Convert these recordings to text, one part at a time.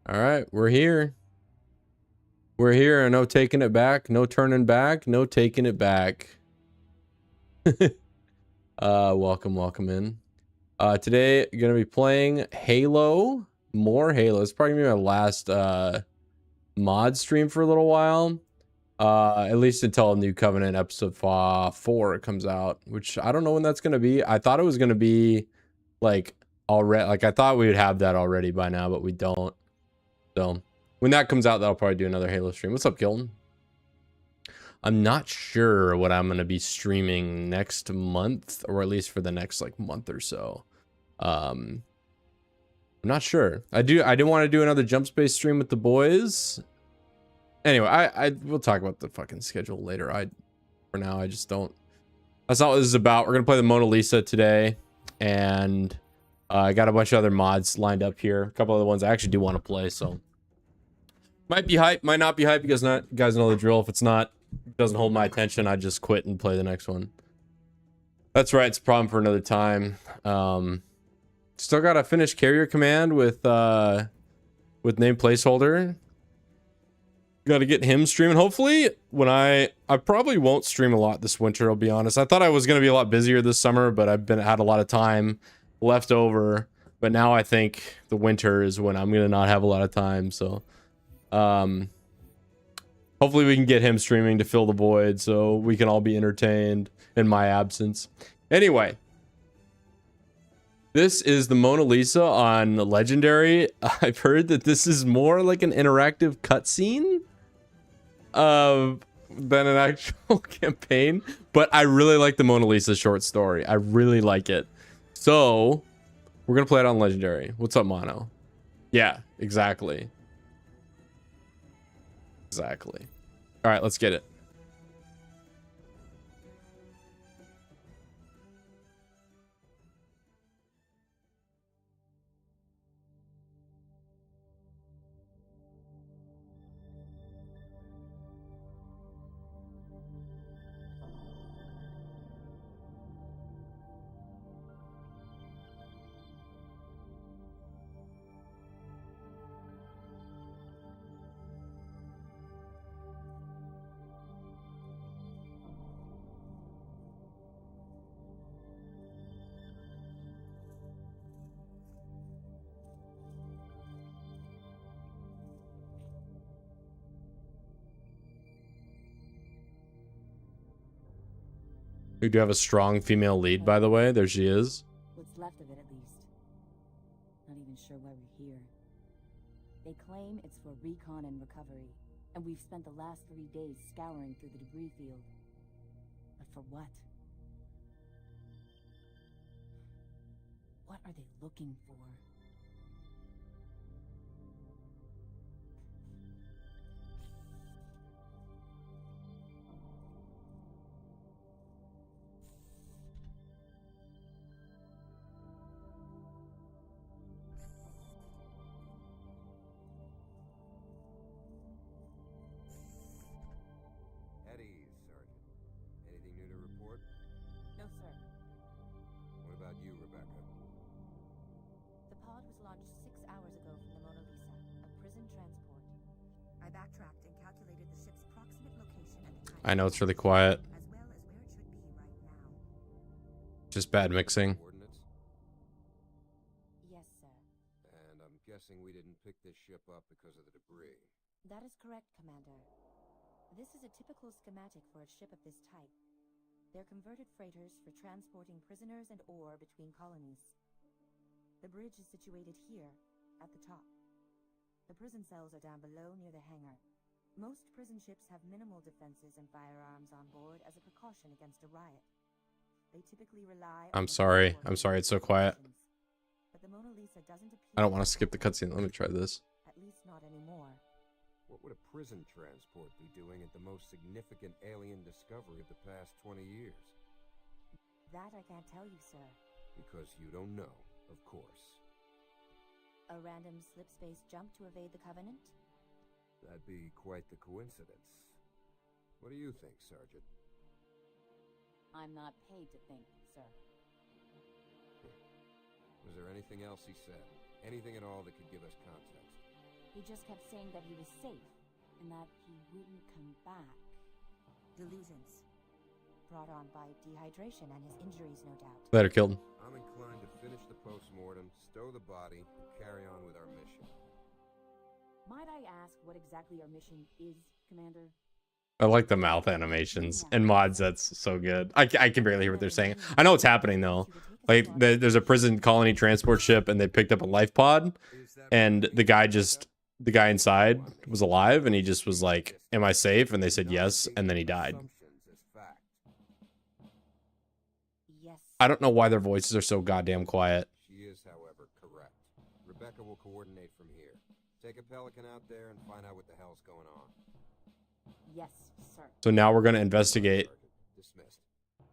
All right, we're here. We're here. No taking it back. No turning back. No taking it back. welcome in. Today gonna be playing Halo. More Halo. It's probably gonna be my last mod stream for a little while. At least until New Covenant episode 4 comes out, which I don't know when that's gonna be. I thought it was gonna be like already. Like I thought we would have that already by now, but we don't. So when that comes out, that'll probably do another Halo stream. What's up, Gilton? I'm not sure what I'm going to be streaming next month, or at least for the next like month or so. I'm not sure. I didn't want to do another Jump Space stream with the boys. Anyway, we'll talk about the fucking schedule later. For now, I just don't. That's not what this is about. We're going to play the Mona Lisa today. And I got a bunch of other mods lined up here. A couple other ones I actually do want to play, so. Might be hype, might not be hype, because you guys know the drill. If it's not, doesn't hold my attention, I just quit and play the next one. That's right, it's a problem for another time. Still gotta finish carrier command with name placeholder. Gotta get him streaming. Hopefully, when I probably won't stream a lot this winter, I'll be honest. I thought I was gonna be a lot busier this summer, but I've had a lot of time left over. But now I think the winter is when I'm gonna not have a lot of time, so hopefully we can get him streaming to fill the void so we can all be entertained in my absence. Anyway, this is the Mona Lisa on Legendary. I've heard that this is more like an interactive cutscene than an actual campaign, but I really like the Mona Lisa short story. I really like it. So we're gonna play it on Legendary. What's up, Mono? Yeah, exactly. Exactly. All right, let's get it. We do have a strong female lead, by the way. There she is. What's left of it, at least. Not even sure why we're here. They claim it's for recon and recovery, and we've spent the last 3 days scouring through the debris field. But for what? What are they looking for? I know it's really quiet. Just bad mixing. Yes, sir. And I'm guessing we didn't pick this ship up because of the debris. That is correct, Commander. This is a typical schematic for a ship of this type. They're converted freighters for transporting prisoners and ore between colonies. The bridge is situated here, at the top. The prison cells are down below near the hangar. Most prison ships have minimal defenses and firearms on board as a precaution against a riot. They typically rely on I'm sorry, it's so quiet. But the Mona Lisa doesn't appear. I don't want to skip the cutscene. Let me try this. At least not anymore. What would a prison transport be doing at the most significant alien discovery of the past 20 years? That I can't tell you, sir. Because you don't know, of course. A random slip-space jump to evade the Covenant? That'd be quite the coincidence. What do you think, Sergeant? I'm not paid to think, sir. Was there anything else he said? Anything at all that could give us context? He just kept saying that he was safe and that he wouldn't come back. Delusions. Brought on by dehydration and his injuries, no doubt. Better killed him. I'm inclined to finish the post-mortem, stow the body, and carry on with our mission. Might I ask what exactly our mission is, Commander? I like the mouth animations and mods. That's so good. I can barely hear what they're saying. I know what's happening though. Like there's a prison colony transport ship and they picked up a life pod, and the guy inside was alive, and he just was like, "Am I safe?" And they said yes, and then he died. Yes. I don't know why their voices are so goddamn quiet. She is, however, correct. Rebecca will coordinate from here. Take a Pelican out there and find out what the hell's going on. Yes, sir. So now we're gonna investigate. Dismissed.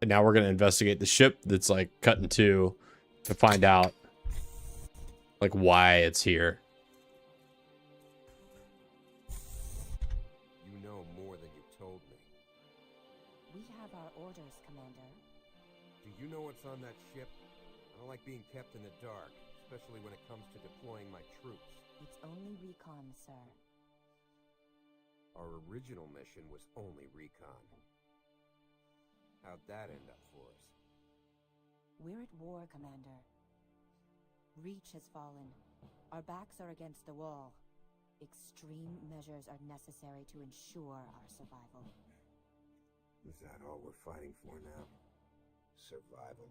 And now we're gonna investigate the ship that's like cut in two to find out like why it's here. You know more than you told me. We have our orders, Commander. Do you know what's on that ship? I don't like being kept in the dark, especially when it comes to deploying my troops. It's only recon, sir. Our original mission was only recon. How'd that end up for us? We're at war, Commander. Reach has fallen. Our backs are against the wall. Extreme measures are necessary to ensure our survival. Is that all we're fighting for now? Survival?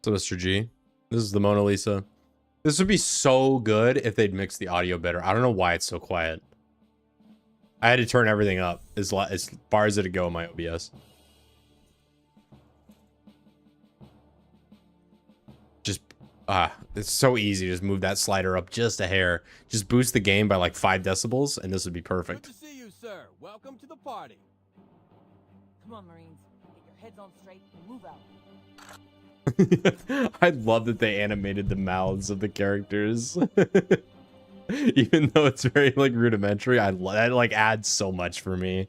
So Mr. G, this is the Mona Lisa. This would be so good if they'd mix the audio better. I don't know why it's so quiet. I had to turn everything up as far as it'd go in my OBS. Just, it's so easy. Just move that slider up just a hair. Just boost the game by like 5 decibels, and this would be perfect. Good to see you, sir. Welcome to the party. Come on, Marines. Get your heads on straight and move out. I love that they animated the mouths of the characters. Even though it's very like rudimentary, that like adds so much for me.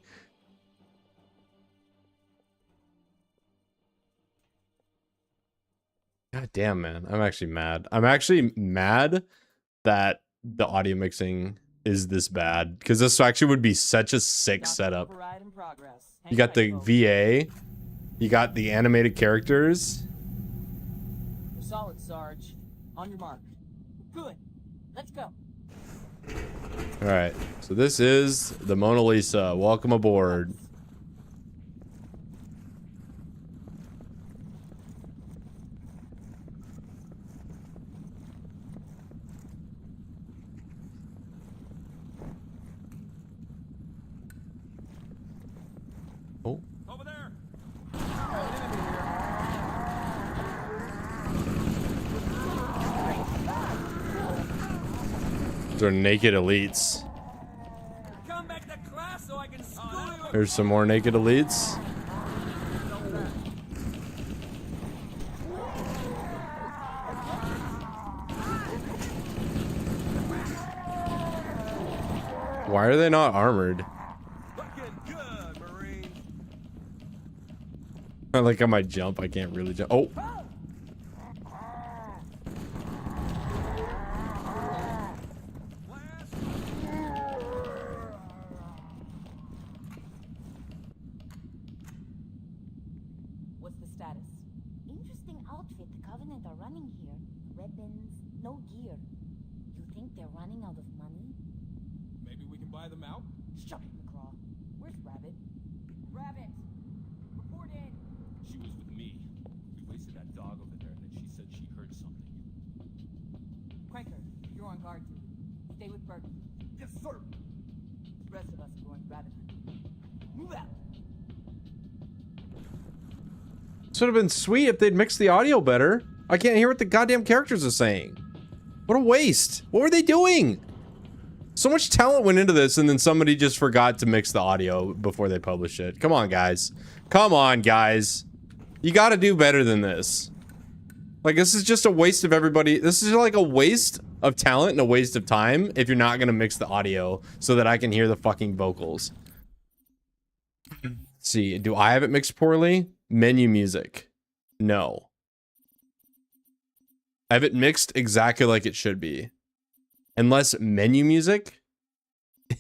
God damn, man. I'm actually mad. I'm actually mad that the audio mixing is this bad, because this actually would be such a sick setup. You got the VA, you got the animated characters. Solid, Sarge. On your mark. Good. Let's go. All right, so this is the Mona Lisa. Welcome aboard. Oh. Over there. These are naked elites. Come back to class so I can school you. There's some more naked elites. Why are they not armored? Looking good, Marine. I like how my jump, I can't really jump. Oh. What's the status? Interesting outfit the Covenant are running here. Weapons, no gear. You think they're running out of money? Maybe we can buy them out. Shut it, McCraw. Where's Rabbit? Rabbit! Report in! She was with me. We wasted that dog over there, and then she said she heard something. Cranker, you're on guard duty. Stay with Burton. Yes, sir. The rest of us are going rabbit hunting. Move out! This would have been sweet if they'd mixed the audio better. I can't hear what the goddamn characters are saying. What a waste. What were they doing? So much talent went into this, and then somebody just forgot to mix the audio before they published it. Come on, guys. Come on, guys. You gotta do better than this. Like, this is just a waste of everybody. This is like a waste of talent and a waste of time if you're not gonna mix the audio so that I can hear the fucking vocals. Let's see, do I have it mixed poorly? Menu music. No. I have it mixed exactly like it should be. Unless menu music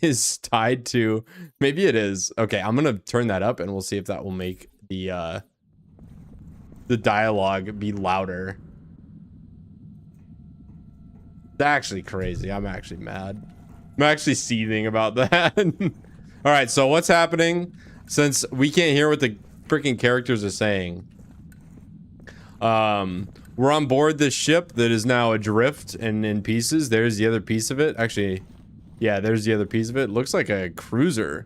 is tied to, maybe it is. Okay, I'm gonna turn that up and we'll see if that will make the dialogue be louder. It's actually crazy. I'm actually mad. I'm actually seething about that. All right, so what's happening? Since we can't hear what the freaking characters are saying, we're on board this ship that is now adrift and in pieces. There's the other piece of it. Actually, yeah, there's the other piece of it. Looks like a cruiser.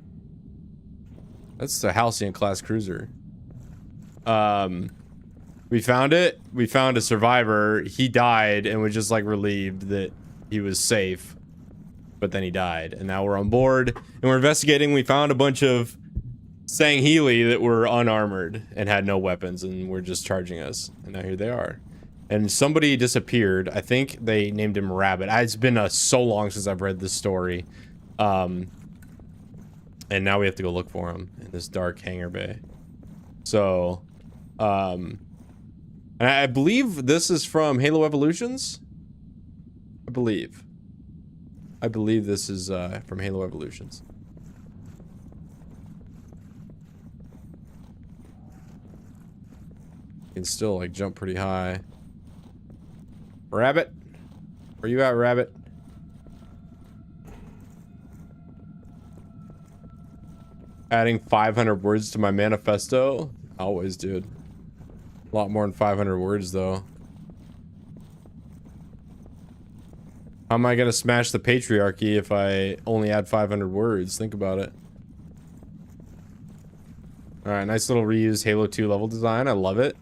That's a Halcyon class cruiser. We found it. We found a survivor. He died and was just like relieved that he was safe. But then he died. And now we're on board and we're investigating. We found a bunch of Sangheili that were unarmored and had no weapons and were just charging us. And now here they are. And somebody disappeared. I think they named him Rabbit. It's been so long since I've read this story. And now we have to go look for him in this dark hangar bay. So, and I believe this is from Halo Evolutions. I believe this is from Halo Evolutions. You can still like jump pretty high. Rabbit, where you at, Rabbit? Adding 500 words to my manifesto. Always, dude. A lot more than 500 words, though. How am I gonna smash the patriarchy if I only add 500 words? Think about it. Alright, nice little reused Halo 2 level design. I love it.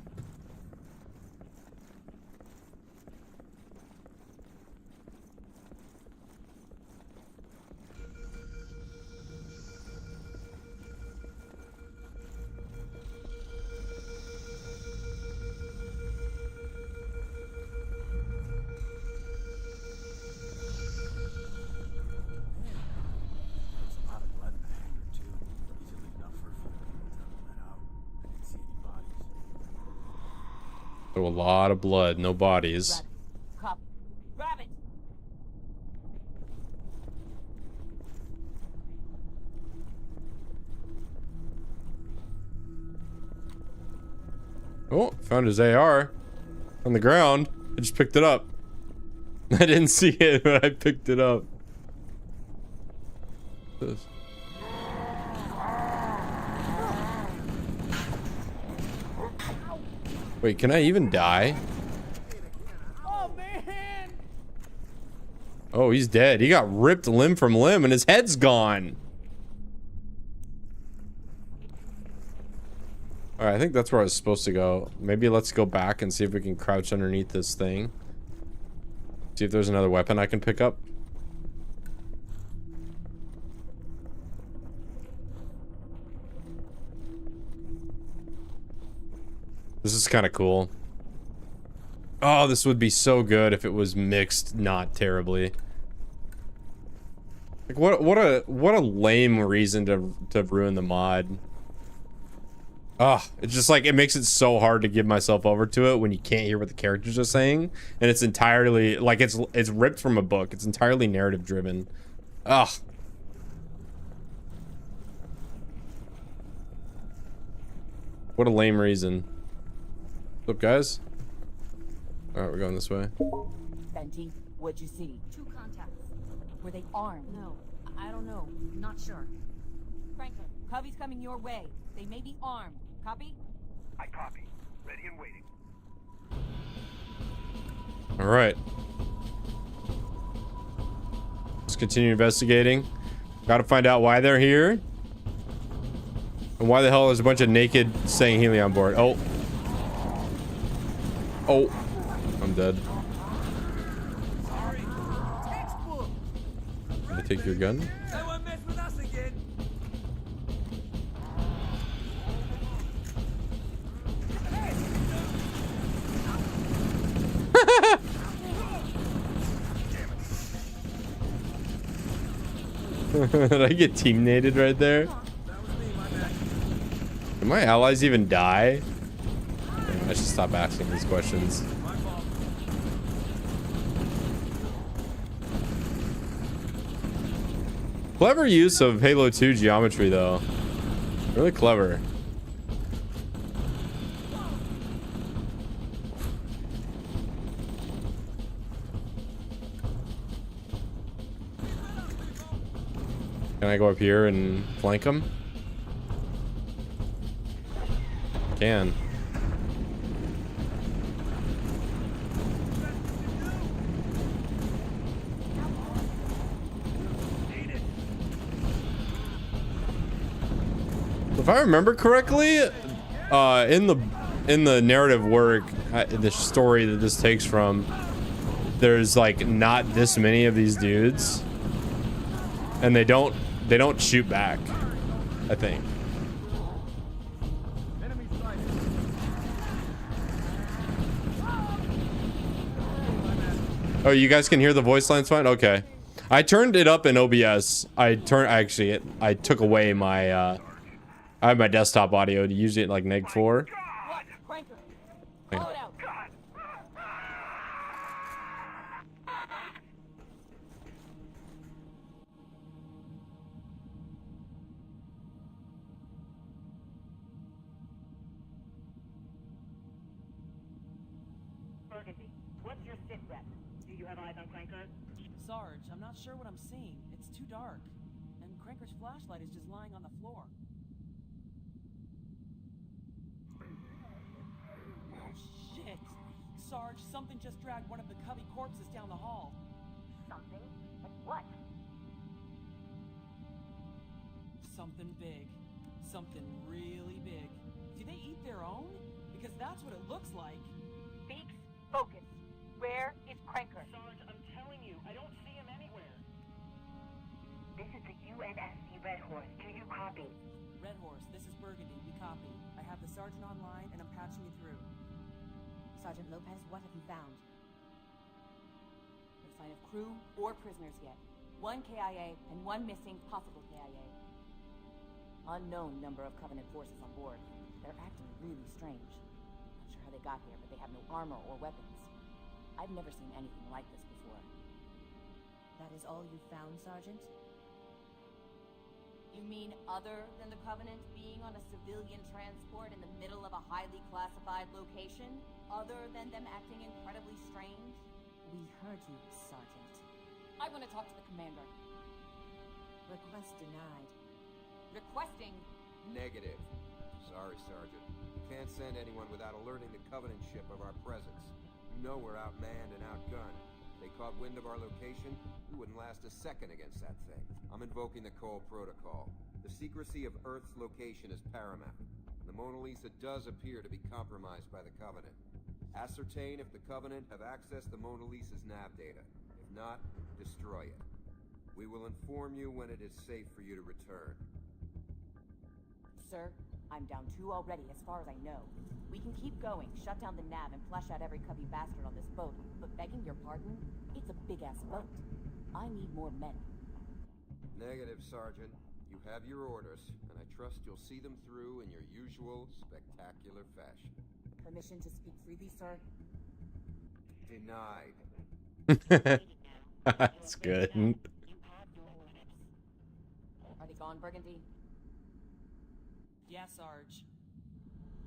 So a lot of blood, no bodies. Cop. Rabbit. Oh, found his AR on the ground. I just picked it up. I didn't see it, but I picked it up. This. Wait, can I even die? Oh, man. Oh, he's dead. He got ripped limb from limb and his head's gone. Alright, I think that's where I was supposed to go. Maybe let's go back and see if we can crouch underneath this thing. See if there's another weapon I can pick up. This is kind of cool. Oh, this would be so good if it was mixed not terribly. Like what a lame reason to ruin the mod. Ah, it's just like it makes it so hard to give myself over to it when you can't hear what the characters are saying, and it's entirely like it's ripped from a book. It's entirely narrative driven. Ah. What a lame reason. What's up, guys? All right, we're going this way. Fenty, what'd you see? 2 contacts. Were they armed? No, I don't know. Not sure. Franklin, Covey's coming your way. They may be armed. Copy? I copy. Ready and waiting. All right. Let's continue investigating. Got to find out why they're here. And why the hell there's a bunch of naked Sangheili on board. Oh. Oh. I'm dead. Sorry. Textbook. Did I take your gun? They won't mess with us again. Did I get team-nated right there? That was me, my bad. Did my allies even die? Damn, I should stop asking these questions. My fault. Clever use of Halo 2 geometry, though. Really clever. Can I go up here and flank him? Can. If I remember correctly, in the narrative work, the story that this takes from, there's like not this many of these dudes, and they don't shoot back, I think. Oh, you guys can hear the voice lines fine? Okay. I turned it up in OBS. I took away my I have my desktop audio to use it like neg 4. What? Cranker. Call it out. Burgundy, what's your sit rep? Do you have eyes on Cranker? Sarge, I'm not sure what I'm seeing. It's too dark. And Cranker's flashlight is just lying on the floor. Oh, shit. Sarge, something just dragged one of the Cubby corpses down the hall. Something? Like what? Something big. Something really big. Do they eat their own? Because that's what it looks like. Beaks, focus. Where is Cranker? Sarge, I'm telling you, I don't see him anywhere. This is the UNSC Red Horse. Do you copy? Red Horse, this is Burgundy. We copy. I have the sergeant online and I'm patching you through. Sergeant Lopez, what have you found? No sign of crew or prisoners yet. 1 KIA and 1 missing, possible KIA. Unknown number of Covenant forces on board. They're acting really strange. Not sure how they got here, but they have no armor or weapons. I've never seen anything like this before. That is all you found, Sergeant? You mean other than the Covenant being on a civilian transport in the middle of a highly classified location? Other than them acting incredibly strange? We heard you, Sergeant. I want to talk to the commander. Request denied. Requesting. Negative. Sorry, Sergeant. You can't send anyone without alerting the Covenant ship of our presence. You know we're outmanned and outgunned. If they caught wind of our location, we wouldn't last a second against that thing. I'm invoking the Cole Protocol. The secrecy of Earth's location is paramount. The Mona Lisa does appear to be compromised by the Covenant. Ascertain if the Covenant have accessed the Mona Lisa's nav data. If not, destroy it. We will inform you when it is safe for you to return. Sir, I'm down 2 already, as far as I know. We can keep going, shut down the nav, and flush out every cubby bastard on this boat. But begging your pardon, it's a big-ass boat. I need more men. Negative, Sergeant. You have your orders, and I trust you'll see them through in your usual spectacular fashion. Permission to speak freely, sir? Denied. That's good. Already gone, Burgundy? Yeah, Sarge.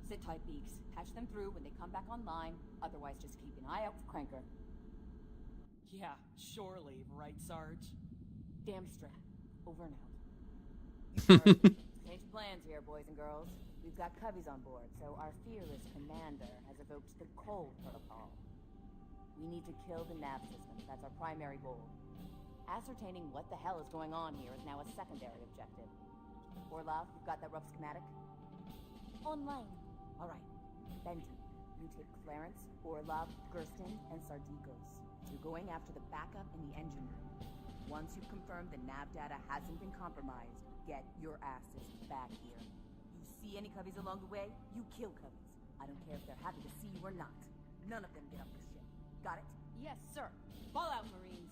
Sit tight, Beaks. Patch them through when they come back online. Otherwise, just keep an eye out for Cranker. Yeah, surely, right, Sarge? Damn straight. Over and out. Change of plans here, boys and girls. We've got cubbies on board, so our fearless commander has evoked the Cole Protocol. We need to kill the nav system. That's our primary goal. Ascertaining what the hell is going on here is now a secondary objective. Orlov, you've got that rough schematic? Online. All right. Benton, you take Clarence, Orlov, Gersten, and Sardikos. You're going after the backup in the engine room. Once you've confirmed the nav data hasn't been compromised, get your asses back here. You see any cubbies along the way, you kill cubbies. I don't care if they're happy to see you or not. None of them get up the ship. Got it? Yes, sir. Fall out, Marines.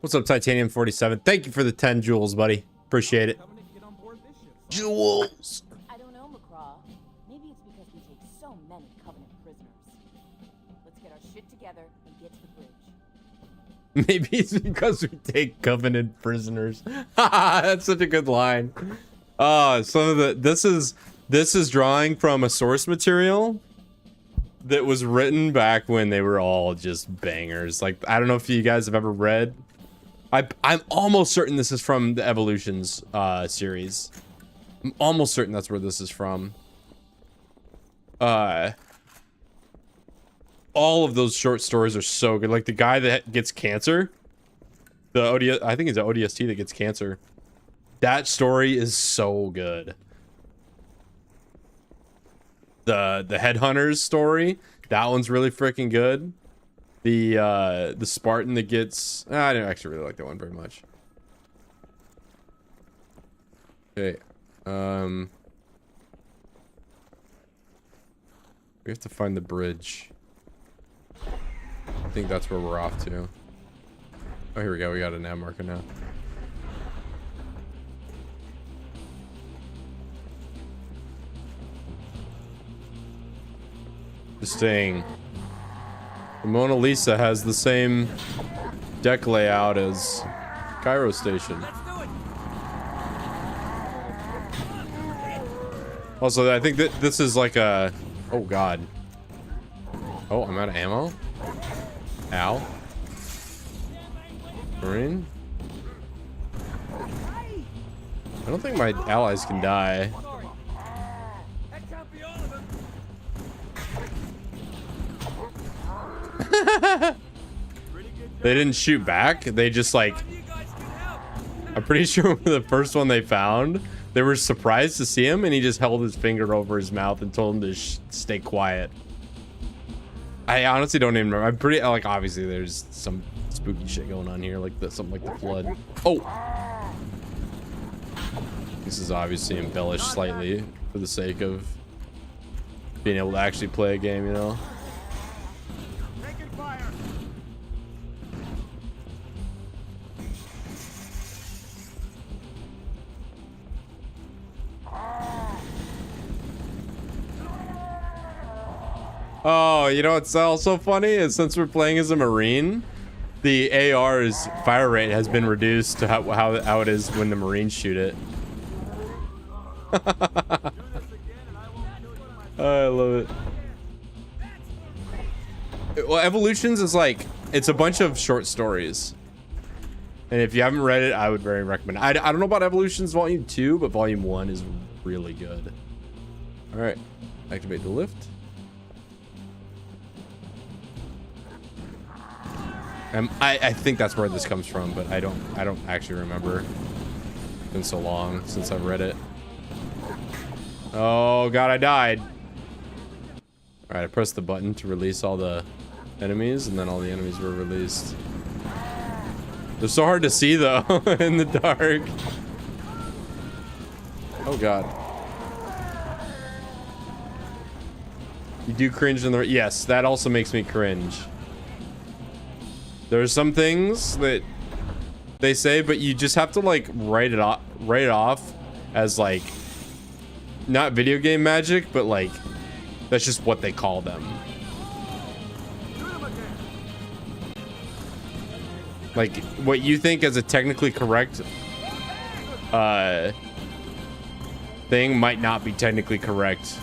What's up, Titanium 47? Thank you for the 10 jewels, buddy. Appreciate it. Covenant get on board this ship. Jewels. I don't know, McCraw. Maybe it's because we take so many Covenant prisoners. Let's get our shit together and get to the bridge. Maybe it's because we take Covenant prisoners. That's such a good line. Some of the this is drawing from a source material that was written back when they were all just bangers. Like, I don't know if you guys have ever read. I'm almost certain this is from the Evolutions series. I'm almost certain that's where this is from. All of those short stories are so good. Like the guy that gets cancer, I think it's an ODST that gets cancer. That story is so good. The Headhunters story, that one's really freaking good. The Spartan that gets, I didn't actually really like that one very much. Okay, we have to find the bridge. I think that's where we're off to. Oh, here we go. We got a nav marker now. Just saying. The Mona Lisa has the same deck layout as Cairo Station. Also, I think that this is like a... Oh, God. Oh, I'm out of ammo? Ow. Marine? I don't think my allies can die. They didn't shoot back. They just like... I'm pretty sure the first one they found, they were surprised to see him and he just held his finger over his mouth and told him to stay quiet. I honestly don't even remember. I'm pretty, like, obviously there's some spooky shit going on here, like something like the flood. Oh! This is obviously embellished slightly for the sake of being able to actually play a game, you know? Oh, you know what's also funny is since we're playing as a Marine, the AR's fire rate has been reduced to how it is when the Marines shoot it. I love it. Well, Evolutions is like, it's a bunch of short stories. And if you haven't read it, I would very recommend it. I don't know about Evolutions Volume 2, but Volume 1 is really good. Alright, activate the lift. I think that's where this comes from, but I don't actually remember. It's been so long since I've read it. Oh god, I died. Alright, I pressed the button to release all the enemies, and then all the enemies were released. They're so hard to see though in the dark. Oh god. You do cringe in the... Yes, that also makes me cringe. There are some things that they say, but you just have to like write it off as like not video game magic, but like that's just what they call them. Like what you think is a technically correct thing might not be technically correct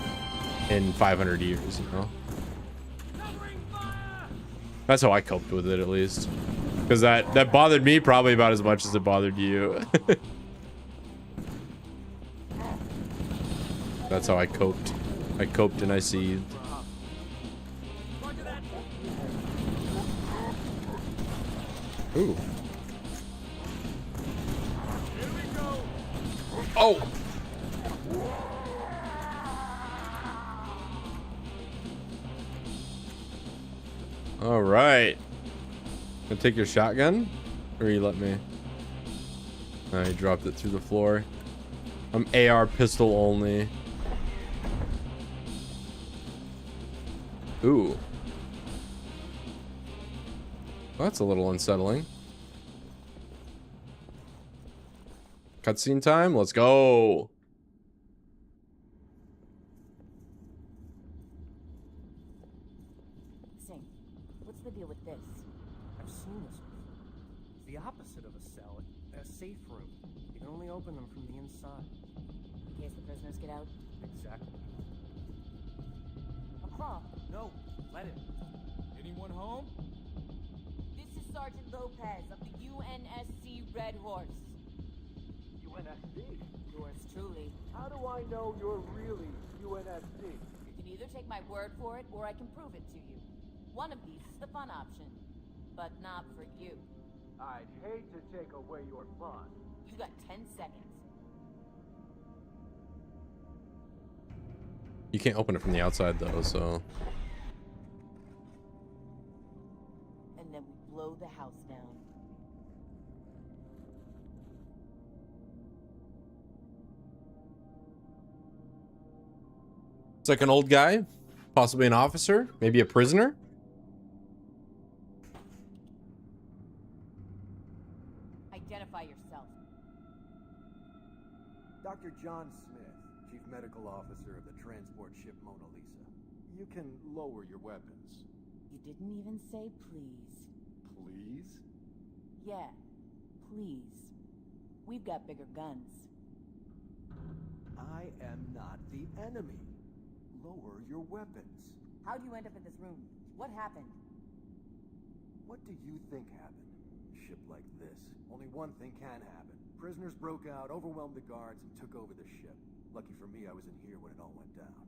in 500 years, you know? That's how I coped with it, at least. Because that bothered me probably about as much as it bothered you. That's how I coped. I coped and I seethed. Ooh. Oh! All right. Gonna take your shotgun, or you let me? I dropped it through the floor. I'm AR pistol only. Ooh. Well, that's a little unsettling. Cutscene time. Let's go. Sing, what's the deal with this? I've seen this before. the opposite of a cell, a safe room. You can only open them from the inside. In case the prisoners get out. Exactly. A crawl. No, let it. Anyone home? This is Sergeant Lopez of the UNSC Red Horse. UNSC? Yours truly. How do I know you're really UNSC? You can either take my word for it, or I can prove it to you. One of these is the fun option. But not for you. I'd hate to take away your fun. You got 10 seconds. You can't open it from the outside though, so. And then we blow the house down. It's like an old guy, possibly an officer, maybe a prisoner. Identify yourself. Dr. John Smith, Chief Medical Officer of the transport ship Mona Lisa. You can lower your weapons. You didn't even say please. Please? Yeah, please. We've got bigger guns. I am not the enemy. Lower your weapons. How'd you end up in this room? What happened? What do you think happened? A ship like this. Only one thing can happen. Prisoners broke out, overwhelmed the guards, and took over the ship. Lucky for me, I was in here when it all went down.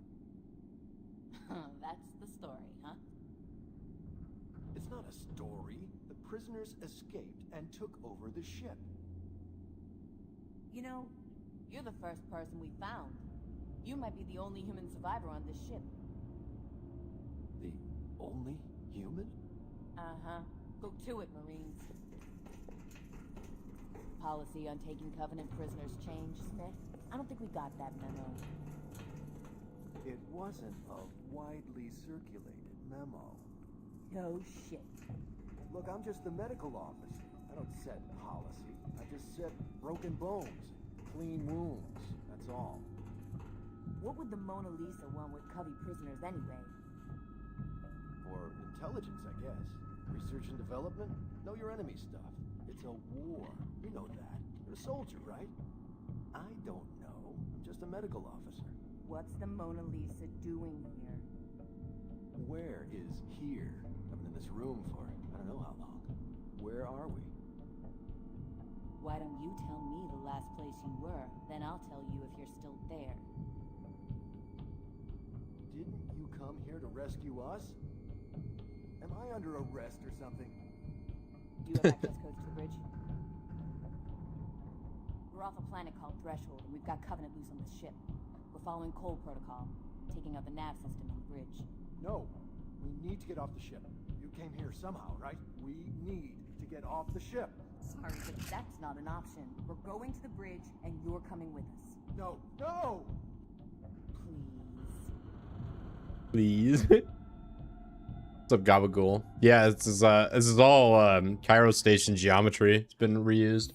That's the story, huh? It's not a story. The prisoners escaped and took over the ship. You know, you're the first person we found. You might be the only human survivor on this ship. The only human? Uh-huh. Go to it, Marines. Policy on taking Covenant prisoners changed, Smith? I don't think we got that memo. It wasn't a widely circulated memo. No shit. Look, I'm just the medical officer. I don't set policy. I just set broken bones, clean wounds. That's all. What would the Mona Lisa want with Covey prisoners anyway? For intelligence, I guess. Research and development? Know your enemy stuff. It's a war. You know that. You're a soldier, right? I don't know. I'm just a medical officer. What's the Mona Lisa doing here? Where is here? I've been in this room for I don't know how long. Where are we? Why don't you tell me the last place you were? Then I'll tell you if you're still there. Didn't you come here to rescue us? Am I under arrest or something? Do you have access codes to the bridge? We're off a planet called Threshold, and we've got Covenant loose on the ship. We're following Cole Protocol, taking out the nav system on the bridge. No. We need to get off the ship. You came here somehow, right? We need to get off the ship. Sorry, but that's not an option. We're going to the bridge, and you're coming with us. No. No! Please. Please. What's up, Gabagool? Yeah, this is all Cairo Station geometry. It's been reused.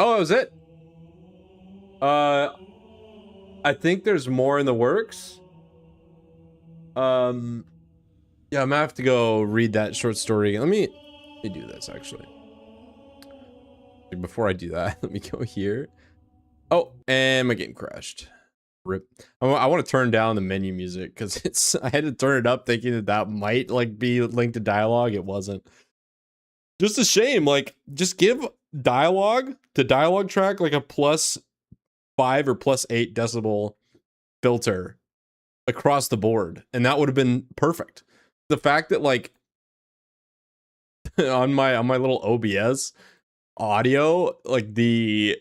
Oh, that was it. I think there's more in the works. Yeah, I'm gonna have to go read that short story. Let me do this actually. Before I do that, let me go here. Oh, and my game crashed. Rip. I want to turn down the menu music because I had to turn it up thinking that might like be linked to dialogue. It wasn't. Just a shame. Like, just give dialogue to dialogue track like a +5 or +8 decibel filter across the board, and that would have been perfect. The fact that like on my little OBS audio, like the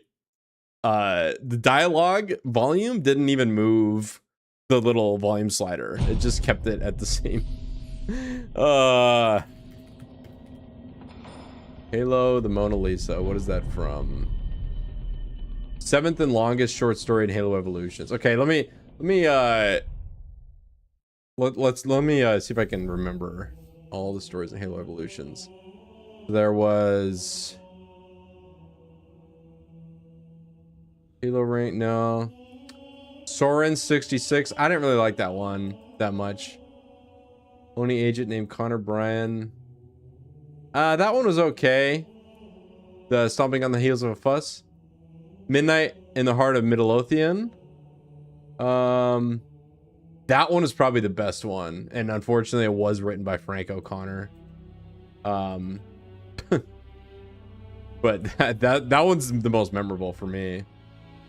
dialogue volume didn't even move the little volume slider. It just kept it at the same. Halo, the Mona Lisa. What is that from? 7th and longest short story in Halo Evolutions. Okay, let me see if I can remember all the stories in Halo Evolutions. There was Halo Rank, no. Soren 66. I didn't really like that one that much. Only agent named Connor Bryan. That one was okay. The Stomping on the Heels of a Fuss. Midnight in the Heart of Midlothian. That one is probably the best one, and unfortunately it was written by Frank O'Connor. But that one's the most memorable for me.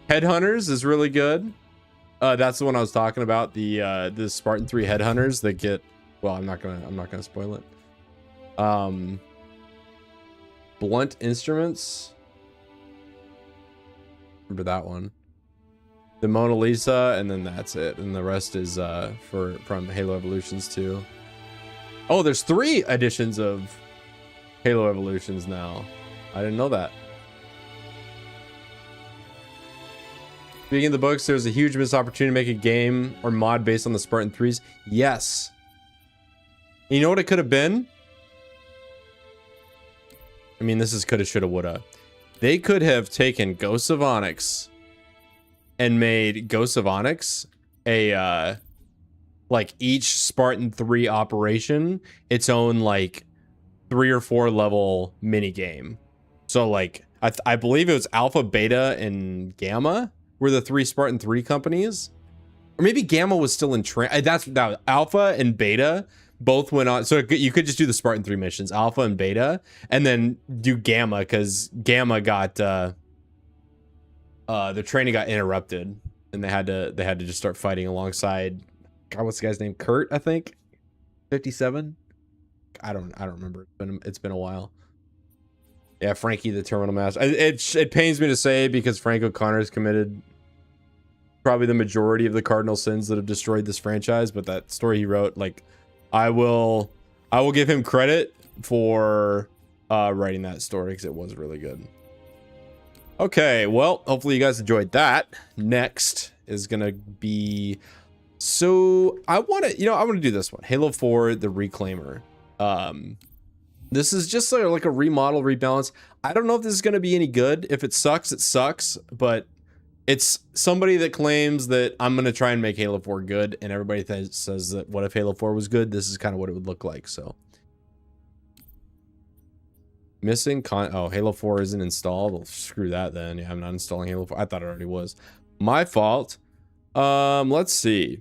Headhunters is really good. That's the one I was talking about, the Spartan 3 Headhunters that get, well, I'm not gonna spoil it. Blunt Instruments. Remember that one. The Mona Lisa, and then that's it. And the rest is from Halo Evolutions 2. Oh, there's 3 editions of Halo Evolutions now. I didn't know that. Speaking of the books, there's a huge missed opportunity to make a game or mod based on the Spartan 3s. Yes. You know what it could have been? I mean, this is coulda, shoulda, woulda. They could have taken Ghosts of Onyx and made Ghosts of Onyx a like each Spartan 3 operation its own like 3 or 4 level mini game. So like I believe it was Alpha, Beta, and Gamma were the 3 Spartan 3 companies, or maybe Gamma was still in that's Alpha and Beta both went on. So you could just do the Spartan 3 missions, Alpha and Beta, and then do Gamma, because Gamma got the training got interrupted, and they had to just start fighting alongside, God, what's the guy's name? Kurt, I think. 57. I don't remember. It's been a while. Yeah, Frankie the Terminal Master. It pains me to say, because Frank O'Connor has committed probably the majority of the cardinal sins that have destroyed this franchise, but that story he wrote, like, I will give him credit for writing that story, because it was really good. Okay, well, hopefully you guys enjoyed that. Next is gonna be, so I want to do this one, Halo 4 the Reclaimer. This is just like a remodel, rebalance. I don't know if this is gonna be any good. If it sucks, it sucks, but it's somebody that claims that I'm gonna try and make Halo 4 good, and everybody says that what if Halo 4 was good? This is kind of what it would look like. So missing Halo 4 isn't installed. Well, screw that then. Yeah, I'm not installing Halo 4. I thought it already was. My fault. Let's see.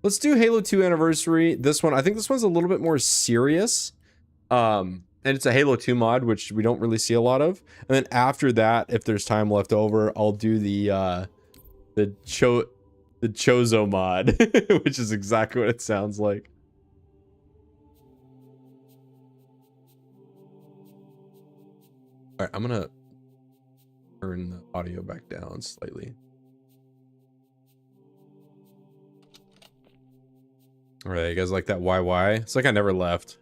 Let's do Halo 2 Anniversary. This one, I think this one's a little bit more serious. And it's a Halo 2 mod, which we don't really see a lot of. And then after that, if there's time left over, I'll do the Chozo mod, which is exactly what it sounds like. All right, I'm gonna turn the audio back down slightly. All right, you guys like that YY? It's like I never left.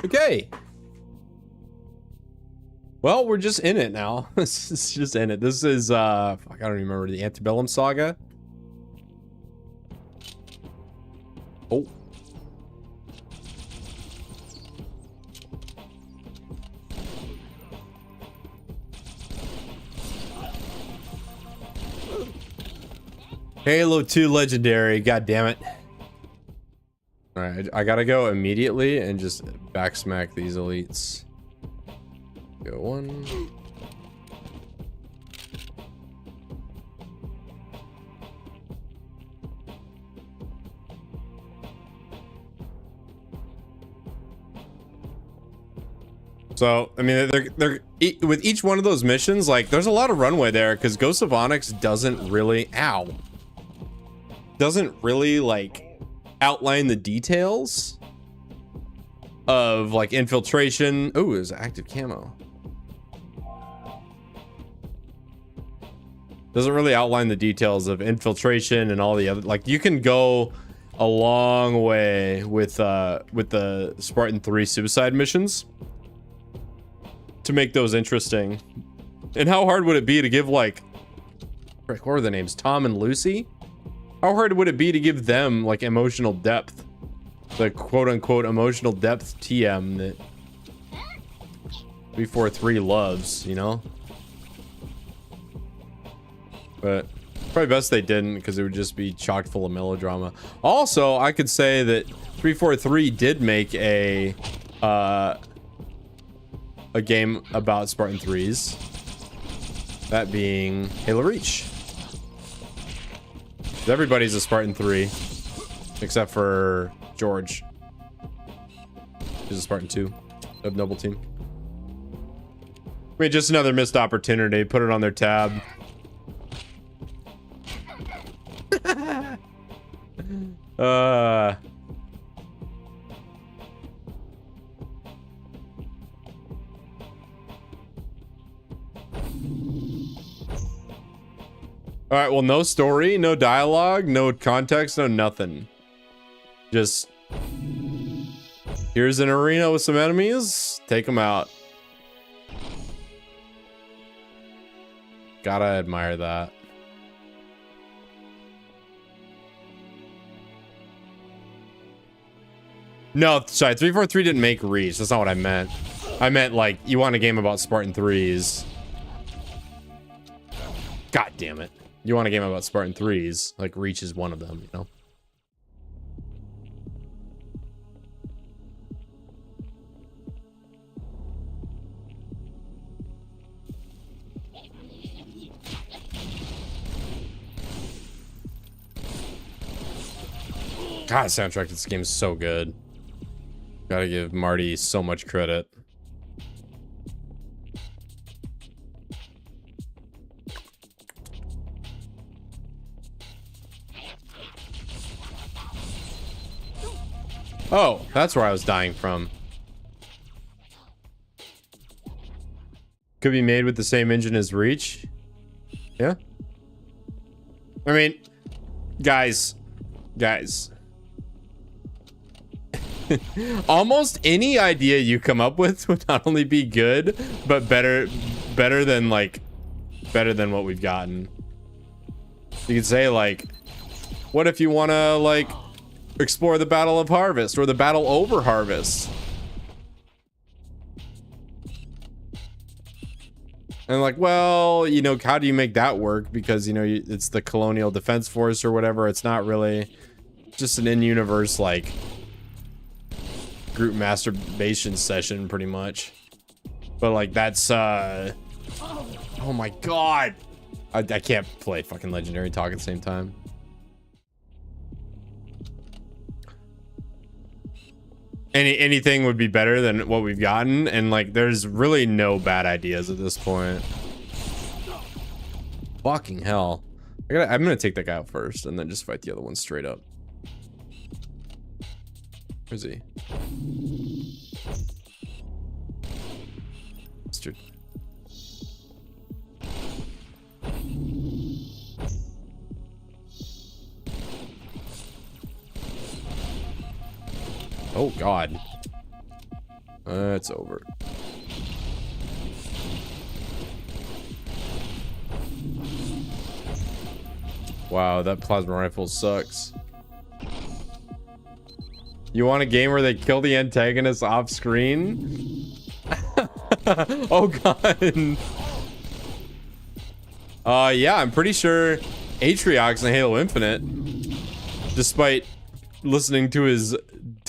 Okay. Well, we're just in it now. It's just in it. This is fuck, I don't even remember, the Antebellum Saga. Oh. Halo 2 Legendary, god damn it. Alright, I gotta go immediately and just backsmack these elites. Go one. So, I mean, they're with each one of those missions, like, there's a lot of runway there, because Ghost of Onyx doesn't really, like, outline the details of, like, infiltration. Oh, it was active camo. Doesn't really outline the details of infiltration and all the other, like, you can go a long way with the Spartan 3 suicide missions to make those interesting. And how hard would it be to give, like, what were the names? Tom and Lucy? How hard would it be to give them, like, emotional depth? The quote-unquote emotional depth TM that 343 loves, you know? But probably best they didn't, because it would just be chock full of melodrama. Also, I could say that 343 did make a game about Spartan 3s. That being Halo Reach. Everybody's a Spartan 3. Except for George. He's a Spartan 2 of Noble Team. I mean, just another missed opportunity. Put it on their tab. All right, well, no story, no dialogue, no context, no nothing. Just here's an arena with some enemies. Take them out. Gotta admire that. No, sorry, 343 didn't make Reach. That's not what I meant. I meant, like, you want a game about Spartan 3s. God damn it. You want a game about Spartan 3s. Like, Reach is one of them, you know? God, the soundtrack to this game is so good. Gotta give Marty so much credit. Oh, that's where I was dying from. Could be made with the same engine as Reach. Yeah. I mean, guys. Almost any idea you come up with would not only be good, but better than what we've gotten. You could say, like, what if you want to, like, explore the Battle of Harvest or the battle over Harvest? And like, well, you know, how do you make that work? Because, you know, it's the Colonial Defense Force or whatever. It's not really just an in-universe, like, group masturbation session, pretty much. But, like, that's, oh my god. I can't play fucking Legendary and talk at the same time. Anything would be better than what we've gotten, and like there's really no bad ideas at this point. Fucking hell. I'm gonna take that guy out first and then just fight the other one straight up. Where's he? Mr. Oh god. It's over. Wow, that plasma rifle sucks. You want a game where they kill the antagonist off screen? Oh god. Yeah, I'm pretty sure Atriox in Halo Infinite, despite listening to his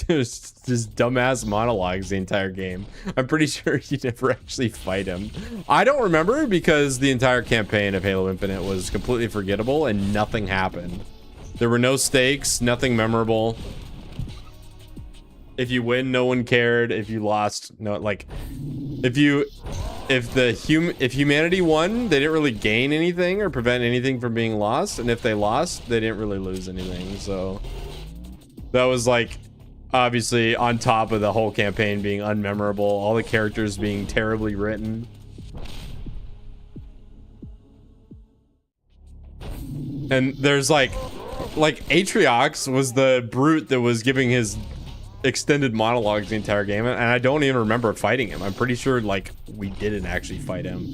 dumbass monologues the entire game, I'm pretty sure you never actually fight him. I don't remember because the entire campaign of Halo Infinite was completely forgettable and nothing happened. There were no stakes, nothing memorable. If you win, no one cared. If you lost, no, like, if humanity won, they didn't really gain anything or prevent anything from being lost, and if they lost, they didn't really lose anything. So that was like obviously on top of the whole campaign being unmemorable, all the characters being terribly written. And there's like Atriox was the brute that was giving his extended monologues the entire game, and I don't even remember fighting him. I'm pretty sure like we didn't actually fight him,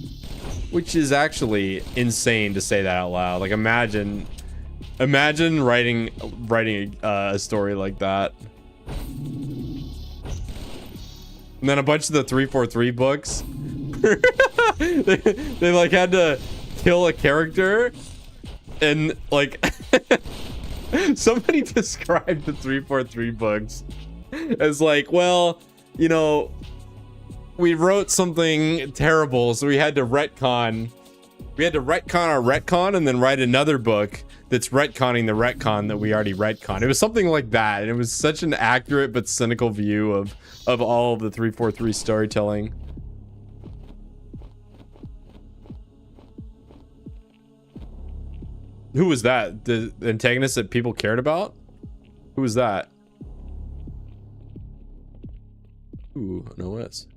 which is actually insane to say that out loud. Like imagine writing a story like that. And then a bunch of the 343 books they like had to kill a character And like somebody described the 343 books as like, well, you know, we wrote something terrible, so we had to retcon. We had to retcon our retcon and then write another book that's retconning the retcon that we already retconned. It was something like that, and it was such an accurate but cynical view of all of the 343 storytelling. Who was that? The antagonist that people cared about? Who was that? Ooh, no OS.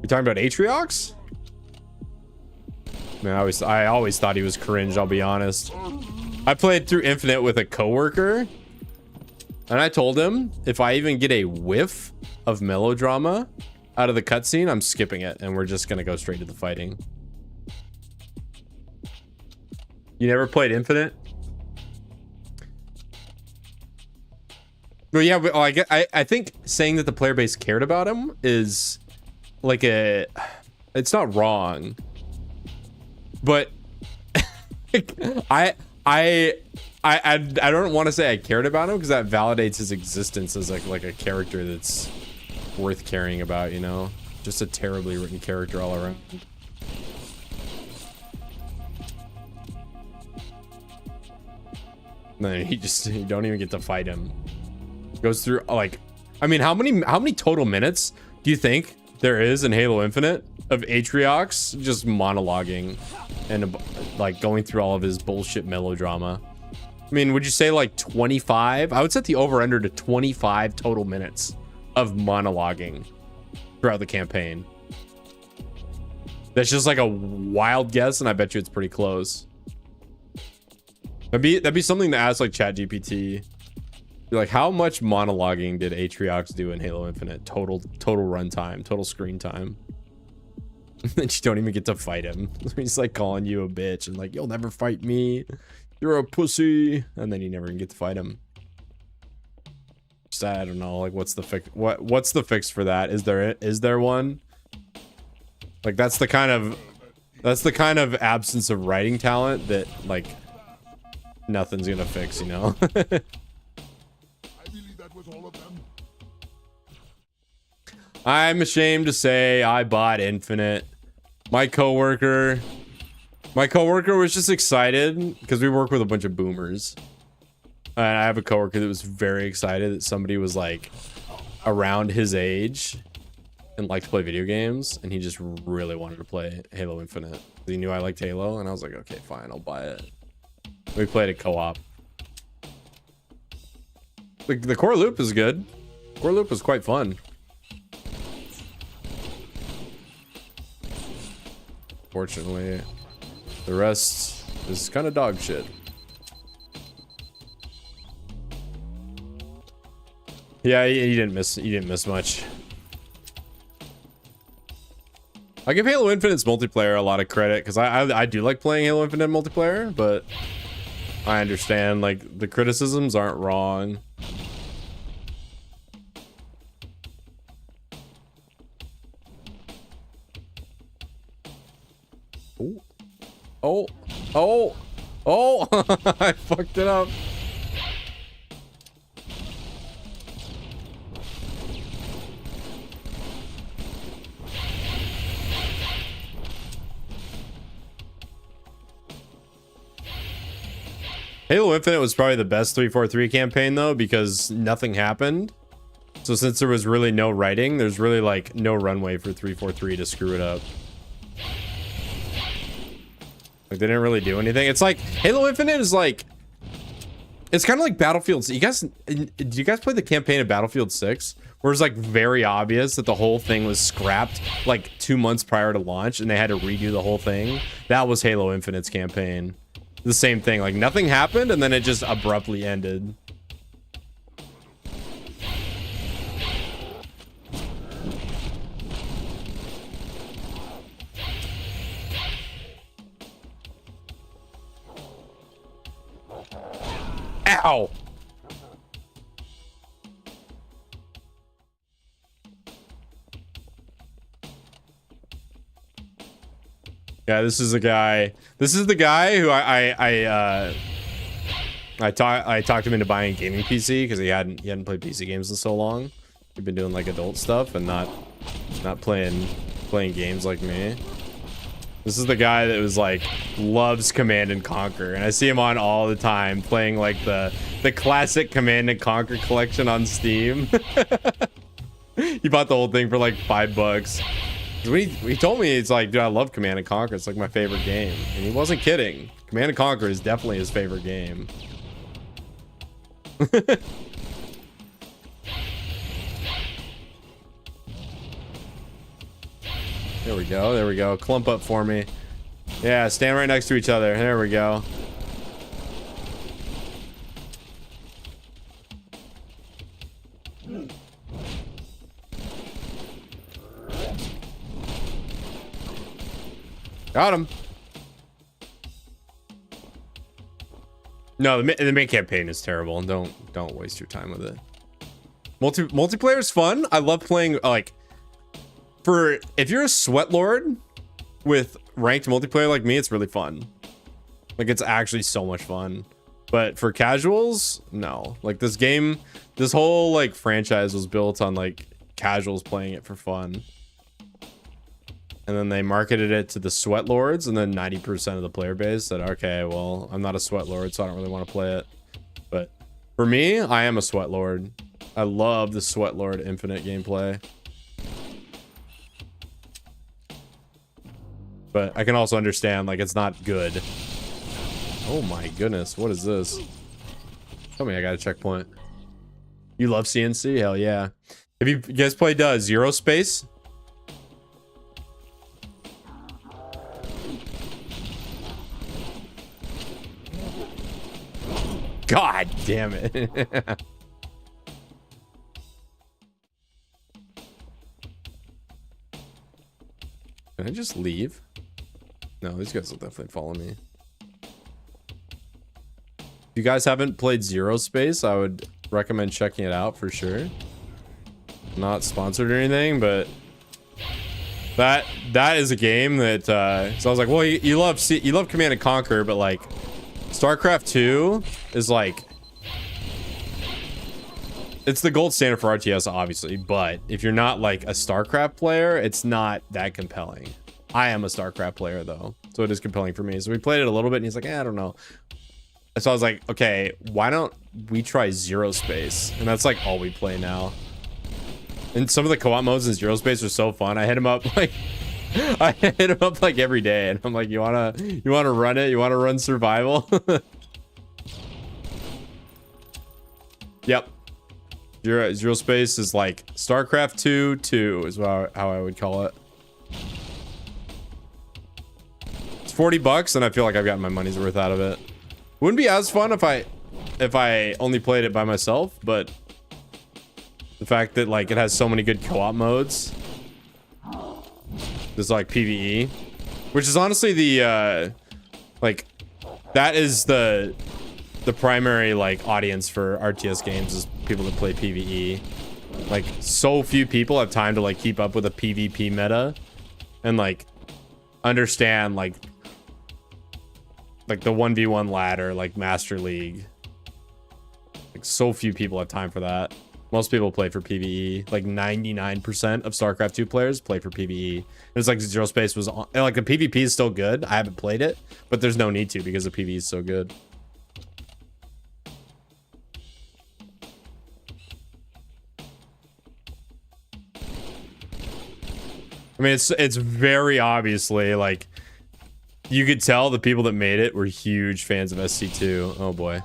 You talking about Atriox? Man, I always thought he was cringe, I'll be honest. I played through Infinite with a coworker, and I told him if I even get a whiff of melodrama out of the cutscene, I'm skipping it, and we're just gonna go straight to the fighting. You never played Infinite? Well, yeah, but I think saying that the player base cared about him is like it's not wrong, but I don't want to say I cared about him because that validates his existence as like a character that's worth caring about, you know? Just a terribly written character all around. No, you don't even get to fight him. Goes through like, I mean, how many total minutes do you think there is in Halo Infinite of Atriox just monologuing and like going through all of his bullshit melodrama? I mean, would you say like 25? I would set the over under to 25 total minutes of monologuing throughout the campaign. That's just like a wild guess, and I bet you it's pretty close. That'd be something to ask like ChatGPT. Like, how much monologuing did Atriox do in Halo Infinite? Total runtime, total screen time. And you don't even get to fight him. He's like calling you a bitch and like, you'll never fight me. You're a pussy. And then you never even get to fight him. Just, I don't know, like what's the fix? What's the fix for that? Is there one? Like that's the kind of absence of writing talent that like nothing's gonna fix, you know? I'm ashamed to say I bought Infinite. My coworker was just excited because we work with a bunch of boomers. And I have a coworker that was very excited that somebody was like around his age and liked to play video games, and he just really wanted to play Halo Infinite. He knew I liked Halo, and I was like, okay, fine, I'll buy it. We played a co-op. The core loop is good. Core loop was quite fun. Fortunately, the rest is kind of dog shit. Yeah, you didn't miss much. I give Halo Infinite's multiplayer a lot of credit because I do like playing Halo Infinite multiplayer, but I understand like the criticisms aren't wrong. Oh, I fucked it up. Halo Infinite was probably the best 343 campaign though, because nothing happened. So since there was really no writing, there's really like no runway for 343 to screw it up. Like they didn't really do anything. It's like Halo Infinite is like, it's kind of like Battlefield. Did you guys play the campaign of Battlefield 6? Where it's like very obvious that the whole thing was scrapped like 2 months prior to launch and they had to redo the whole thing. That was Halo Infinite's campaign. The same thing, like nothing happened and then it just abruptly ended. Ow! Yeah, this is a guy. This is the guy who I talked him into buying a gaming PC because he hadn't played PC games in so long. He'd been doing like adult stuff and not playing games like me. This is the guy that was like loves Command and Conquer, and I see him on all the time playing like the classic Command and Conquer collection on Steam. He bought the whole thing for like $5. He told me, it's like, dude, I love Command and Conquer. It's like my favorite game, and he wasn't kidding. Command and Conquer is definitely his favorite game. There we go. There we go. Clump up for me. Yeah, stand right next to each other. There we go. Got him. No, the main campaign is terrible. Don't waste your time with it. Multiplayer is fun. I love playing like if you're a sweat lord with ranked multiplayer like me, it's really fun. Like it's actually so much fun. But for casuals, no. Like this game, this whole like franchise was built on like casuals playing it for fun. And then they marketed it to the sweat lords, and then 90% of the player base said, okay, well, I'm not a sweat lord, so I don't really want to play it. But for me, I am a sweat lord. I love the sweat lord infinite gameplay. But I can also understand, like, it's not good. Oh my goodness, what is this? Tell me I got a checkpoint. You love CNC? Hell yeah. Have you guys played Zero Space? God damn it. Can I just leave? No, these guys will definitely follow me. If you guys haven't played Zero Space, I would recommend checking it out for sure. Not sponsored or anything, but that is a game that so I was like, well, you love Command and Conquer, but like StarCraft 2 is like, it's the gold standard for RTS, obviously, but if you're not like a StarCraft player, it's not that compelling. I am a StarCraft player though, so it is compelling for me. So we played it a little bit and he's like, I don't know. So I was like, okay, why don't we try Zero Space? And that's like all we play now. And some of the co-op modes in Zero Space are so fun. I hit him up like every day, and I'm like, you wanna run it? You wanna run survival? Yep. Zero Space is like StarCraft 2 is how I would call it. It's $40 and I feel like I've gotten my money's worth out of it. Wouldn't be as fun if I only played it by myself, but the fact that like it has so many good co-op modes. There's like PvE, which is honestly the like that is the primary like audience for RTS games, is people that play PvE. Like so few people have time to like keep up with a PvP meta and like understand like the 1v1 ladder, like Master League. Like so few people have time for that. Most people play for PvE. Like 99% of StarCraft 2 players play for PvE. It's like Zero Space was on, like the PvP is still good. I haven't played it, but there's no need to because the PvE is so good. I mean, it's very obviously like you could tell the people that made it were huge fans of SC2. Oh boy.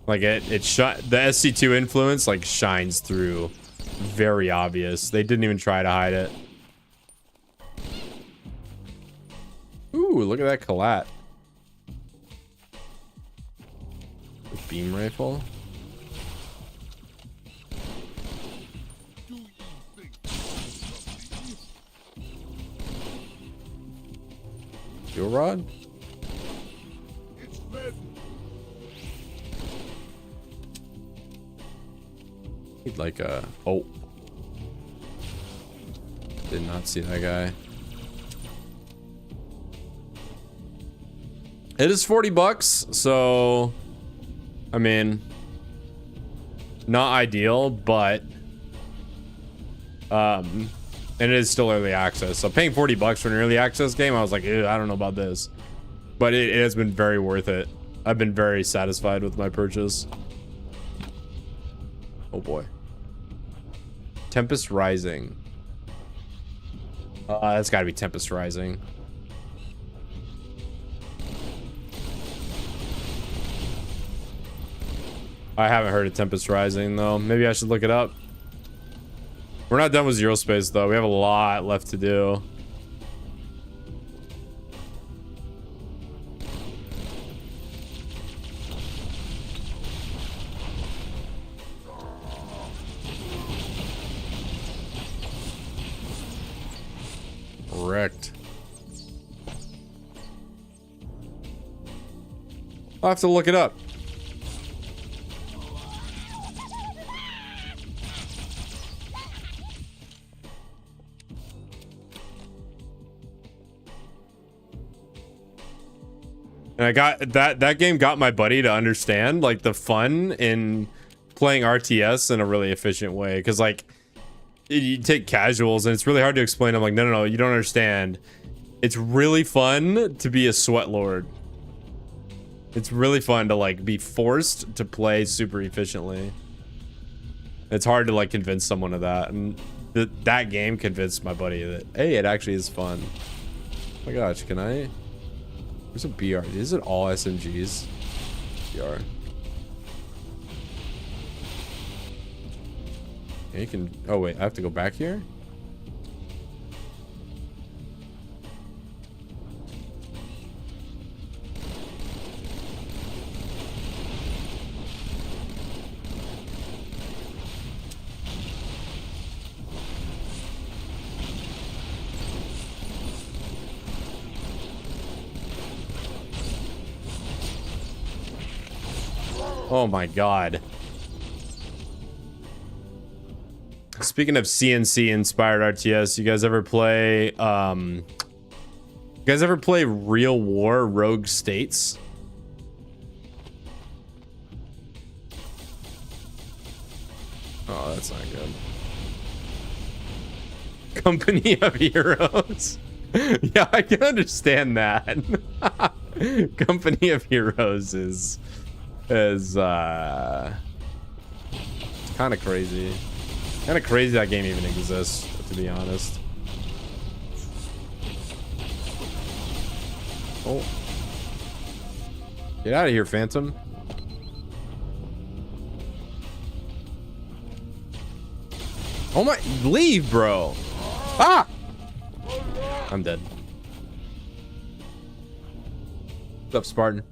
Like the SC2 influence like shines through. Very obvious. They didn't even try to hide it. Ooh, look at that collat. Beam rifle. Fuel rod? He'd like a... Oh. Did not see that guy. It is 40 bucks, so I mean, not ideal, but and it is still early access. So paying 40 bucks for an early access game, I was like, I don't know about this, but it has been very worth it. I've been very satisfied with my purchase. Oh boy. Tempest Rising. That's gotta be Tempest Rising. I haven't heard of Tempest Rising though. Maybe I should look it up. We're not done with Zero Space though. We have a lot left to do. Wrecked. I'll have to look it up. And I got that game got my buddy to understand like the fun in playing RTS in a really efficient way, because like you take casuals and it's really hard to explain. I'm like, no, you don't understand. It's really fun to be a sweat lord. It's really fun to like be forced to play super efficiently. It's hard to like convince someone of that, and that game convinced my buddy that hey, it actually is fun. Oh my gosh, can I? Where's a BR? Is it all SMGs? BR. Yeah, you can. Oh wait, I have to go back here. Oh my god. Speaking of CNC inspired RTS, you guys ever play Real War Rogue States? Oh, that's not good. Company of Heroes. Yeah, I can understand that. Company of Heroes is kind of crazy. Kind of crazy that game even exists, to be honest. Oh. Get out of here, Phantom. Oh my, leave, bro. Ah! I'm dead. What's up, Spartan?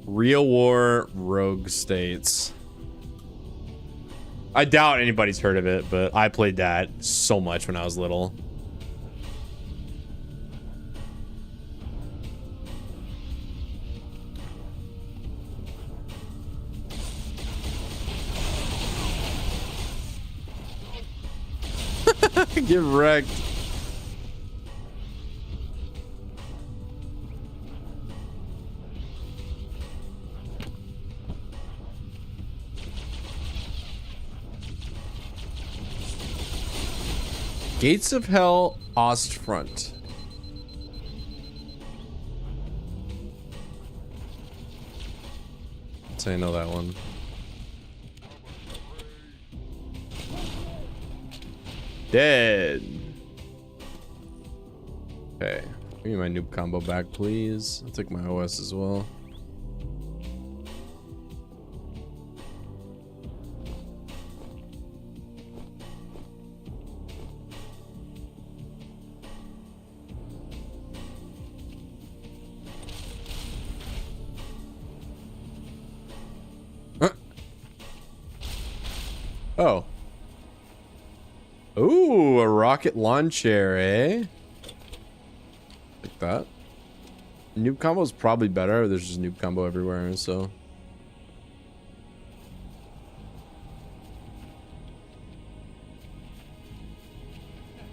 Real War Rogue States. I doubt anybody's heard of it, but I played that so much when I was little. Get wrecked. Gates of Hell Ostfront. So I know that one. Dead. Okay. Give me my noob combo back, please. I'll take my OS as well. Oh. Ooh, a rocket launcher, eh? Like that. Noob combo is probably better. There's just noob combo everywhere, so.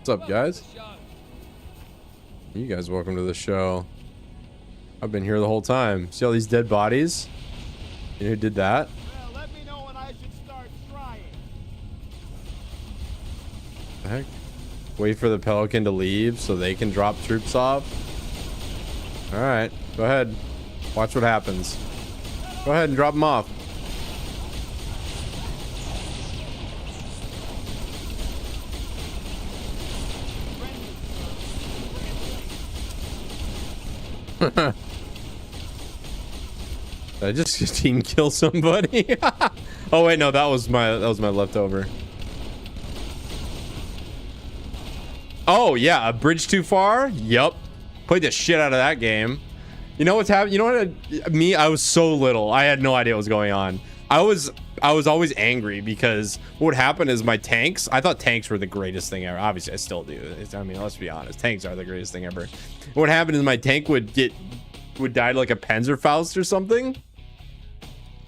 What's up, guys? You guys, welcome to the show. I've been here the whole time. See all these dead bodies? You know who did that? Well, let me know when I should start trying. The heck? Wait for the Pelican to leave so they can drop troops off. All right, go ahead. Watch what happens. Go ahead and drop them off. I just team kill somebody. Oh wait, no, that was my leftover. Oh yeah, a bridge too far. Yup, played the shit out of that game. You know what's happening? You know what? Me, I was so little. I had no idea what was going on. I was always angry because what would happen is my tanks. I thought tanks were the greatest thing ever. Obviously, I still do. I mean, let's be honest. Tanks are the greatest thing ever. What happened is my tank would die to like a Panzerfaust or something,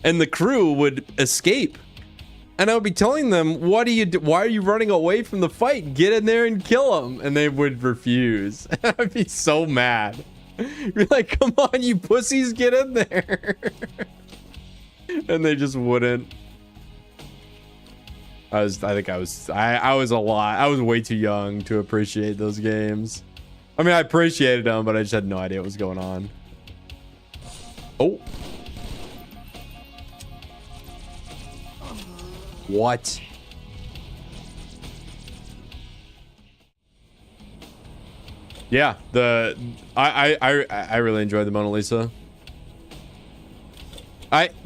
and the crew would escape. And I would be telling them, "What do you do? Why are you running away from the fight? Get in there and kill them." And they would refuse. I'd be so mad. You're like, "Come on, you pussies, get in there." And they just wouldn't. I was way too young to appreciate those games. I mean, I appreciated them, but I just had no idea what was going on. Oh. What? Yeah, I really enjoyed the Mona Lisa.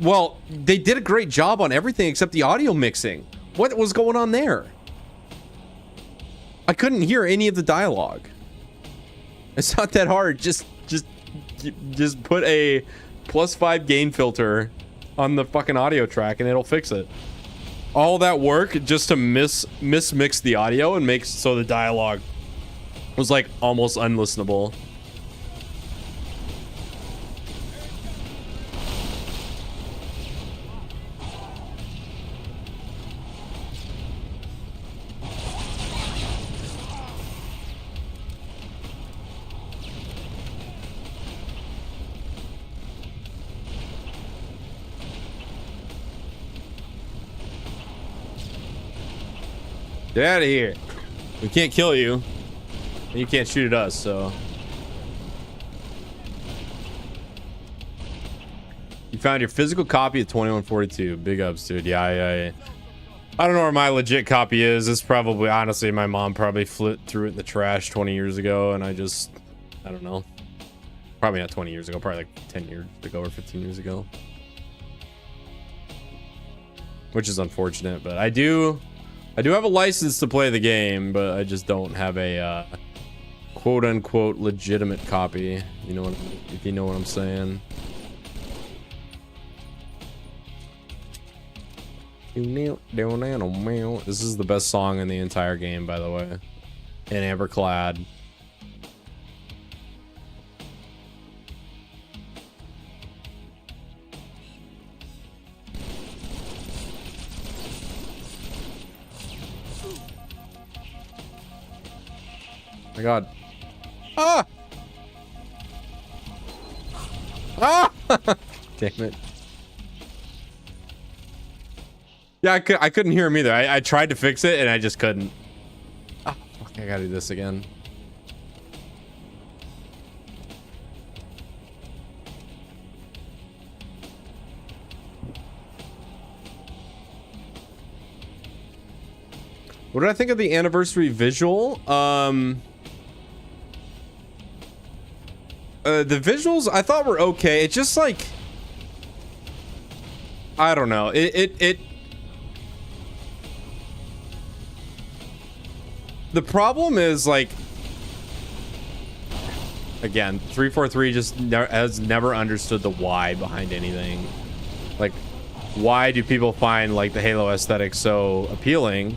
Well, they did a great job on everything except the audio mixing. What was going on there? I couldn't hear any of the dialogue. It's not that hard. Just put a +5 gain filter on the fucking audio track and it'll fix it. All that work just to mismix the audio and make so the dialogue was like almost unlistenable. Get out of here. We can't kill you. And you can't shoot at us, so. You found your physical copy of 2142. Big ups, dude. Yeah, I don't know where my legit copy is. It's probably, honestly, my mom probably flipped through it in the trash 20 years ago, and I don't know. Probably not 20 years ago, probably like 10 years ago or 15 years ago. Which is unfortunate, but I do have a license to play the game, but I just don't have a quote unquote legitimate copy. You know what, if you know what I'm saying. This is the best song in the entire game, by the way. And Amberclad. My god. Ah! Ah! Damn it. Yeah, I couldn't hear him either. I tried to fix it and I just couldn't. Ah, fuck, I gotta do this again. What did I think of the anniversary visual? The visuals I thought were okay. It's just like, I don't know. The problem is, like, again, 343 just has never understood the why behind anything. Like, why do people find like the Halo aesthetic so appealing?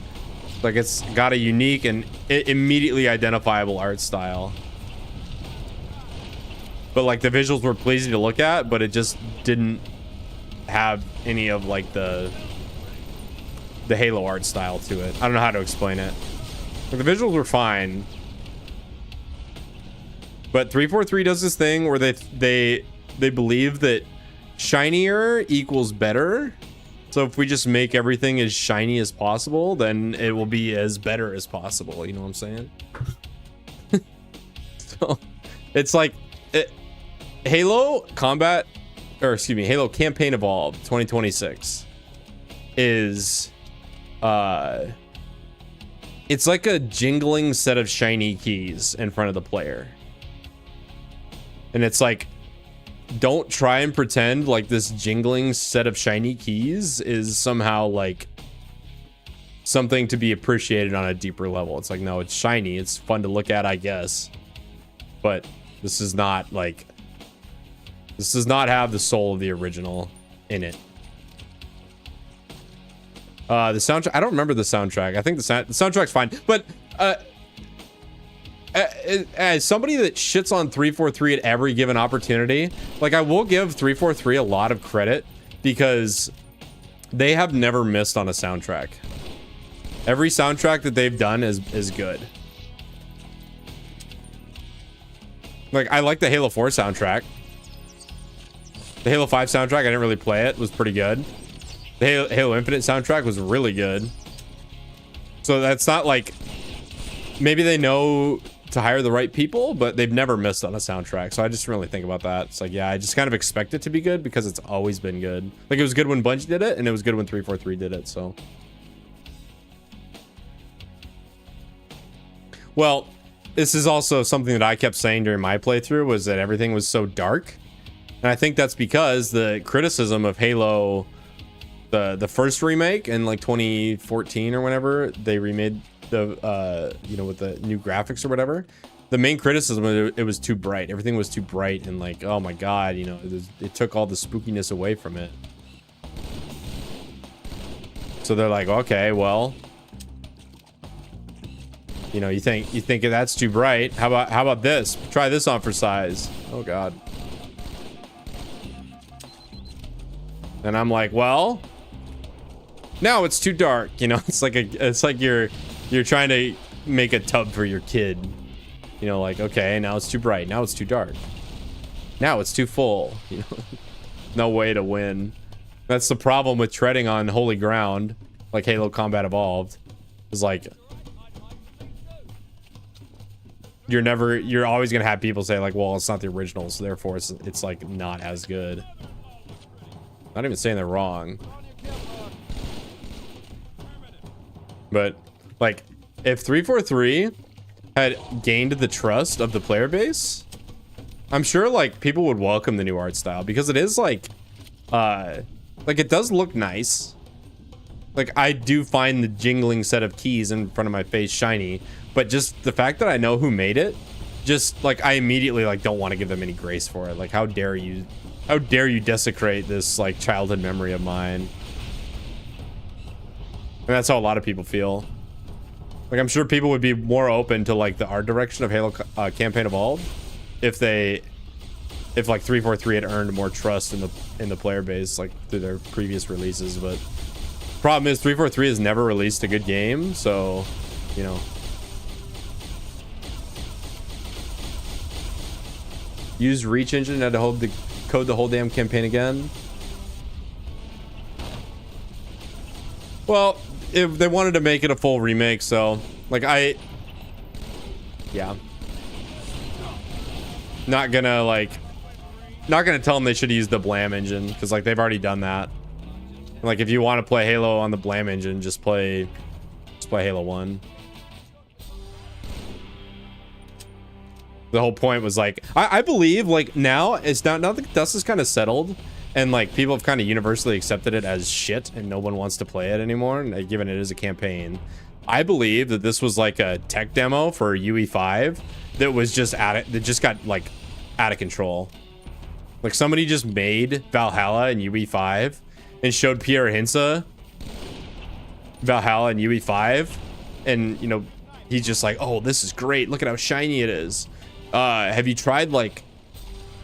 Like, it's got a unique and immediately identifiable art style. But like the visuals were pleasing to look at, but it just didn't have any of like the Halo art style to it. I don't know how to explain it. Like, the visuals were fine. But 343 does this thing where they believe that shinier equals better. So if we just make everything as shiny as possible, then it will be as better as possible. You know what I'm saying? So it's like Halo Combat, or excuse me, Halo Campaign Evolved 2026 is it's like a jingling set of shiny keys in front of the player. And it's like, don't try and pretend like this jingling set of shiny keys is somehow like something to be appreciated on a deeper level. It's like, no, it's shiny. It's fun to look at, I guess. But this is not like, this does not have the soul of the original in it. The soundtrack, I don't remember the soundtrack. I think the soundtrack's fine. But as somebody that shits on 343 at every given opportunity, like, I will give 343 a lot of credit because they have never missed on a soundtrack. Every soundtrack that they've done is good. Like, I like the Halo 4 soundtrack. The Halo 5 soundtrack, I didn't really play it, was pretty good. The Halo Infinite soundtrack was really good. So that's not like, maybe they know to hire the right people, but they've never missed on a soundtrack. So I just really think about that. It's like, yeah, I just kind of expect it to be good because it's always been good. Like, it was good when Bungie did it, and it was good when 343 did it, so. Well, this is also something that I kept saying during my playthrough, was that everything was so dark. And I think that's because the criticism of Halo, the first remake in like 2014 or whenever they remade the you know, with the new graphics or whatever, the main criticism was it was too bright. Everything was too bright, and like, oh my god, you know, it took all the spookiness away from it. So they're like, okay, well, you know, you think that's too bright, how about this, try this on for size. Oh god. And I'm like, well, now it's too dark, you know. It's like you're trying to make a tub for your kid, you know, like, okay, now it's too bright, now it's too dark, now it's too full, you know. No way to win. That's the problem with treading on holy ground like Halo Combat Evolved. Is like, you're always gonna have people say like, well, it's not the original, so therefore it's like not as good. Not even saying they're wrong, but like, if 343 had gained the trust of the player base, I'm sure like people would welcome the new art style, because it is like it does look nice. Like, I do find the jingling set of keys in front of my face shiny, but just the fact that I know who made it, just like, I immediately like don't want to give them any grace for it. Like, how dare you desecrate this like childhood memory of mine. And that's how a lot of people feel. Like, I'm sure people would be more open to like the art direction of Halo Campaign Evolved if like 343 had earned more trust in the player base, like through their previous releases. But problem is 343 has never released a good game, so, you know. Use Reach Engine and to hold the code the whole damn campaign again. Well, if they wanted to make it a full remake, so like, yeah, not gonna tell them they should use the Blam engine, because like, they've already done that. Like, if you want to play Halo on the Blam engine, just play Halo 1. The whole point was like, I believe like now the dust is kind of settled, and like people have kind of universally accepted it as shit, and no one wants to play it anymore, and given it is a campaign. I believe that this was like a tech demo for UE5 that was just that just got like out of control. Like, somebody just made Valhalla and UE5 and showed Pierre Hinsa Valhalla and UE5, and you know, he's just like, oh, this is great, look at how shiny it is. Have you tried like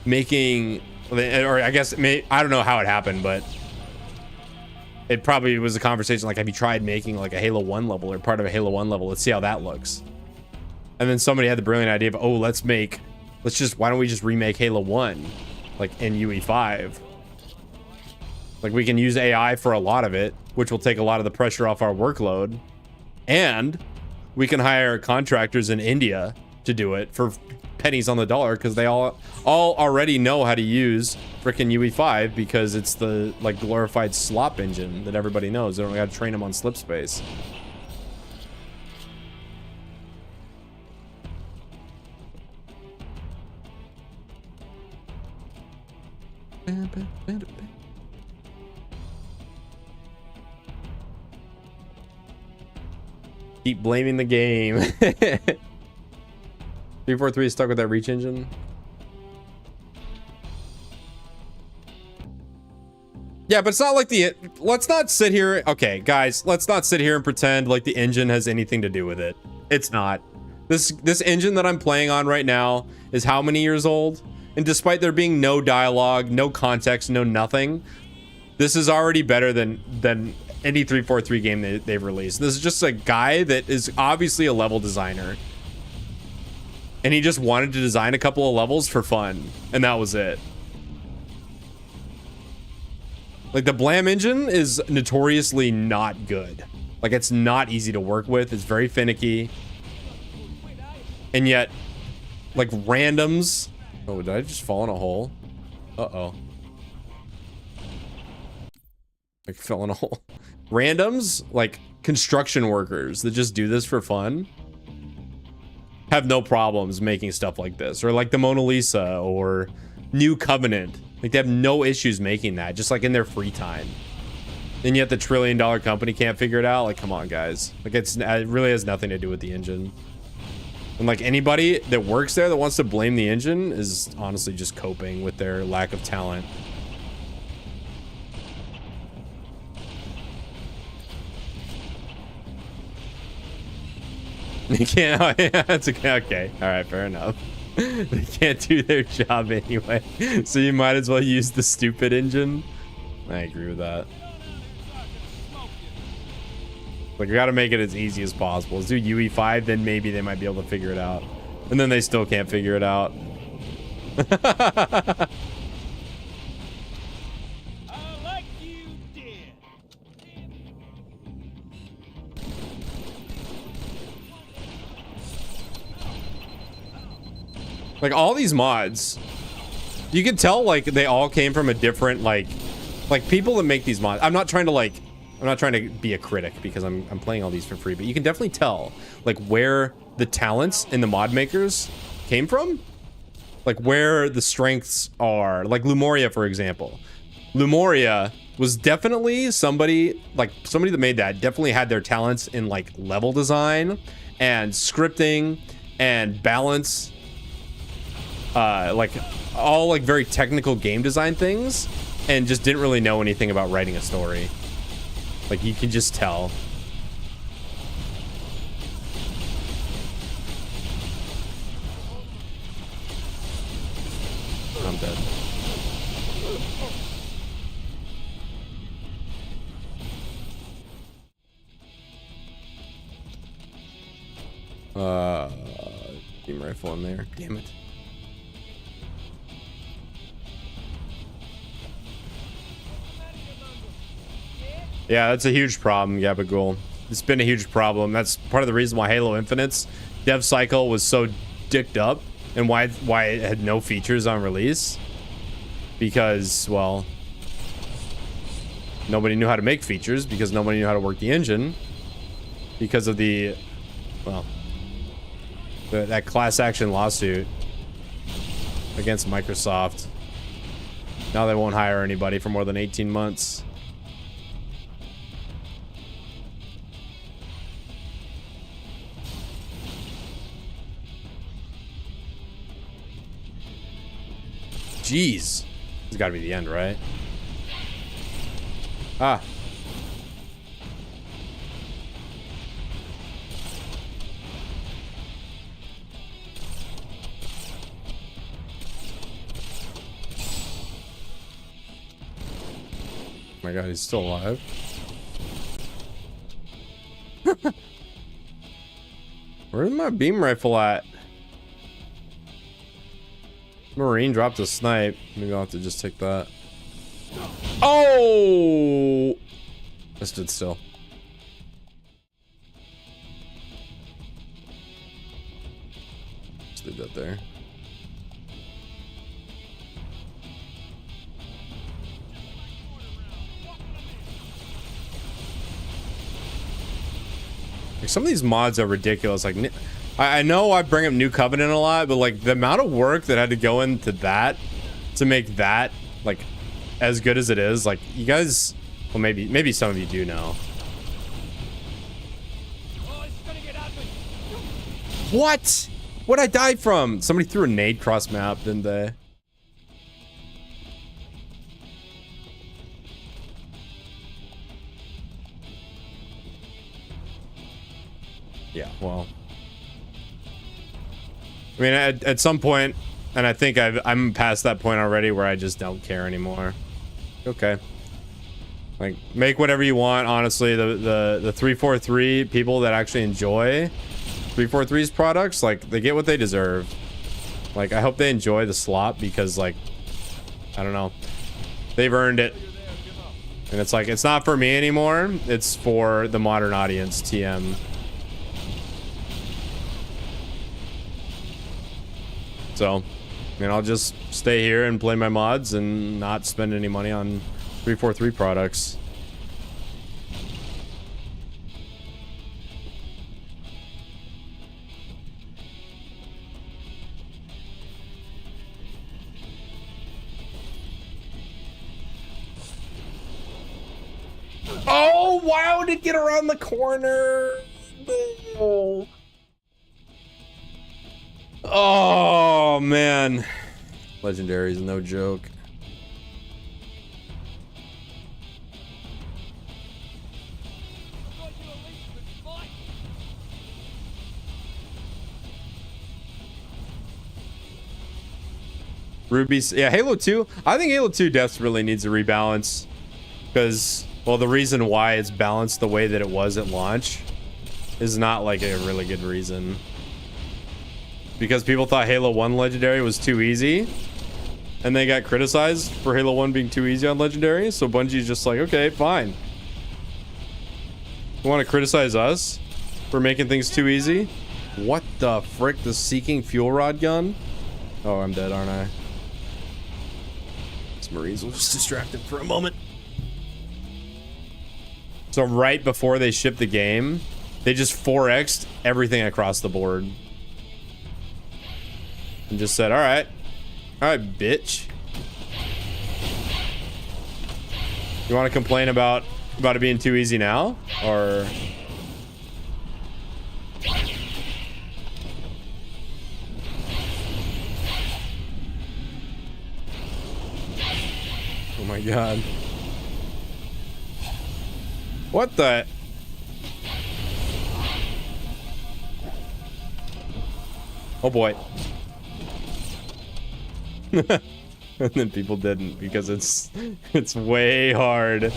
making, or I guess I don't know how it happened, but it probably was a conversation like, have you tried making like a Halo 1 level or part of a Halo 1 level? Let's see how that looks. And then somebody had the brilliant idea of, oh, why don't we just remake Halo 1 like in UE5? Like we can use AI for a lot of it, which will take a lot of the pressure off our workload. And we can hire contractors in India to do it for pennies on the dollar because they all already know how to use frickin' UE5 because it's the like glorified slop engine that everybody knows. They don't got to train them on slip space. Keep blaming the game. 343 is stuck with that reach engine. Yeah, but it's not like let's not sit here. Okay, guys, let's not sit here and pretend like the engine has anything to do with it. It's not. This engine that I'm playing on right now is how many years old? And despite there being no dialogue, no context, no nothing, this is already better than any 343 game they've released. This is just a guy that is obviously a level designer. And he just wanted to design a couple of levels for fun. And that was it. Like the Blam engine is notoriously not good. Like it's not easy to work with. It's very finicky. And yet, like randoms. Oh, did I just fall in a hole? Uh-oh. I fell in a hole. Randoms, like construction workers that just do this for fun, have no problems making stuff like this. Or like the Mona Lisa or New Covenant. Like they have no issues making that, just like in their free time. And yet the $1 trillion company can't figure it out. Like, come on, guys. Like it really has nothing to do with the engine. And like anybody that works there that wants to blame the engine is honestly just coping with their lack of talent. They can't. Oh, yeah, that's okay. All right, fair enough. They can't do their job anyway, so you might as well use the stupid engine. I agree with that. Like, we got to make it as easy as possible. Let's do UE5, then maybe they might be able to figure it out. And then they still can't figure it out. Like all these mods, you can tell like they all came from a different like people that make these mods. I'm not trying to be a critic because I'm playing all these for free, but you can definitely tell like where the talents in the mod makers came from, like where the strengths are. Like Lumoria, for example. Lumoria was definitely somebody that made that definitely had their talents in like level design and scripting and balance. Like all like very technical game design things, and just didn't really know anything about writing a story. Like you can just tell. I'm dead. Beam rifle in there. Damn it. Yeah, that's a huge problem, Gabagool. It's been a huge problem. That's part of the reason why Halo Infinite's dev cycle was so dicked up and why it had no features on release. Because, well, nobody knew how to make features because nobody knew how to work the engine because of that class action lawsuit against Microsoft. Now they won't hire anybody for more than 18 months. Jeez. It's got to be the end, right? Ah. my god, he's still alive. Where's my beam rifle at? Marine dropped a snipe. Maybe I'll have to just take that. Oh! I stood still. Just leave that there. Like, some of these mods are ridiculous. Like, I know I bring up New Covenant a lot, but like the amount of work that had to go into that to make that like as good as it is, like you guys, well, maybe some of you do know. What? What'd I die from? Somebody threw a nade cross map, didn't they? Yeah, well, I mean, at some point, and I think I'm past that point already where I just don't care anymore. Okay. Like, make whatever you want, honestly. The 343 people that actually enjoy 343's products, like, they get what they deserve. Like, I hope they enjoy the slop because, like, I don't know. They've earned it. And it's like, it's not for me anymore. It's for the modern audience, TM. So, I mean, I'll just stay here and play my mods and not spend any money on 343 products. Oh, wow, did get around the corner. Oh. Oh man, legendary is no joke. Ruby's, yeah, Halo 2. I think Halo 2 deaths really needs a rebalance because, well, the reason why it's balanced the way that it was at launch is not like a really good reason. Because people thought Halo 1 Legendary was too easy. And they got criticized for Halo 1 being too easy on Legendary. So Bungie's just like, okay, fine. You want to criticize us for making things too easy? What the frick? The Seeking Fuel Rod gun? Oh, I'm dead, aren't I? These Marines will just distract him for a moment. So right before they shipped the game, they just 4x'd everything across the board. And just said, all right, bitch. You want to complain about it being too easy now, or? Oh my god! What the? Oh boy. And then people didn't because it's way hard.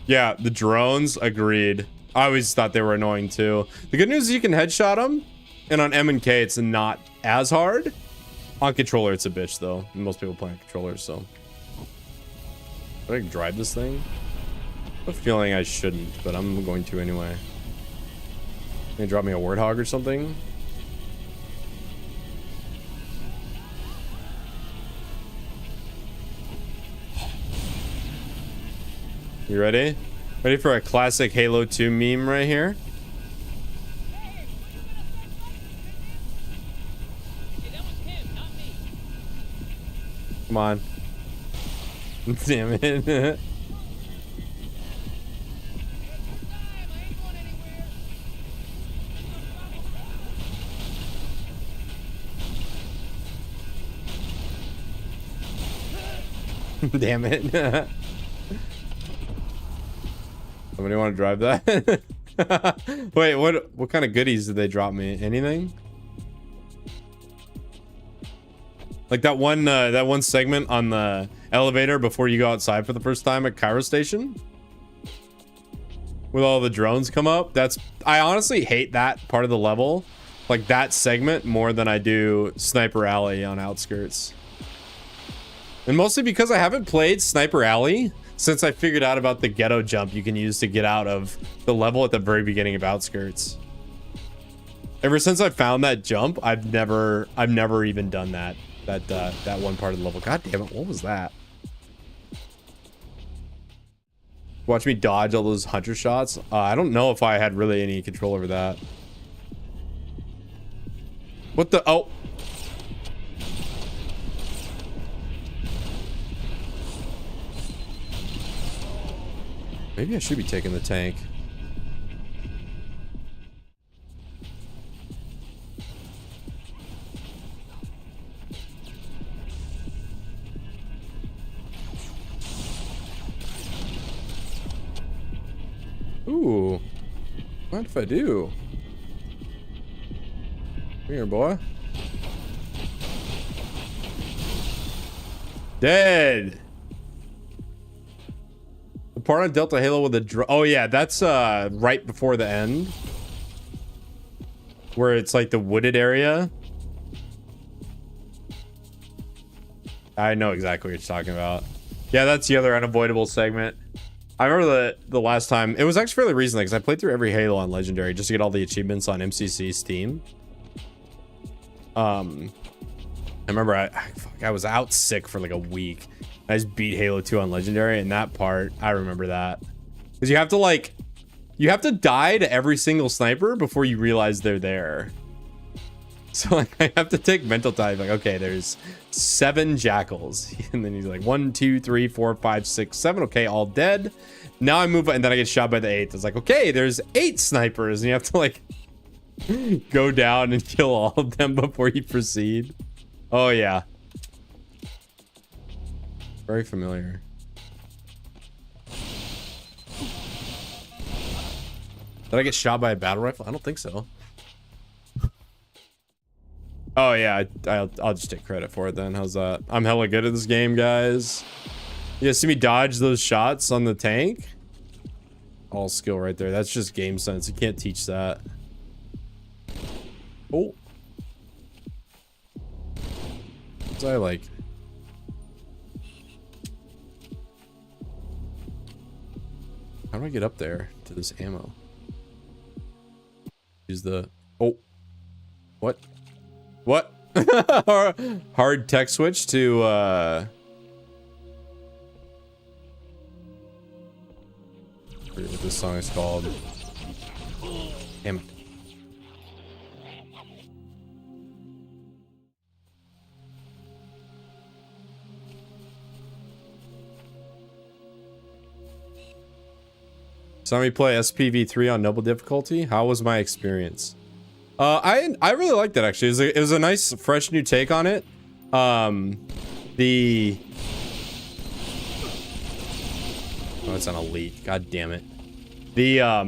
Yeah, the drones, agreed. I always thought they were annoying too. The good news is you can headshot them, and on M and K it's not as hard. On controller it's a bitch though. Most people play on controllers, so. Should I drive this thing? I have a feeling I shouldn't, but I'm going to anyway. They drop me a warthog or something. You ready? Ready for a classic Halo 2 meme right here? Come on. Damn it. Damn it. Somebody want to drive that? Wait, what kind of goodies did they drop me? Anything? Like that one segment on the elevator before you go outside for the first time at Cairo Station, with all the drones come up. I honestly hate that part of the level, like that segment, more than I do Sniper Alley on Outskirts. And mostly because I haven't played Sniper Alley since I figured out about the ghetto jump you can use to get out of the level at the very beginning of Outskirts. Ever since I found that jump, I've never even done that one part of the level. God damn it, what was that? Watch me dodge all those hunter shots. I don't know if I had really any control over that. What the? Oh. Maybe I should be taking the tank. Ooh. What if I do? Come here, boy. Dead. The part on Delta Halo with the oh yeah, that's right before the end, where it's like the wooded area. I know exactly what you're talking about. Yeah, that's the other unavoidable segment. I remember the last time, it was actually fairly recently because I played through every Halo on Legendary just to get all the achievements on MCC Steam. I remember I was out sick for like a week. I just beat Halo 2 on Legendary, and that part, I remember that. Because you have to die to every single sniper before you realize they're there. So like, I have to take mental time, like, okay, there's 7 jackals. And then he's like, 1, 2, 3, 4, 5, 6, 7. Okay, all dead. Now I move, and then I get shot by the 8th. It's like, okay, there's 8 snipers, and you have to like go down and kill all of them before you proceed. Oh yeah. Very familiar. Did I get shot by a battle rifle? I don't think so. Oh yeah, I'll just take credit for it then. How's that? I'm hella good at this game, guys. You guys see me dodge those shots on the tank? All skill right there. That's just game sense. You can't teach that. Oh. What's I like? How do I get up there to this ammo? Use the... Oh. What? What? Hard tech switch to, I forget what this song is called. Damn it. Saw me play SPV3 on noble difficulty. How was my experience? I really liked it actually. It was a nice fresh new take on it. Oh, it's an elite. God damn it. There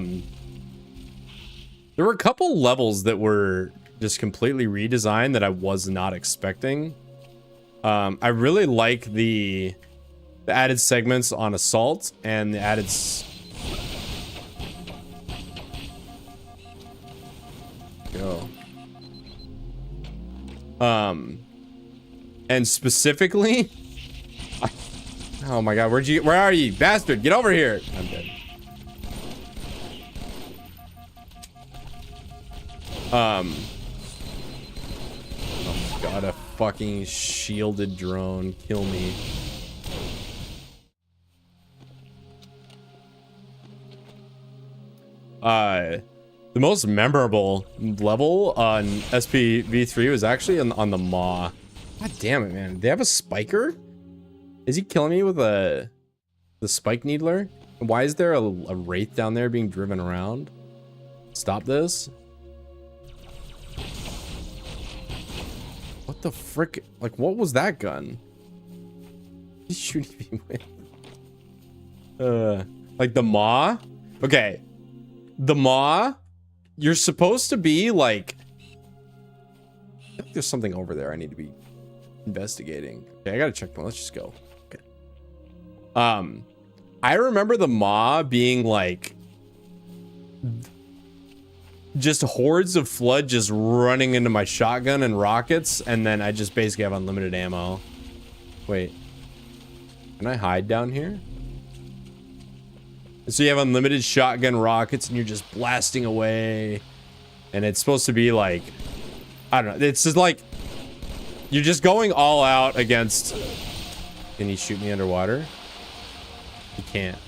were a couple levels that were just completely redesigned that I was not expecting. I really like the added segments on assault and the added go. And specifically, oh my god, where are you, bastard? Get over here. I'm dead. Oh my god, a fucking shielded drone. Kill me. The most memorable level on SPV3 was actually on the Maw. God damn it, man. They have a spiker? Is he killing me with the spike needler? Why is there a wraith down there being driven around? Stop this. What the frick? Like, what was that gun? He's shooting me with. Like the Maw? Okay. The Maw, you're supposed to be like, I think there's something over there I need to be Investigating. Okay, I gotta check one. Let's just go. Okay. I remember the Maw being like just hordes of flood just running into my shotgun and rockets, and then I just basically have unlimited ammo. Wait, can I hide down here? So you have unlimited shotgun rockets and you're just blasting away, and it's supposed to be like, I don't know, it's just like you're just going all out against. Can he shoot me underwater? He can't.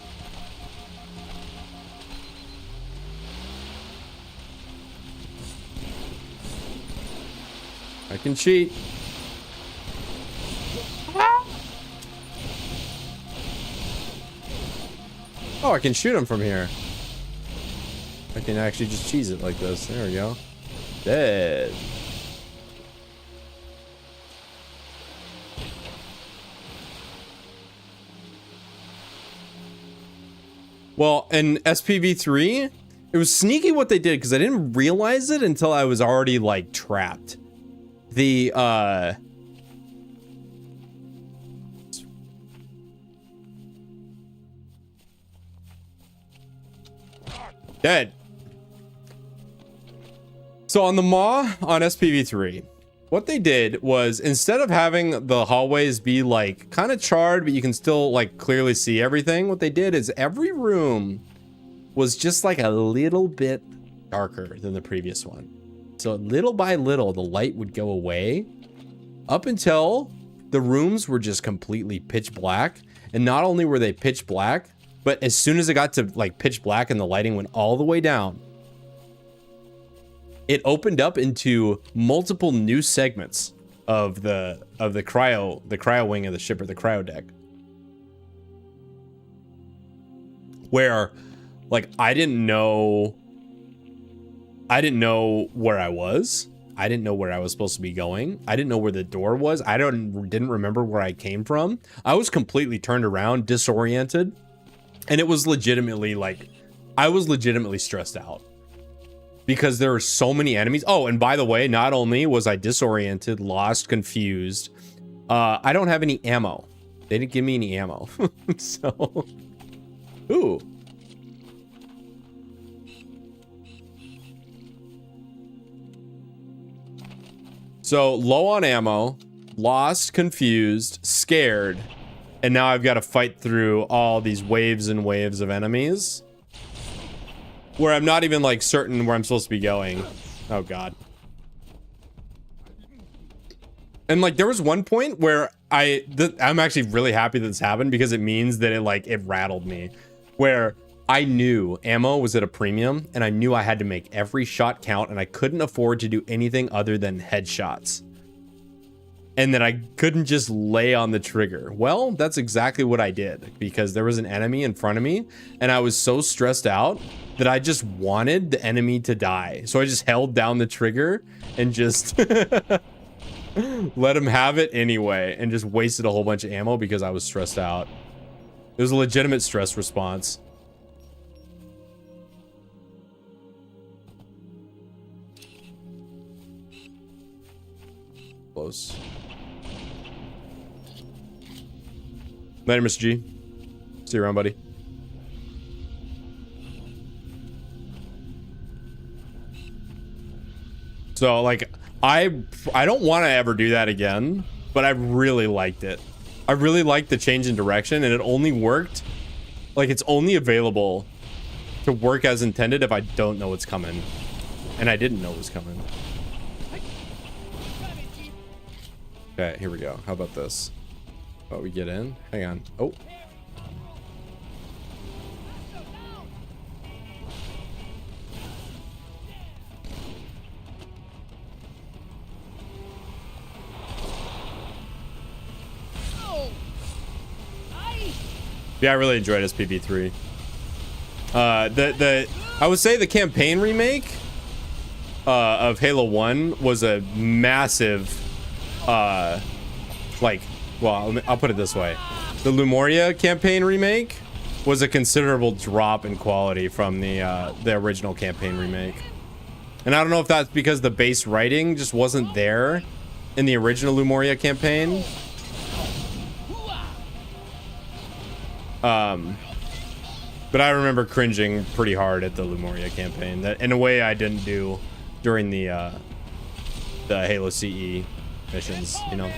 I can cheat. Oh, I can shoot him from here. I can actually just cheese it like this. There we go. Dead. Well, in SPV3, it was sneaky what they did because I didn't realize it until I was already like trapped. The dead. So on the Maw on SPV3, what they did was, instead of having the hallways be like kind of charred, but you can still like clearly see everything, what they did is every room was just like a little bit darker than the previous one. So little by little, the light would go away up until the rooms were just completely pitch black. And not only were they pitch black, but as soon as it got to like pitch black and the lighting went all the way down, it opened up into multiple new segments of the cryo wing of the ship, or the cryo deck, where like I didn't know where I was. I didn't know where I was supposed to be going. I didn't know where the door was. I didn't remember where I came from. I was completely turned around, disoriented, and it was legitimately like I was legitimately stressed out. Because there are so many enemies. Oh, and by the way, not only was I disoriented, lost, confused, I don't have any ammo. They didn't give me any ammo. So, ooh. So, low on ammo, lost, confused, scared, and now I've got to fight through all these waves and waves of enemies, where I'm not even like certain where I'm supposed to be going. Oh god. And like there was one point where I'm actually really happy that this happened, because it means that it rattled me, where I knew ammo was at a premium and I knew I had to make every shot count, and I couldn't afford to do anything other than headshots. And that I couldn't just lay on the trigger. Well, that's exactly what I did, because there was an enemy in front of me and I was so stressed out that I just wanted the enemy to die. So I just held down the trigger and just let him have it anyway, and just wasted a whole bunch of ammo because I was stressed out. It was a legitimate stress response. Close. Later, Mr. G. See you around, buddy. So, like, I don't want to ever do that again, but I really liked it. I really liked the change in direction, and it only worked, like, it's only available to work as intended if I don't know what's coming. And I didn't know it was coming. Okay, here we go. How about this? Oh, we get in? Hang on. Oh. Yeah, I really enjoyed SPV3. I would say the campaign remake of Halo 1 was a massive, like, well, I'll put it this way. The Lumoria campaign remake was a considerable drop in quality from the original campaign remake. And I don't know if that's because the base writing just wasn't there in the original Lumoria campaign. But I remember cringing pretty hard at the Lumoria campaign, that in a way I didn't do during the Halo CE missions, you know.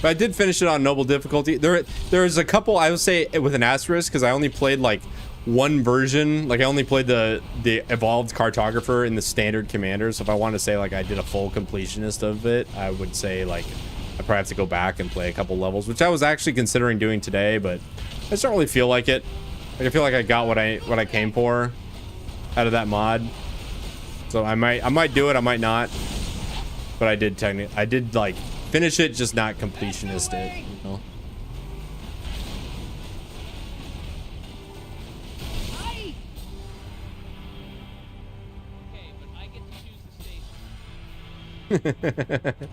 But I did finish it on noble difficulty. There's a couple, I would say with an asterisk, because I only played like one version. Like I only played the evolved cartographer in the standard commander. So if I want to say like I did a full completionist of it, I would say like I probably have to go back and play a couple levels, which I was actually considering doing today, but I just don't really feel like it. Like I feel like I got what I came for out of that mod. So I might do it, I might not. But I did like finish it, just not completionist it, you know. Okay, but I get to choose the station.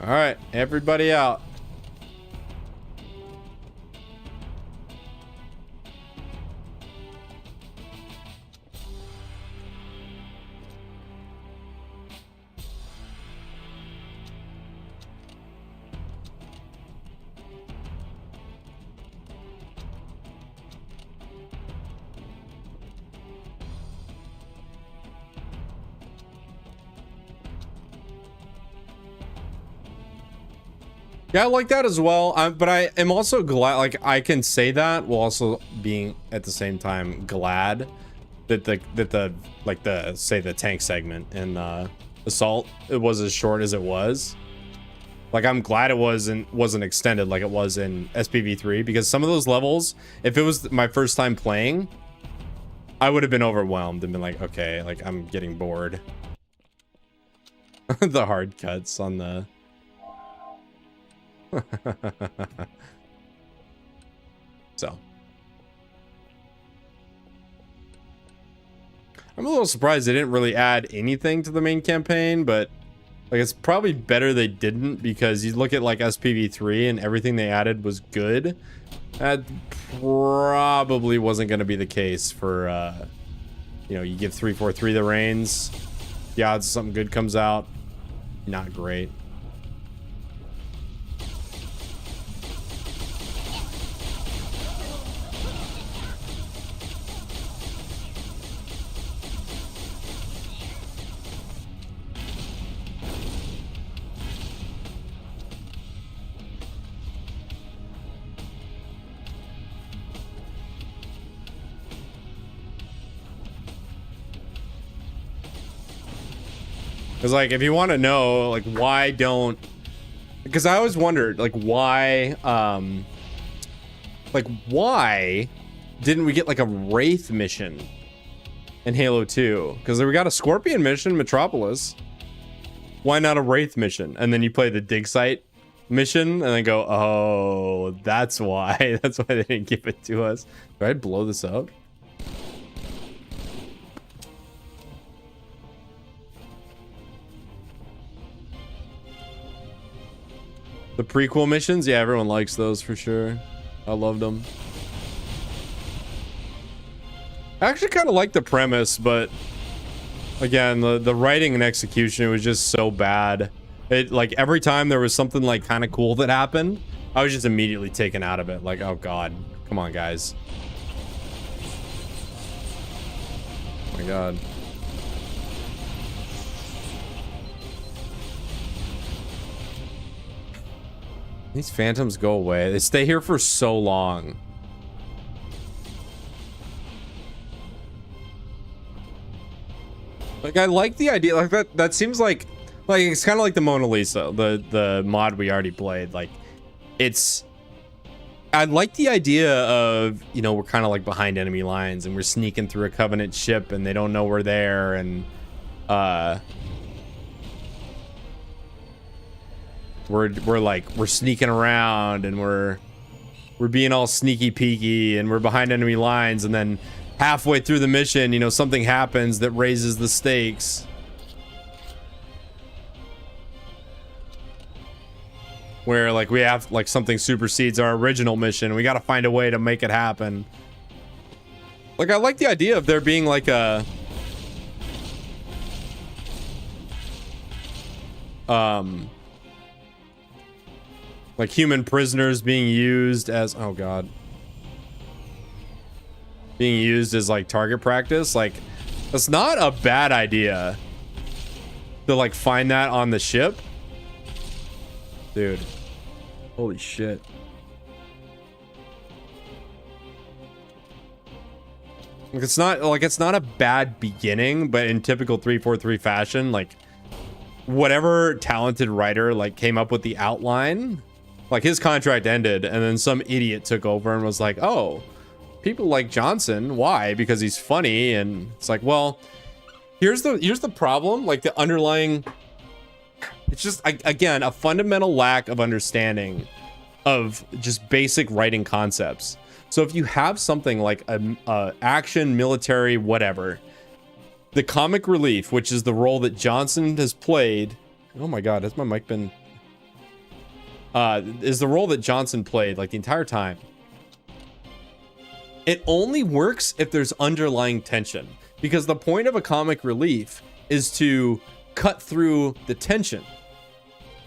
All right, everybody out. Yeah, I like that as well. But I am also glad, like I can say that while also being at the same time glad that the tank segment in Assault, it was as short as it was. Like I'm glad it wasn't extended like it was in SPV3, because some of those levels, if it was my first time playing, I would have been overwhelmed and been like, okay, like I'm getting bored. The hard cuts on the so I'm a little surprised they didn't really add anything to the main campaign, but like it's probably better they didn't, because you look at like SPV3 and everything they added was good. That probably wasn't going to be the case for you know, you give 343 the reins, the odds something good comes out, not great. Because like if you want to know like why don't, because I always wondered like why didn't we get like a Wraith mission in Halo 2? Because we got a Scorpion mission, Metropolis. Why not a Wraith mission? And then you play the dig site mission and then go, oh, that's why. That's why they didn't give it to us. Do I blow this up? The prequel missions? Yeah, everyone likes those for sure. I loved them. I actually kind of like the premise, but again, the writing and execution was just so bad. It like every time there was something like kind of cool that happened, I was just immediately taken out of it. Like, oh god, come on guys. Oh my god. These phantoms go away. They stay here for so long. Like I like the idea, like that seems like it's kind of like the Mona Lisa, the mod we already played. Like I like the idea of, you know, we're kind of like behind enemy lines and we're sneaking through a Covenant ship and they don't know we're there, and we're sneaking around and we're being all sneaky peeky and we're behind enemy lines, and then halfway through the mission, you know, something happens that raises the stakes. Where like we have like something supersedes our original mission. We got to find a way to make it happen. Like I like the idea of there being like a like human prisoners being used as, oh god, being used as like target practice. Like that's not a bad idea to like find that on the ship, dude. Holy shit. Like it's not a bad beginning, but in typical 343 fashion, like whatever talented writer like came up with the outline, like his contract ended and then some idiot took over and was like, oh, people like Johnson. Why? Because he's funny. And it's like, well, here's the problem. Like the underlying, it's just, again, a fundamental lack of understanding of just basic writing concepts. So if you have something like a action, military, whatever, the comic relief, which is the role that Johnson has played. Oh my god, has my mic been is the role that Johnson played like the entire time. It only works if there's underlying tension, because the point of a comic relief is to cut through the tension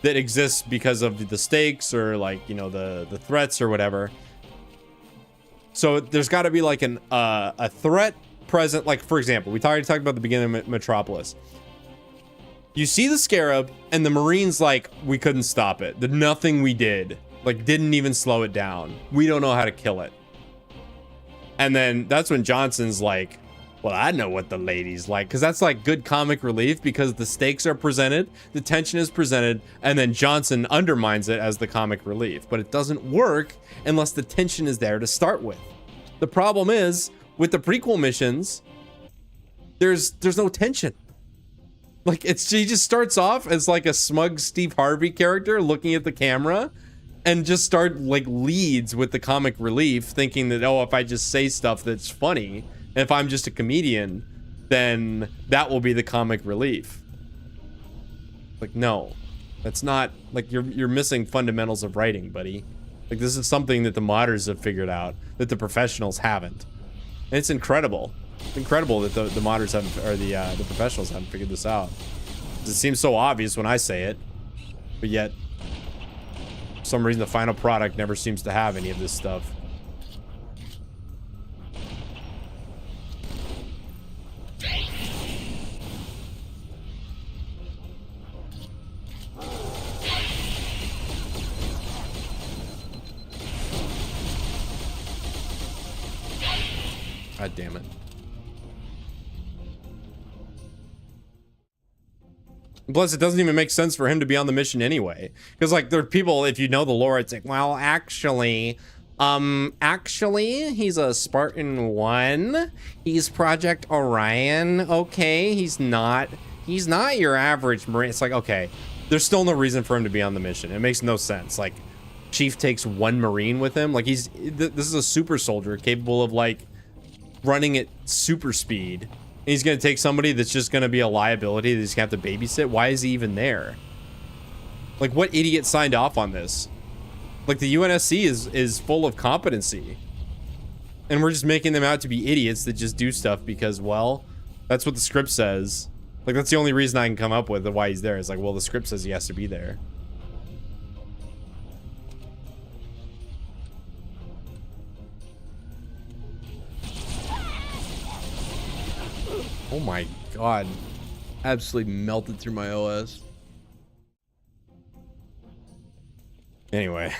that exists because of the stakes or like, you know, the threats or whatever. So there's got to be like a threat present. Like for example, we already talked about the beginning of Metropolis. You see the Scarab and the Marines like, we couldn't stop it. The nothing we did like didn't even slow it down. We don't know how to kill it. And then that's when Johnson's like, well, I know what the ladies like, because that's like good comic relief because the stakes are presented, the tension is presented, and then Johnson undermines it as the comic relief. But it doesn't work unless the tension is there to start with. The problem is with the prequel missions, there's no tension. Like he just starts off as like a smug Steve Harvey character looking at the camera and just start like leads with the comic relief, thinking that, oh, if I just say stuff that's funny, and if I'm just a comedian, then that will be the comic relief. Like, no, that's not, like, you're missing fundamentals of writing, buddy. Like, this is something that the modders have figured out that the professionals haven't. And it's incredible. It's incredible that the modders haven't, or the professionals haven't figured this out. It seems so obvious when I say it, but yet for some reason the final product never seems to have any of this stuff. God damn it. Plus, it doesn't even make sense for him to be on the mission anyway. Because, like, there are people, if you know the lore, it's like, well, actually, he's a Spartan 1. He's Project Orion. Okay, he's not your average Marine. It's like, okay, there's still no reason for him to be on the mission. It makes no sense. Like, Chief takes one Marine with him. Like, this is a super soldier capable of, like, running at super speed. And he's gonna take somebody that's just gonna be a liability that he's gonna have to babysit. Why is he even there? Like, what idiot signed off on this? Like, the UNSC is full of competency, and we're just making them out to be idiots that just do stuff because, well, that's what the script says. Like, that's the only reason I can come up with of why he's there. Is like, well, the script says he has to be there. Oh my god. Absolutely melted through my OS. Anyway.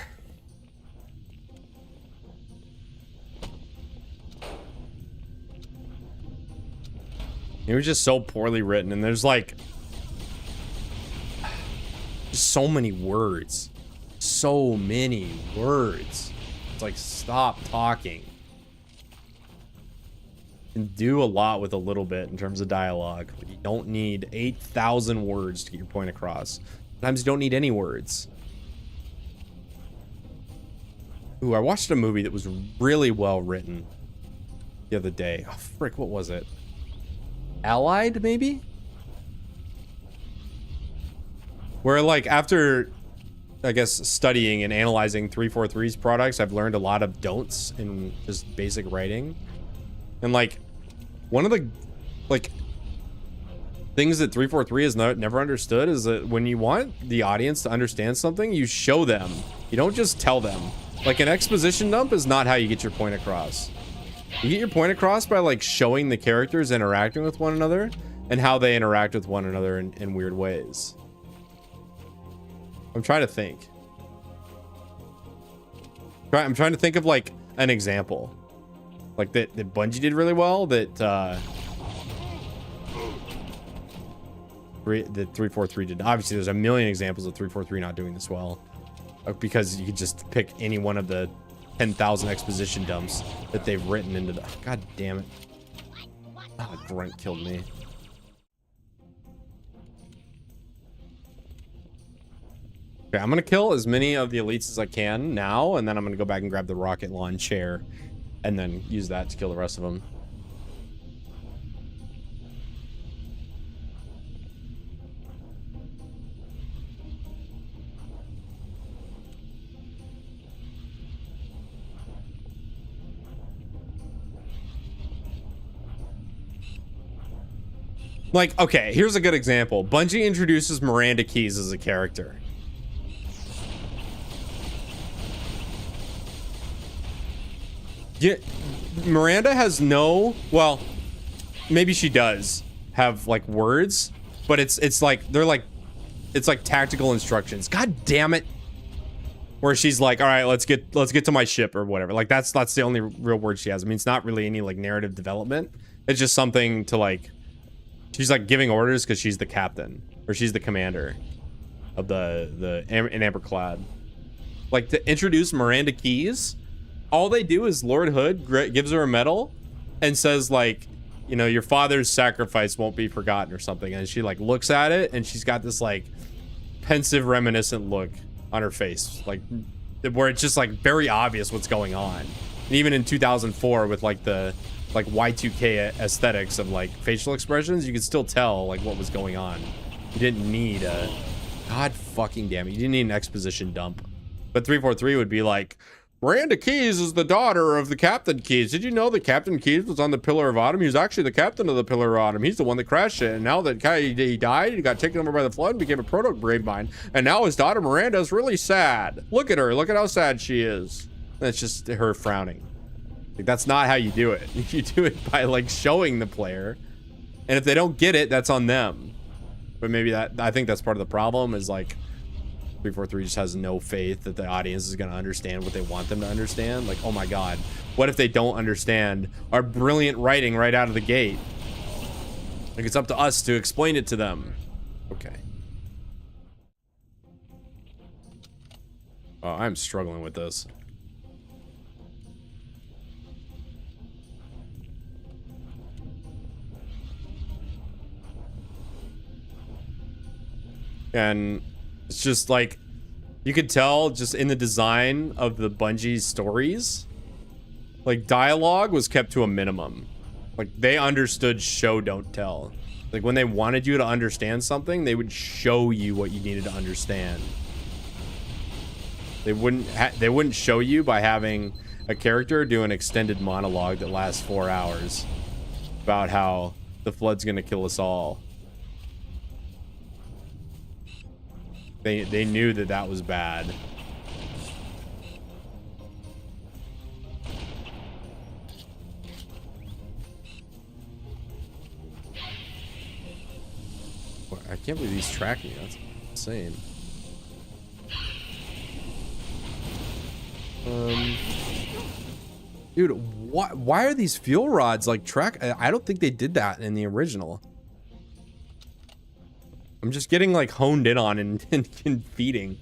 It was just so poorly written, and there's like just so many words. So many words. It's like, stop talking. And do a lot with a little bit in terms of dialogue. But you don't need 8,000 words to get your point across. Sometimes you don't need any words. Ooh, I watched a movie that was really well written. the other day. Oh, frick, what was it? Allied, maybe? Where, like, after, I guess, studying and analyzing 343's products, I've learned a lot of don'ts in just basic writing. And, like, one of the, like, things that 343 has never understood is that when you want the audience to understand something, you show them. You don't just tell them. Like, an exposition dump is not how you get your point across. You get your point across by, like, showing the characters interacting with one another and how they interact with one another in weird ways. I'm trying to think. I'm trying to think of, like, an example. Like, that Bungie did really well, that 343 did. Obviously, there's a million examples of 343 not doing this well. Because you could just pick any one of the 10,000 exposition dumps that they've written into the... God damn it. Oh, grunt killed me. Okay, I'm gonna kill as many of the elites as I can now, and then I'm gonna go back and grab the rocket launcher and then use that to kill the rest of them. Like, okay, here's a good example. Bungie introduces Miranda Keyes as a character. Yeah, Miranda has no, well, maybe she does have like words, but it's like they're like, it's like tactical instructions. God damn it. Where she's like, all right, let's get to my ship or whatever. Like that's the only real word she has. I mean, it's not really any like narrative development. It's just something to like, she's like giving orders because she's the captain or she's the commander of the Amberclad. Like to introduce Miranda Keyes, all they do is Lord Hood gives her a medal and says like, you know, your father's sacrifice won't be forgotten or something. And she like looks at it and she's got this like pensive reminiscent look on her face, like where it's just like very obvious what's going on. And even in 2004 with like the like Y2K aesthetics of like facial expressions, you could still tell like what was going on. You didn't need a, God fucking damn it, you didn't need an exposition dump. But 343 would be like, Miranda Keyes is the daughter of the Captain Keyes. Did you know that Captain Keyes was on the Pillar of Autumn? He was actually the captain of the Pillar of Autumn. He's the one that crashed it. And now that he died, he got taken over by the flood and became a proto-grave mine. And now his daughter Miranda is really sad. Look at her. Look at how sad she is. And it's just her frowning. Like, that's not how you do it. You do it by like showing the player. And if they don't get it, that's on them. But maybe I think that's part of the problem is like 343 just has no faith that the audience is going to understand what they want them to understand. Like, oh my God, what if they don't understand our brilliant writing right out of the gate? Like, it's up to us to explain it to them. Okay. Oh, I'm struggling with this. And it's just like, you could tell just in the design of the Bungie stories, like dialogue was kept to a minimum. Like they understood show, don't tell. Like when they wanted you to understand something, they would show you what you needed to understand. They wouldn't show you by having a character do an extended monologue that lasts 4 hours about how the flood's gonna kill us all. They knew that that was bad. I can't believe he's tracking. That's insane. Dude, why are these fuel rods like track? I don't think they did that in the original. I'm just getting like honed in on and feeding.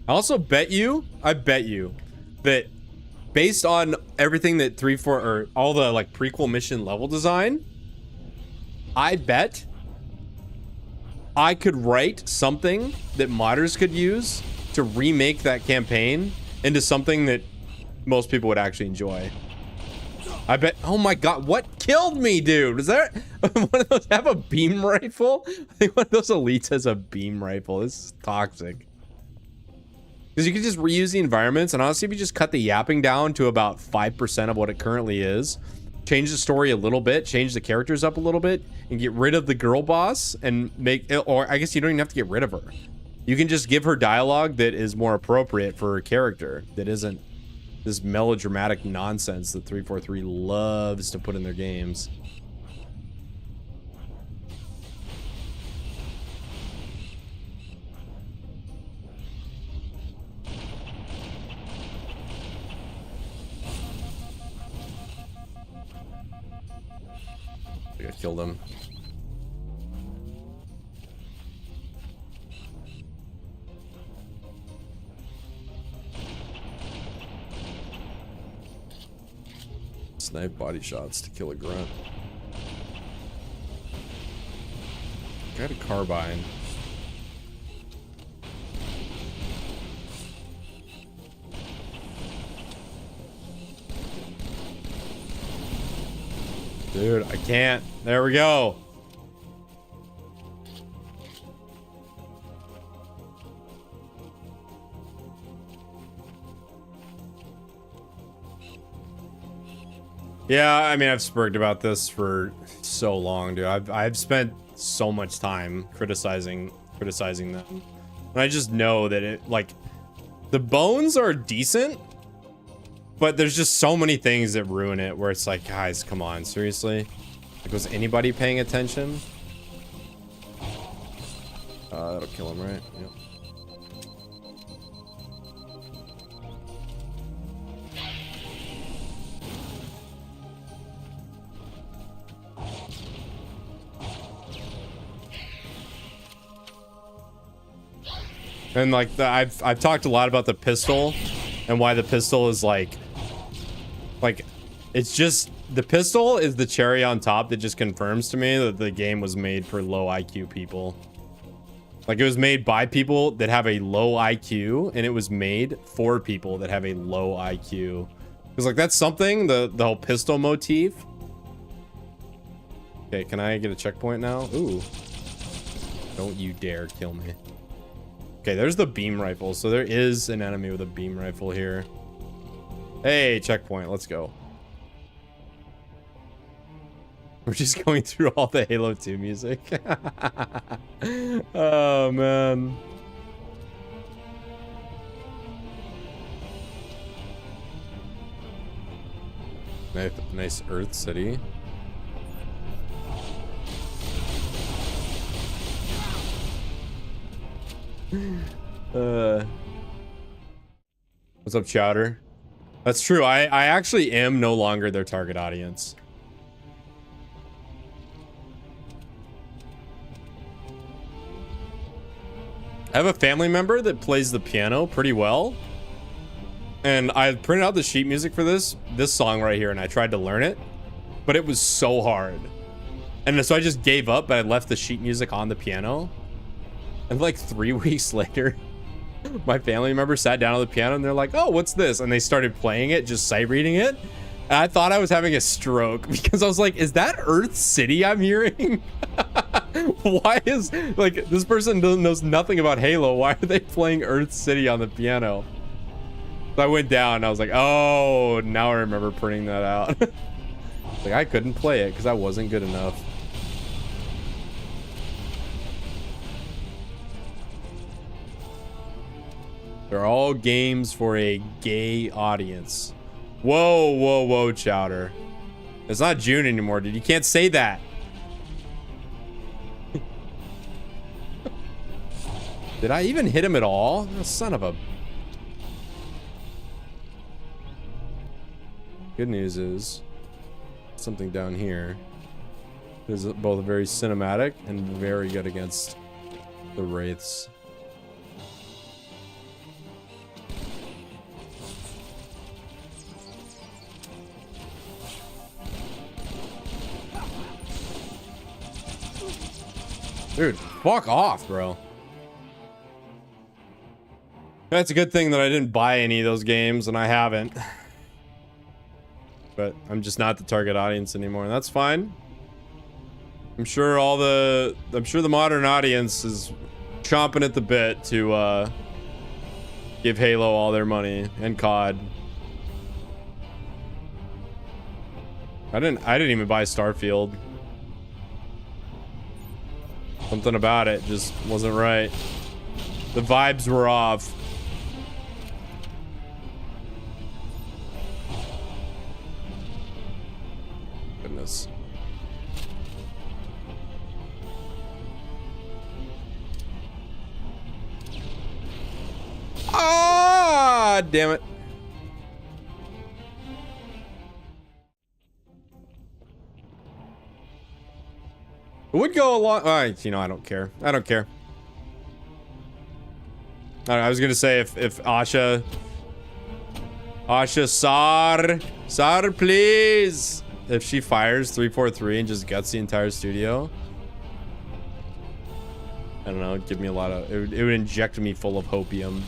I also bet you, that based on everything that 3-4 or all the like prequel mission level design, I bet I could write something that modders could use to remake that campaign into something that most people would actually enjoy. I bet. Oh my god, what killed me, dude? Is that one of those have a beam rifle? I think one of those elites has a beam rifle. This is toxic. Because you can just reuse the environments, and honestly, if you just cut the yapping down to about 5% of what it currently is, change the story a little bit, change the characters up a little bit, and get rid of the girl boss and make it, or I guess you don't even have to get rid of her. You can just give her dialogue that is more appropriate for her character, that isn't this melodramatic nonsense that 343 loves to put in their games. I think I killed him. Snipe body shots to kill a grunt. Got a carbine. Dude, I can't. There we go. Yeah, I mean, I've spurred about this for so long, dude. I've spent so much time criticizing them. And I just know that it, like, the bones are decent, but there's just so many things that ruin it where it's like, guys, come on, seriously? Like, was anybody paying attention? That'll kill him, right? Yep. And like I've talked a lot about the pistol and why the pistol is like it's just the pistol is the cherry on top that just confirms to me that the game was made for low IQ people. Like, it was made by people that have a low IQ, and it was made for people that have a low IQ. Because like that's something, the whole pistol motif. Okay, can I get a checkpoint now? Ooh. Don't you dare kill me. Okay, there's the beam rifle. So there is an enemy with a beam rifle here. Hey, checkpoint. Let's go. We're just going through all the Halo 2 music. Oh, man. Nice Earth City. What's up, Chowder? That's true. I actually am no longer their target audience. I have a family member that plays the piano pretty well. And I printed out the sheet music for this song right here, and I tried to learn it, but it was so hard. And so I just gave up, but I left the sheet music on the piano. And like 3 weeks later, my family member sat down on the piano and they're like, oh, what's this? And they started playing it, just sight reading it. And I thought I was having a stroke because I was like, is that Earth City I'm hearing? Why is, like, this person knows nothing about Halo. Why are they playing Earth City on the piano? So I went down and I was like, oh, now I remember printing that out. Like, I couldn't play it because I wasn't good enough. They're all games for a gay audience. Whoa, whoa, whoa, Chowder. It's not June anymore, dude. You can't say that. Did I even hit him at all? Oh, son of a... Good news is something down here is both very cinematic and very good against the wraiths. Dude, fuck off, bro. That's a good thing that I didn't buy any of those games, and I haven't. But I'm just not the target audience anymore, and that's fine. I'm sure the modern audience is chomping at the bit to give Halo all their money and COD. I didn't even buy Starfield. Something about it just wasn't right. The vibes were off. Goodness. Ah, damn it. It would go along. You know, I don't care. I don't care. I was gonna say if Asha, Sar, please. If she fires 343 and just guts the entire studio, I don't know. It'd give me a lot of. It would inject me full of hopium.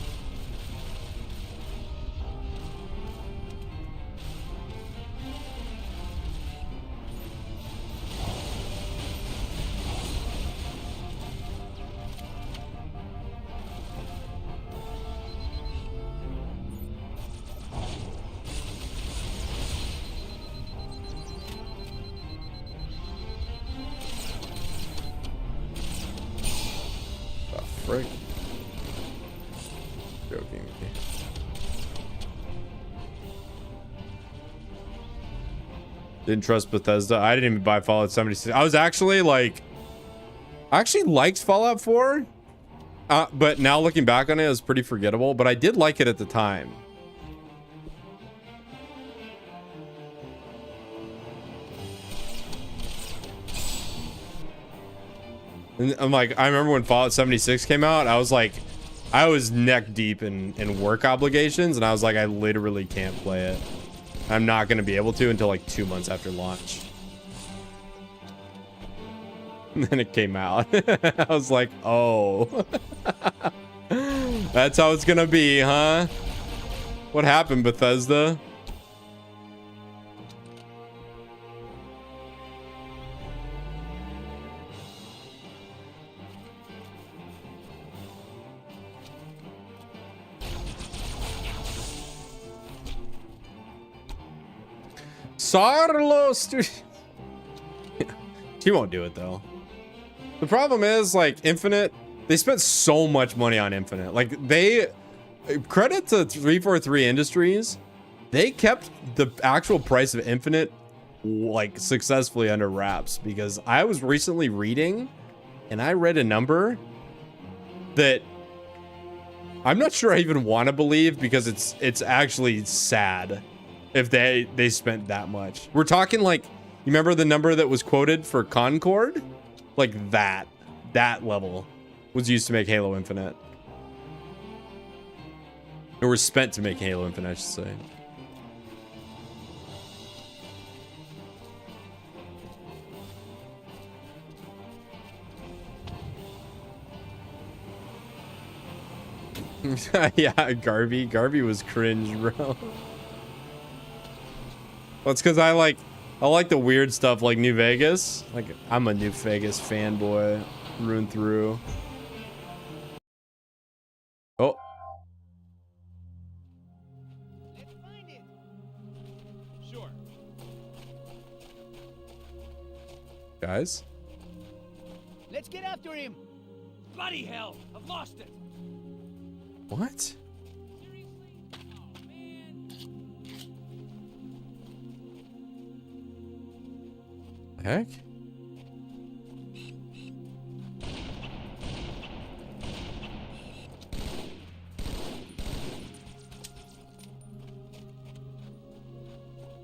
Frick. Joking. Didn't trust Bethesda. I didn't even buy Fallout 76. I was actually like, I actually liked Fallout 4, but now looking back on it, it was pretty forgettable. But I did like it at the time. And I'm like, I remember when Fallout 76 came out, I was like, I was neck deep in work obligations, and I was like, I literally can't play it. I'm not going to be able to until like 2 months after launch. And then it came out. I was like, oh. That's how it's going to be, huh? What happened, Bethesda? Sarlo Studio. She won't do it though. The problem is, like, Infinite, they spent so much money on Infinite. Like, credit to 343 Industries, they kept the actual price of Infinite like successfully under wraps, because I was recently reading and I read a number that I'm not sure I even want to believe, because it's actually sad if they spent that much. We're talking like, you remember the number that was quoted for Concord? Like that level was used to make Halo Infinite. Or was spent to make Halo Infinite, I should say. Yeah, Garvey was cringe, bro. Well, it's because I like the weird stuff like New Vegas. Like, I'm a New Vegas fanboy through and through. Oh. Let's find it. Sure. Guys? Let's get after him. Bloody hell! I've lost it. What? Heck?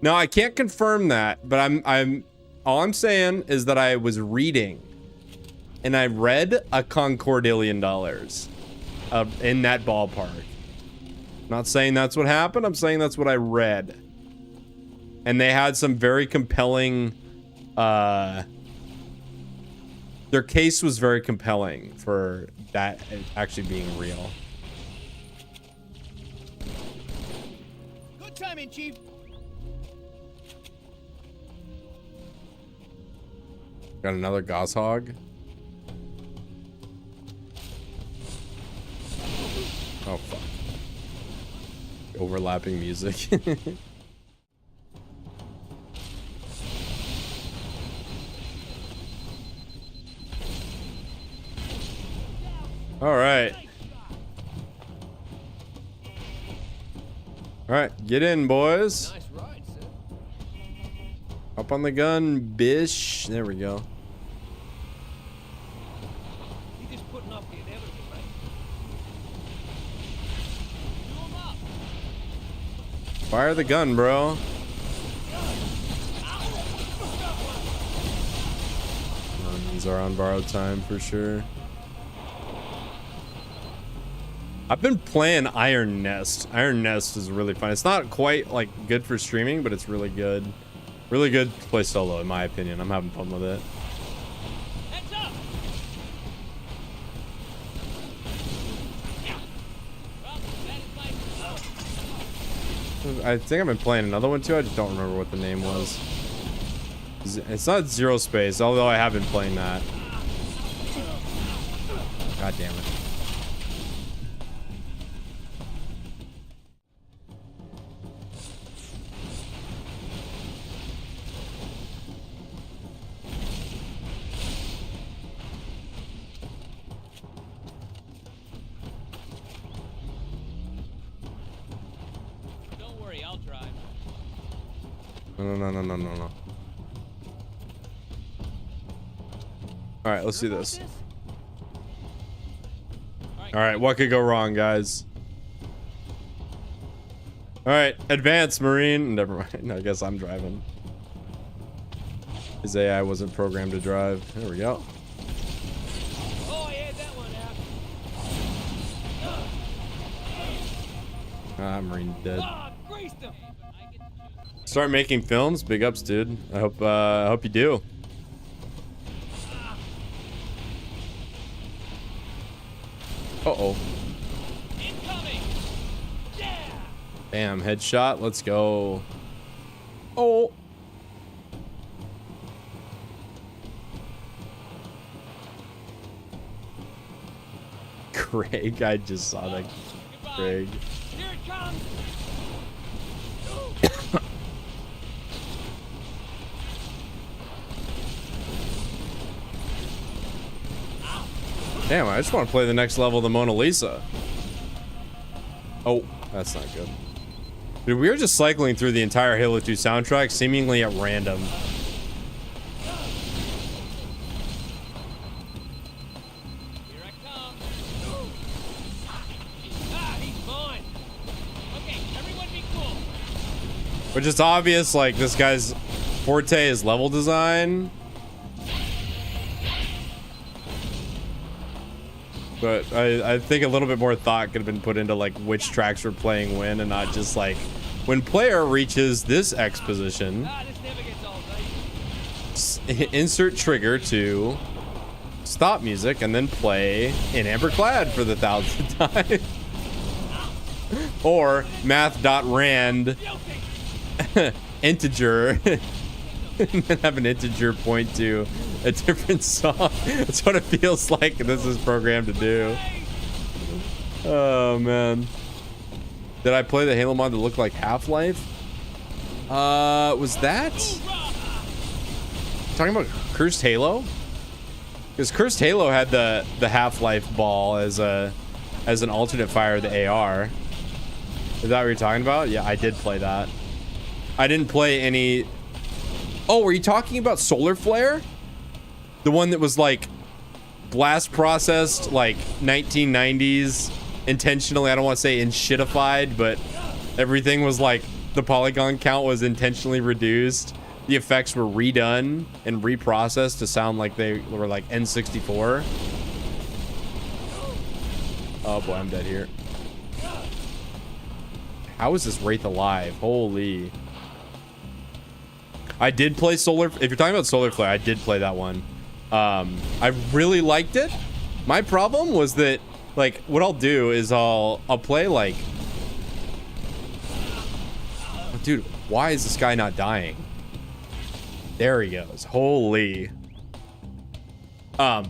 No, I can't confirm that, but I'm all I'm saying is that I was reading and I read a Concordillion dollars in that ballpark. Not saying that's what happened, I'm saying that's what I read. And they had some very compelling there's their case was very compelling for that actually being real. Good timing, Chief. Got another goshawk. Oh fuck. Overlapping music. All right. All right, get in, boys. Nice ride, sir. Up on the gun, bish. There we go. You're just putting off the inevitable, right? Do 'em up. Fire the gun, bro. These are on borrowed time for sure. I've been playing Iron Nest. Iron Nest is really fun. It's not quite like good for streaming, but it's really good. Really good to play solo, in my opinion. I'm having fun with it. Heads up. Well, that is my... I think I've been playing another one too. I just don't remember what the name was. It's not Zero Space, although I have been playing that. God damn it. Don't worry, I'll drive. No. All right, let's do this. All right, what could go wrong, guys? All right, advance, Marine. Never mind. I guess I'm driving. His AI wasn't programmed to drive. There we go. Oh, I had that one out. Ah, Marine dead. Ah, greased him. Start making films. Big ups, dude. I hope you do. Uh-oh. Incoming. Yeah. Bam, headshot. Let's go. Oh. Craig, I just saw that. Goodbye. Craig. Here it comes. Damn, I just want to play the next level of the Mona Lisa. Oh, that's not good. Dude, we were just cycling through the entire Halo 2 soundtrack, seemingly at random. Here I come. Ah, he's mine. Okay, everyone be cool. Which is obvious, like, this guy's forte is level design. But I think a little bit more thought could have been put into like which tracks we're playing when, and not just like when player reaches this X position, Ah, this never gets old, right? insert trigger to stop music and then play in Amberclad for the 1,000th time. Or math.rand integer and then have an integer point to a different song. That's what it feels like this is programmed to do. Oh man. Did I play the Halo mod that looked like Half-Life? Was that talking about Cursed Halo? Because Cursed Halo had the Half-Life ball as an alternate fire of the AR. Is that what you're talking about? Yeah, I did play that. I didn't play any. Oh, were you talking about Solar Flare? The one that was like blast processed, like 1990s, intentionally, I don't want to say shitified, but everything was like, the polygon count was intentionally reduced. The effects were redone and reprocessed to sound like they were like N64. Oh boy, I'm dead here. How is this Wraith alive? Holy. I did play Solar. If you're talking about Solar Flare, I did play that one. I really liked it. My problem was that, like, what I'll do is I'll play like, oh, dude, why is this guy not dying? There he goes. Holy. I'll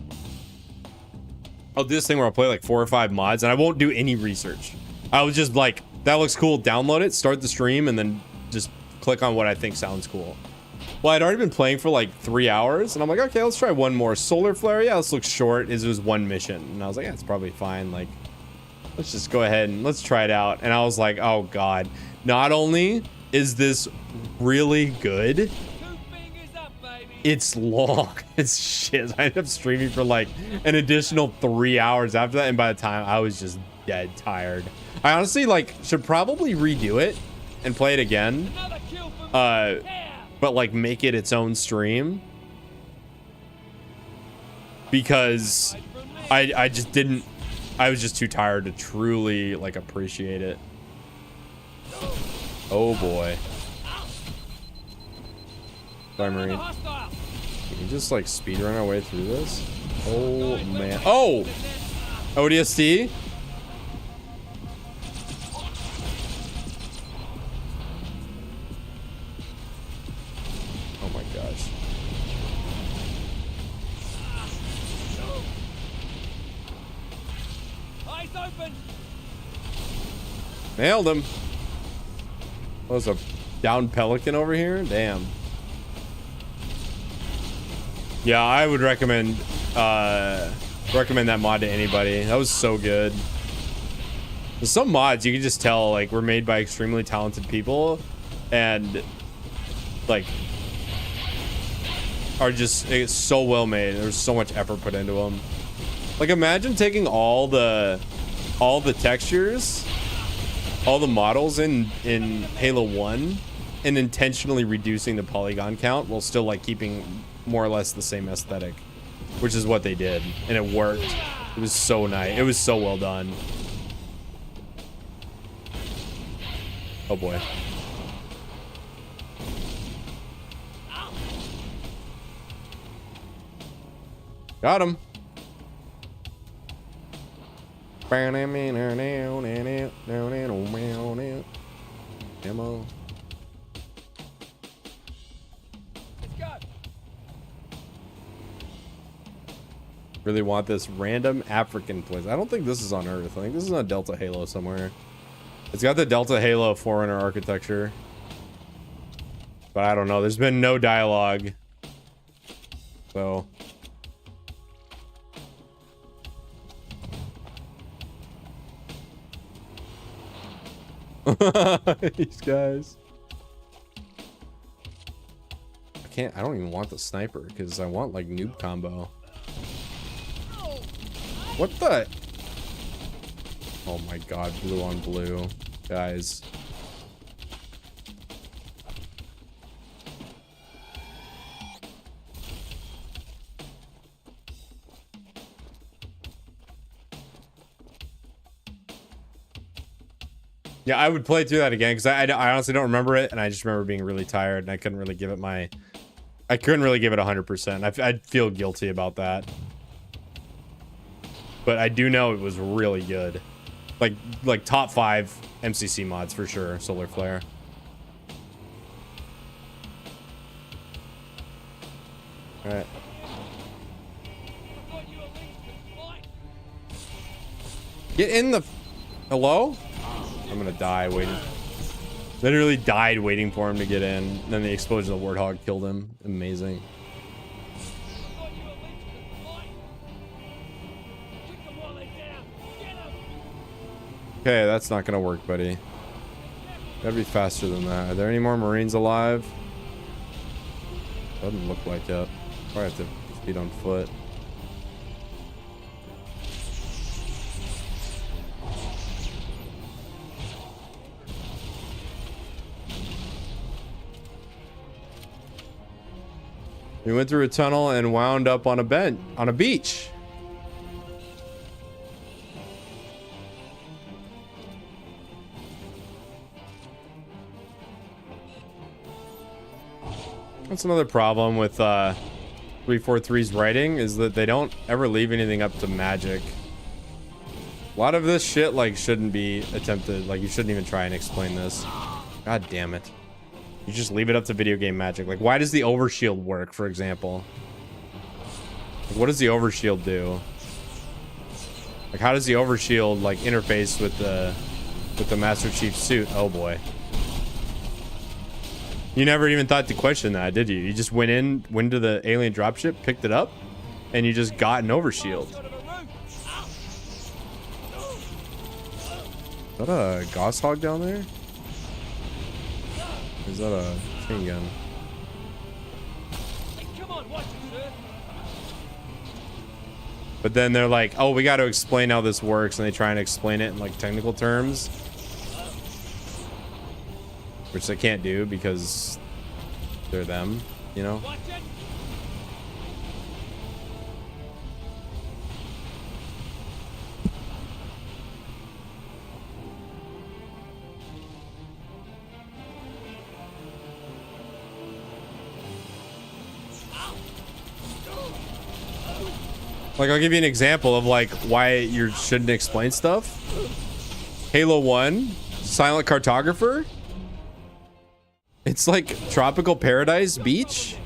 do this thing where I'll play like 4 or 5 mods and I won't do any research. I was just like, that looks cool, download it, start the stream, and then just click on what I think sounds cool. Well, I'd already been playing for like 3 hours and I'm like, okay, let's try one more. Solar flare, yeah, this looks short. It was 1 mission. And I was like, yeah, it's probably fine. Like, let's just go ahead and let's try it out. And I was like, oh God, not only is this really good, it's long. It's shit. I ended up streaming for like an additional 3 hours after that. And by the time I was just dead tired. I honestly like should probably redo it and play it again. But like make it its own stream. Because I just didn't, I was just too tired to truly like appreciate it. Oh boy. Sorry, Marine. Can we just like speed run our way through this? Oh man. Oh! ODST? Oh my gosh. Eyes open. Nailed him. Oh, there's a downed pelican over here? Damn. Yeah, I would recommend that mod to anybody. That was so good. There's some mods you can just tell like were made by extremely talented people and like are just, it's so well made. There's so much effort put into them. Like imagine taking all the textures, all the models in Halo 1 and intentionally reducing the polygon count while still like keeping more or less the same aesthetic, which is what they did, and it worked. It was so nice. It was so well done. Oh boy. Got him. Ammo. Really want this random African place. I don't think this is on Earth. I think this is on Delta Halo somewhere. It's got the Delta Halo Forerunner architecture. But I don't know. There's been no dialogue. So. These guys. I don't even want the sniper because I want like noob combo. What the? Oh my god, blue on blue. Guys. Yeah, I would play through that again because I honestly don't remember it, and I just remember being really tired, and I couldn't really give it 100%. I'd feel guilty about that. But I do know it was really good. Like top 5 MCC mods for sure. Solar flare. All right. Get in the... Hello? I'm gonna die waiting. Literally died waiting for him to get in. And then the explosion of the Warthog killed him. Amazing. Okay, that's not gonna work, buddy. Gotta be faster than that. Are there any more Marines alive? Doesn't look like it. Probably have to speed on foot. We went through a tunnel and wound up on a beach. That's another problem with 343's writing is that they don't ever leave anything up to magic. A lot of this shit like shouldn't be attempted. Like you shouldn't even try and explain this. God damn it. You just leave it up to video game magic. Like why does the overshield work, for example? Like, what does the overshield do? Like how does the overshield like interface with the Master Chief suit? Oh boy. You never even thought to question that, did you? You just went to the alien dropship, picked it up, and you just got an overshield. Is that a Gauss Hog down there? Or is that a chain gun? But then they're like, oh, we got to explain how this works, and they try and explain it in like technical terms. Which they can't do because they're them, you know? Like, I'll give you an example of like why you shouldn't explain stuff. Halo 1, Silent Cartographer. It's like tropical paradise beach.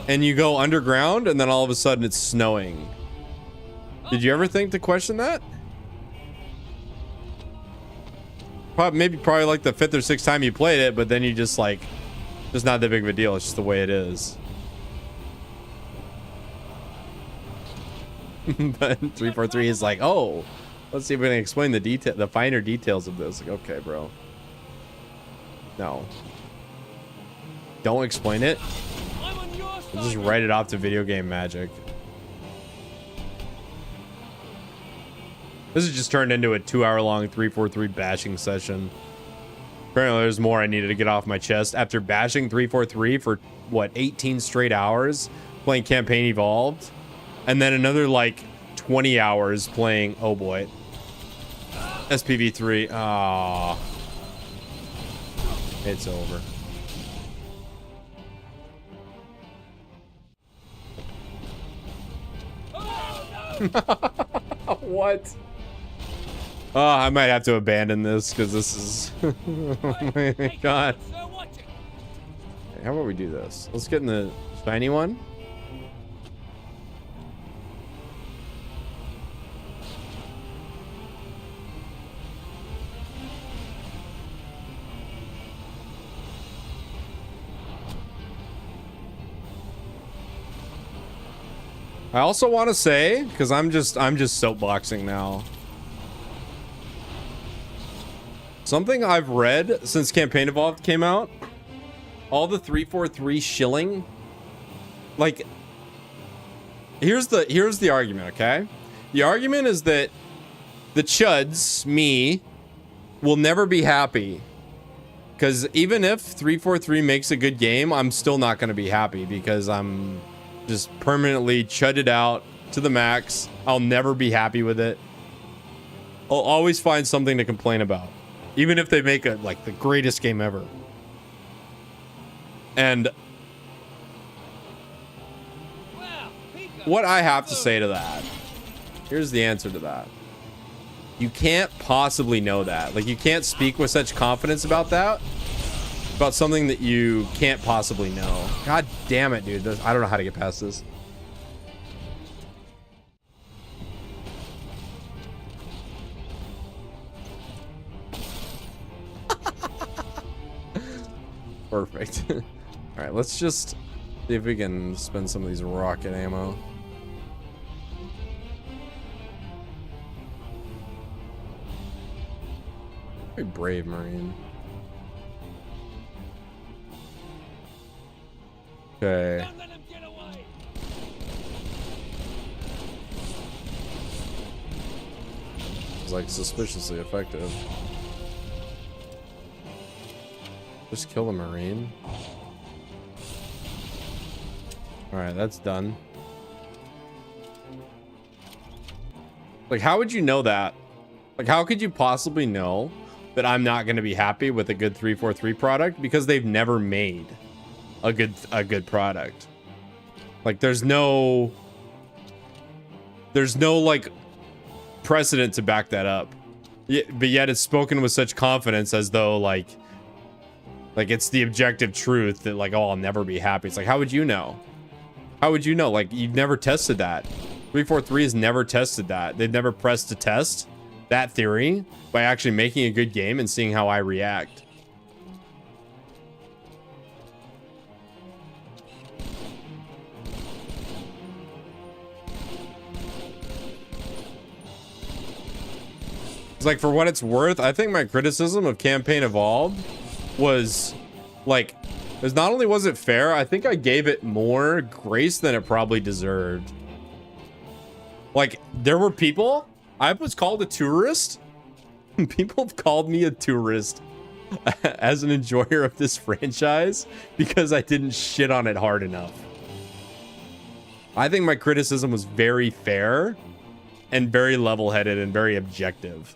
And you go underground and then all of a sudden it's snowing. Did you ever think to question that? Probably like the 5th or 6th time you played it, but then you just like, it's not that big of a deal. It's just the way it is. But 343 is like, oh, let's see if we can explain the finer details of this. Like, okay, bro. No. Don't explain it. Just write it off to video game magic. This has just turned into a 2-hour-long 343 bashing session. Apparently there's more I needed to get off my chest after bashing 343 for what, 18 straight hours playing Campaign Evolved, and then another like 20 hours playing, oh boy, SPV3. Ah. It's over. What? Oh, I might have to abandon this because this is... oh my god. Okay, how about we do this? Let's get in the shiny one. I also want to say, because I'm just soapboxing now. Something I've read since Campaign Evolved came out, all the 343 shilling, like, here's the argument, okay? The argument is that the chuds, me, will never be happy. Because even if 343 makes a good game, I'm still not going to be happy because I'm just permanently chudded out to the max. I'll never be happy with it. I'll always find something to complain about, even if they make it like the greatest game ever. And what I have to say to that, here's the answer to that. You can't possibly know that. Like, you can't speak with such confidence about that, about something that you can't possibly know. God damn it, dude. I don't know how to get past this. Perfect. All right, let's just see if we can spend some of these rocket ammo. Very brave Marine. Okay. It's like suspiciously effective. Just kill the Marine. Alright, that's done. Like, how would you know that? Like, how could you possibly know that I'm not going to be happy with a good 343 product? Because they've never made a good product. Like there's no like precedent to back that up. But yet it's spoken with such confidence as though like it's the objective truth that like, oh, I'll never be happy. It's like, how would you know? How would you know? Like, you've never tested that. 343 has never tested that. They've never pressed to test that theory by actually making a good game and seeing how I react. It's like, for what it's worth, I think my criticism of Campaign Evolved was like, because not only was it fair, I think I gave it more grace than it probably deserved. Like, there were people, I was called a tourist. People have called me a tourist as an enjoyer of this franchise because I didn't shit on it hard enough. I think my criticism was very fair and very level-headed and very objective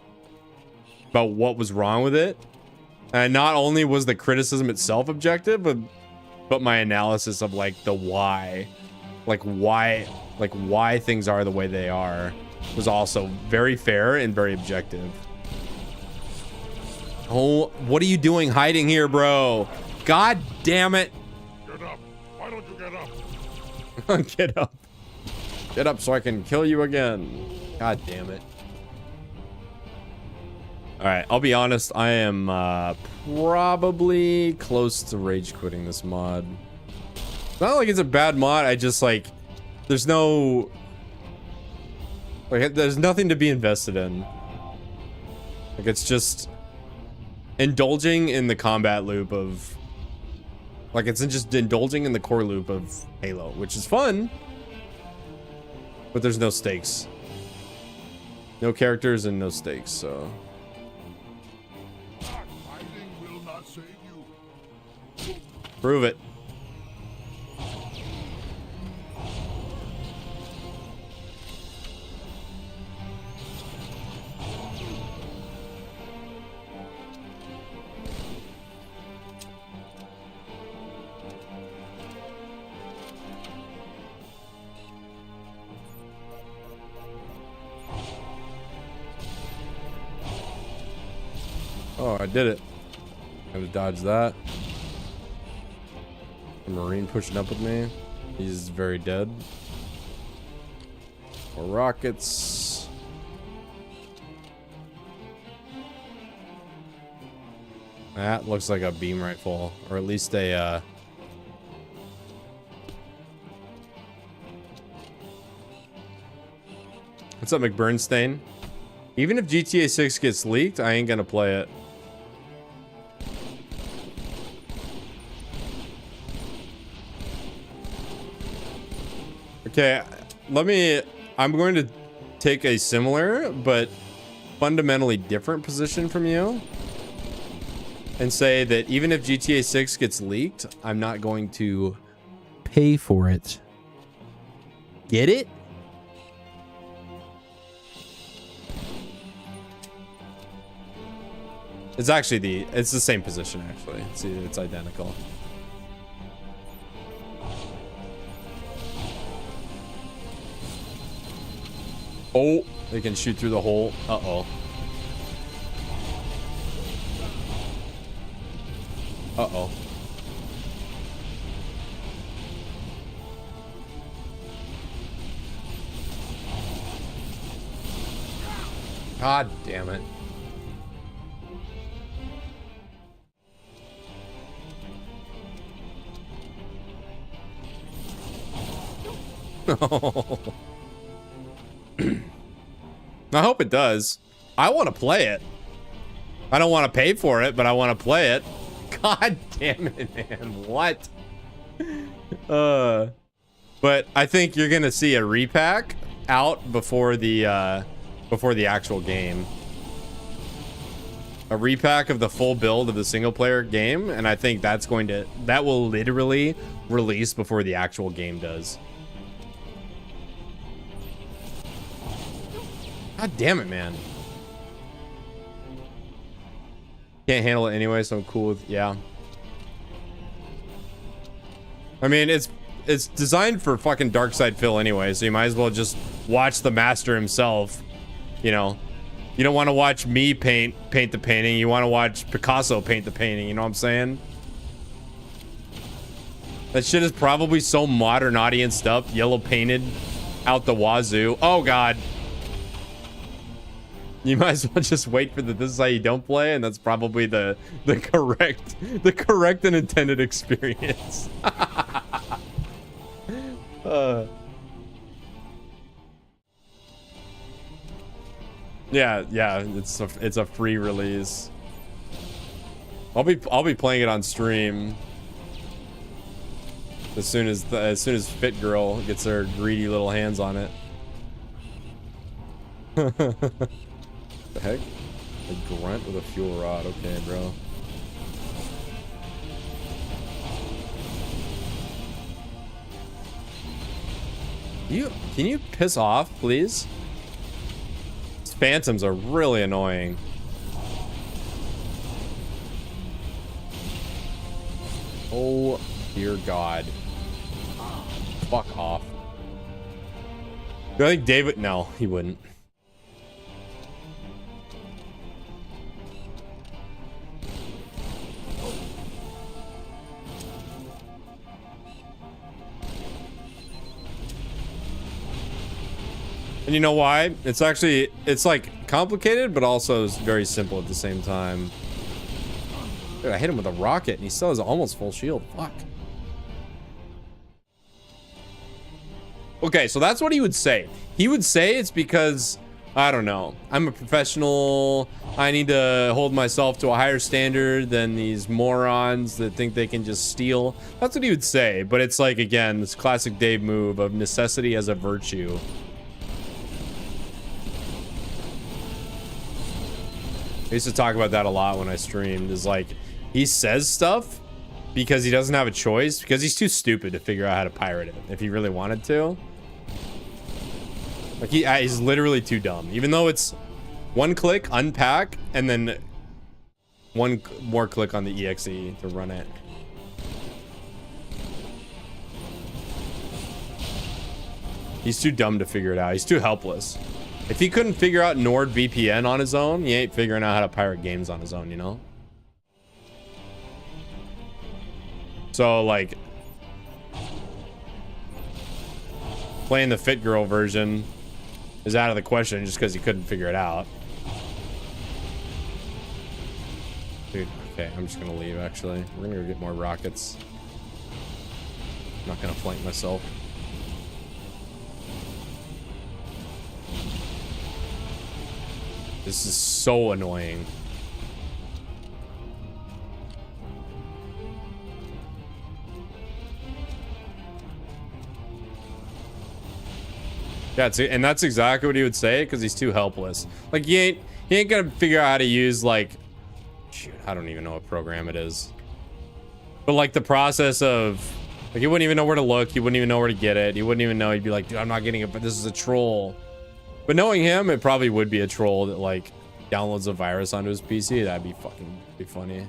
about what was wrong with it. And not only was the criticism itself objective, but my analysis of like the why, why things are the way they are was also very fair and very objective. Oh, what are you doing hiding here, bro? God damn it. Get up. Why don't you get up? Get up. Get up so I can kill you again. God damn it. All right, I'll be honest. I am probably close to rage quitting this mod. It's not like it's a bad mod. I just like, there's no, like, there's nothing to be invested in. Like, it's just indulging in the combat loop of, like, it's just indulging in the core loop of Halo, which is fun, but there's no stakes. No characters and no stakes, so. Will not save you. Prove it. Oh, I did it. Gotta dodge that. A Marine pushing up with me. He's very dead. More rockets. That looks like a beam rifle, or at least a What's up, McBurnstein? Even if GTA 6 gets leaked, I ain't gonna play it. Okay, I'm going to take a similar but fundamentally different position from you and say that even if GTA 6 gets leaked, I'm not going to pay for it. Get it? It's actually it's the same position actually. See, it's identical. Oh, they can shoot through the hole. Uh-oh. Uh-oh. God damn it. I hope it does. I want to play it. I don't want to pay for it, but I want to play it. God damn it, man. What? But I think you're gonna see a repack out before the actual game. A repack of the full build of the single player game, and I think that will literally release before the actual game does. God damn it, man. Can't handle it anyway, so I'm cool with, yeah. I mean, it's designed for fucking dark side Phil anyway, so you might as well just watch the master himself. You know, you don't want to watch me paint the painting. You want to watch Picasso paint the painting. You know what I'm saying? That shit is probably so modern audience stuff. Yellow painted out the wazoo. Oh god. You might as well just wait for the this is how you don't play, and that's probably the correct and intended experience. Yeah, it's a free release. I'll be playing it on stream as soon as Fit Girl gets her greedy little hands on it. The heck? A grunt with a fuel rod. Okay, bro. Can you piss off, please? These phantoms are really annoying. Oh dear God. Fuck off. Do I think David? No, he wouldn't. And you know why? It's actually, it's like complicated, but also very simple at the same time. Dude, I hit him with a rocket and he still has almost full shield. Fuck. Okay, so that's what he would say. He would say it's because, I don't know, I'm a professional. I need to hold myself to a higher standard than these morons that think they can just steal. That's what he would say. But it's like, again, this classic Dave move of necessity as a virtue. I used to talk about that a lot when I streamed, is like, he says stuff because he doesn't have a choice, because he's too stupid to figure out how to pirate it if he really wanted to. Like, he's literally too dumb. Even though it's one click, unpack, and then one more click on the EXE to run it. He's too dumb to figure it out. He's too helpless. If he couldn't figure out NordVPN on his own, he ain't figuring out how to pirate games on his own, you know? So, like, playing the Fit Girl version is out of the question just because he couldn't figure it out. Dude, okay, I'm just gonna leave, actually. We're gonna go get more rockets. I'm not gonna flank myself. This is so annoying. Yeah, and that's exactly what he would say, because he's too helpless. Like, he ain't gonna figure out how to use, like, shoot, I don't even know what program it is. But like the process of, like, he wouldn't even know where to look. He wouldn't even know where to get it. He wouldn't even know. He'd be like, dude, I'm not getting it, but this is a troll. But knowing him, it probably would be a troll that like downloads a virus onto his PC. That'd be fucking funny.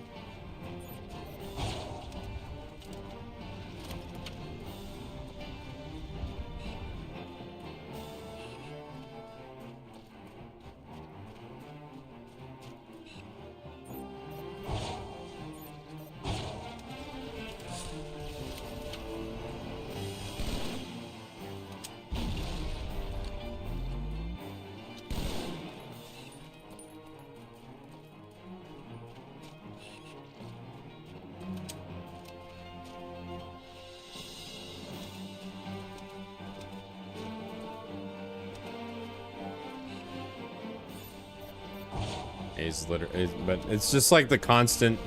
He's literally, but it's just like the constant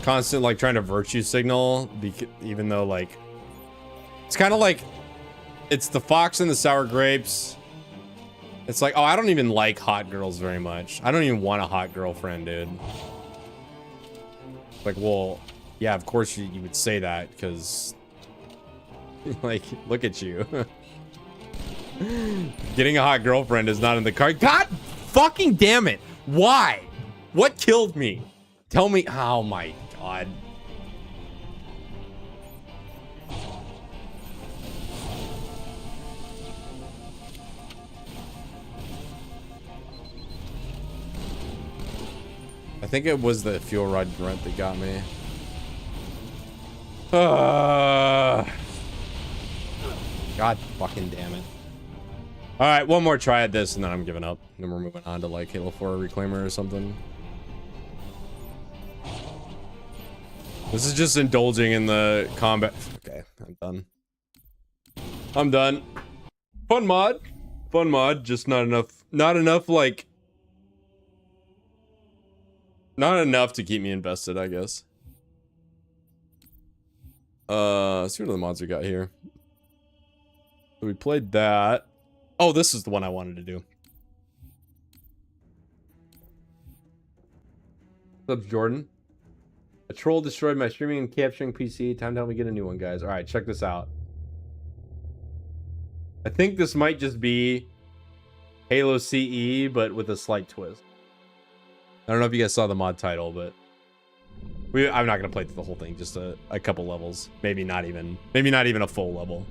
like trying to virtue signal, even though like it's kind of like it's the fox and the sour grapes. It's like, oh, I don't even like hot girls very much. I don't even want a hot girlfriend, dude. Like, well, yeah, of course you would say that because like, look at you. Getting a hot girlfriend is not in the card. God fucking damn it. Why? What killed me? Tell me. Oh my god. think it was the fuel rod grunt that got me. God fucking damn it. All right, one more try at this, and then I'm giving up. And then we're moving on to like Halo 4 Reclaimer or something. This is just indulging in the combat. Okay, I'm done. I'm done. Fun mod. Fun mod, just not enough. Not enough, like... Not enough to keep me invested, I guess. Let's see what other mods we got here. So we played that. Oh, this is the one I wanted to do. What's up, Jordan? A troll destroyed my streaming and capturing PC. Time to help me get a new one, guys. All right, check this out. I think this might just be Halo CE, but with a slight twist. I don't know if you guys saw the mod title, but I'm not gonna play through the whole thing. Just a couple levels, maybe not even a full level.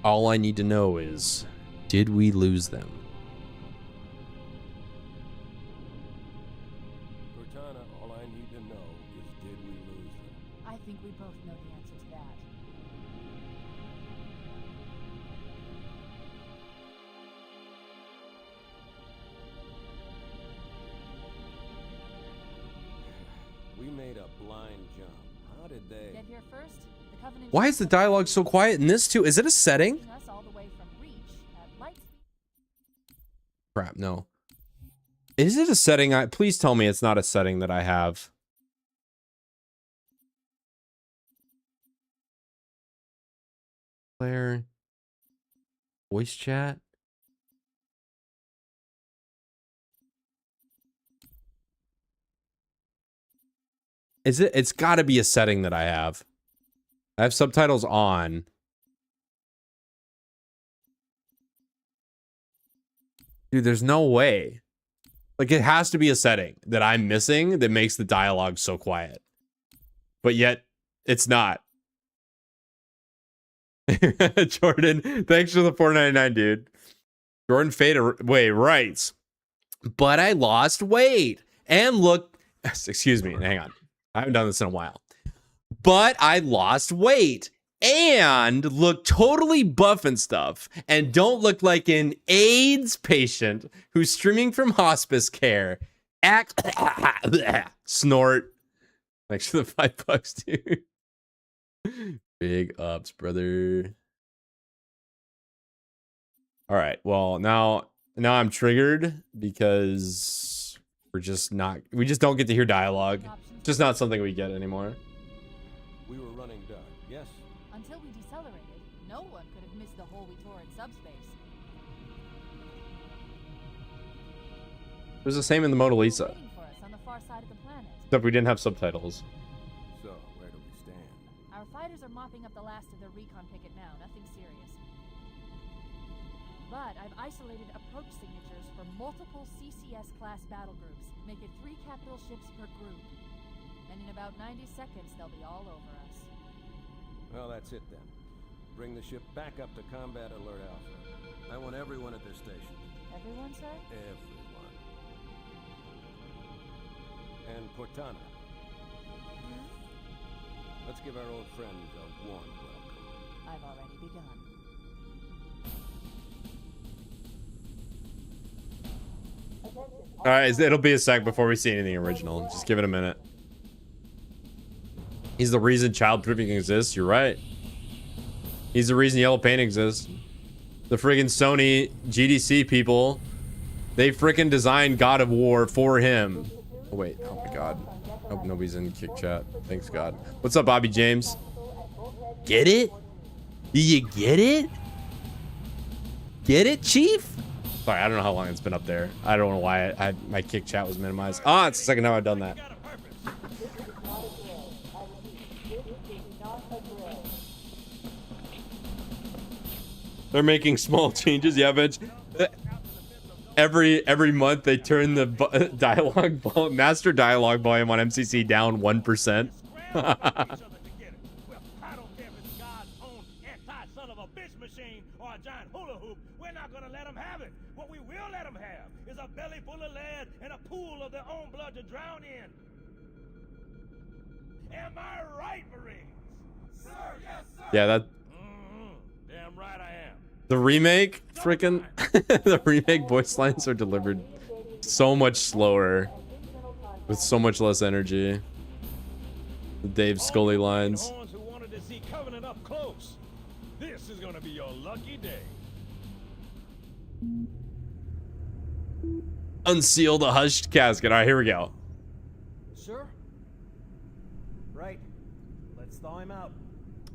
All I need to know is, did we lose them? Cortana, all I need to know is, did we lose them? I think we both know the answer to that. We made a blind jump. How did they... Get here first. The Covenant. Why is the dialogue so quiet in this too? Is it a setting? Us all the way from Reach at light speed. Crap, no. Is it a setting? Please tell me it's not a setting that I have. Player. Voice chat. Is it? It's got to be a setting that I have. I have subtitles on. Dude, there's no way. Like, it has to be a setting that I'm missing that makes the dialogue so quiet. But yet, it's not. Jordan, thanks for the $4.99, dude. Jordan Fadeaway writes, but I lost weight and look, excuse me, hang on. I haven't done this in a while. But I lost weight and look totally buff and stuff and don't look like an AIDS patient who's streaming from hospice care. Snort. Thanks for the $5, dude. Big ups, brother. All right. Well, now I'm triggered because we just don't get to hear dialogue. It's just not something we get anymore. We were running dark, yes? Until we decelerated, no one could have missed the hole we tore in subspace. It was the same in the Mona Lisa. Waiting for us on the far side of the planet. Except we didn't have subtitles. So, where do we stand? Our fighters are mopping up the last of their recon picket now, nothing serious. But I've isolated approach signatures for multiple CCS-class battle groups. Make it 3 capital ships per group. And in about 90 seconds, they'll be all over us. Well, that's it then. Bring the ship back up to Combat Alert Alpha. I want everyone at their stations. Everyone, sir? Everyone. And Cortana. Let's give our old friends a warm welcome. I've already begun. All right, it'll be a sec before we see anything original. Just give it a minute. He's the reason child-proofing exists. You're right. He's the reason yellow paint exists. The friggin' Sony GDC people, they frickin' designed God of War for him. Oh, wait. Oh, my God. Hope nobody's in kick chat. Thanks, God. What's up, Bobby James? Get it? Do you get it? Get it, Chief? Sorry, I don't know how long it's been up there. I don't know why my kick chat was minimized. Ah, it's the second time I've done that. They're making small changes. Yeah, bitch. Every month they turn the master dialogue volume on MCC down 1%. let them have is a belly full of lead and a pool of their own blood to drown in. Am I right, Marines? Sir, yes, sir. Yeah, that. Damn right I am. The remake, freaking, the remake voice lines are delivered so much slower, with so much less energy. The Dave Scully lines. Who wanted to see Covenant up close. This is gonna be your lucky day. Unseal the hushed casket. All right, here we go. Sure. Right. Let's thaw him out.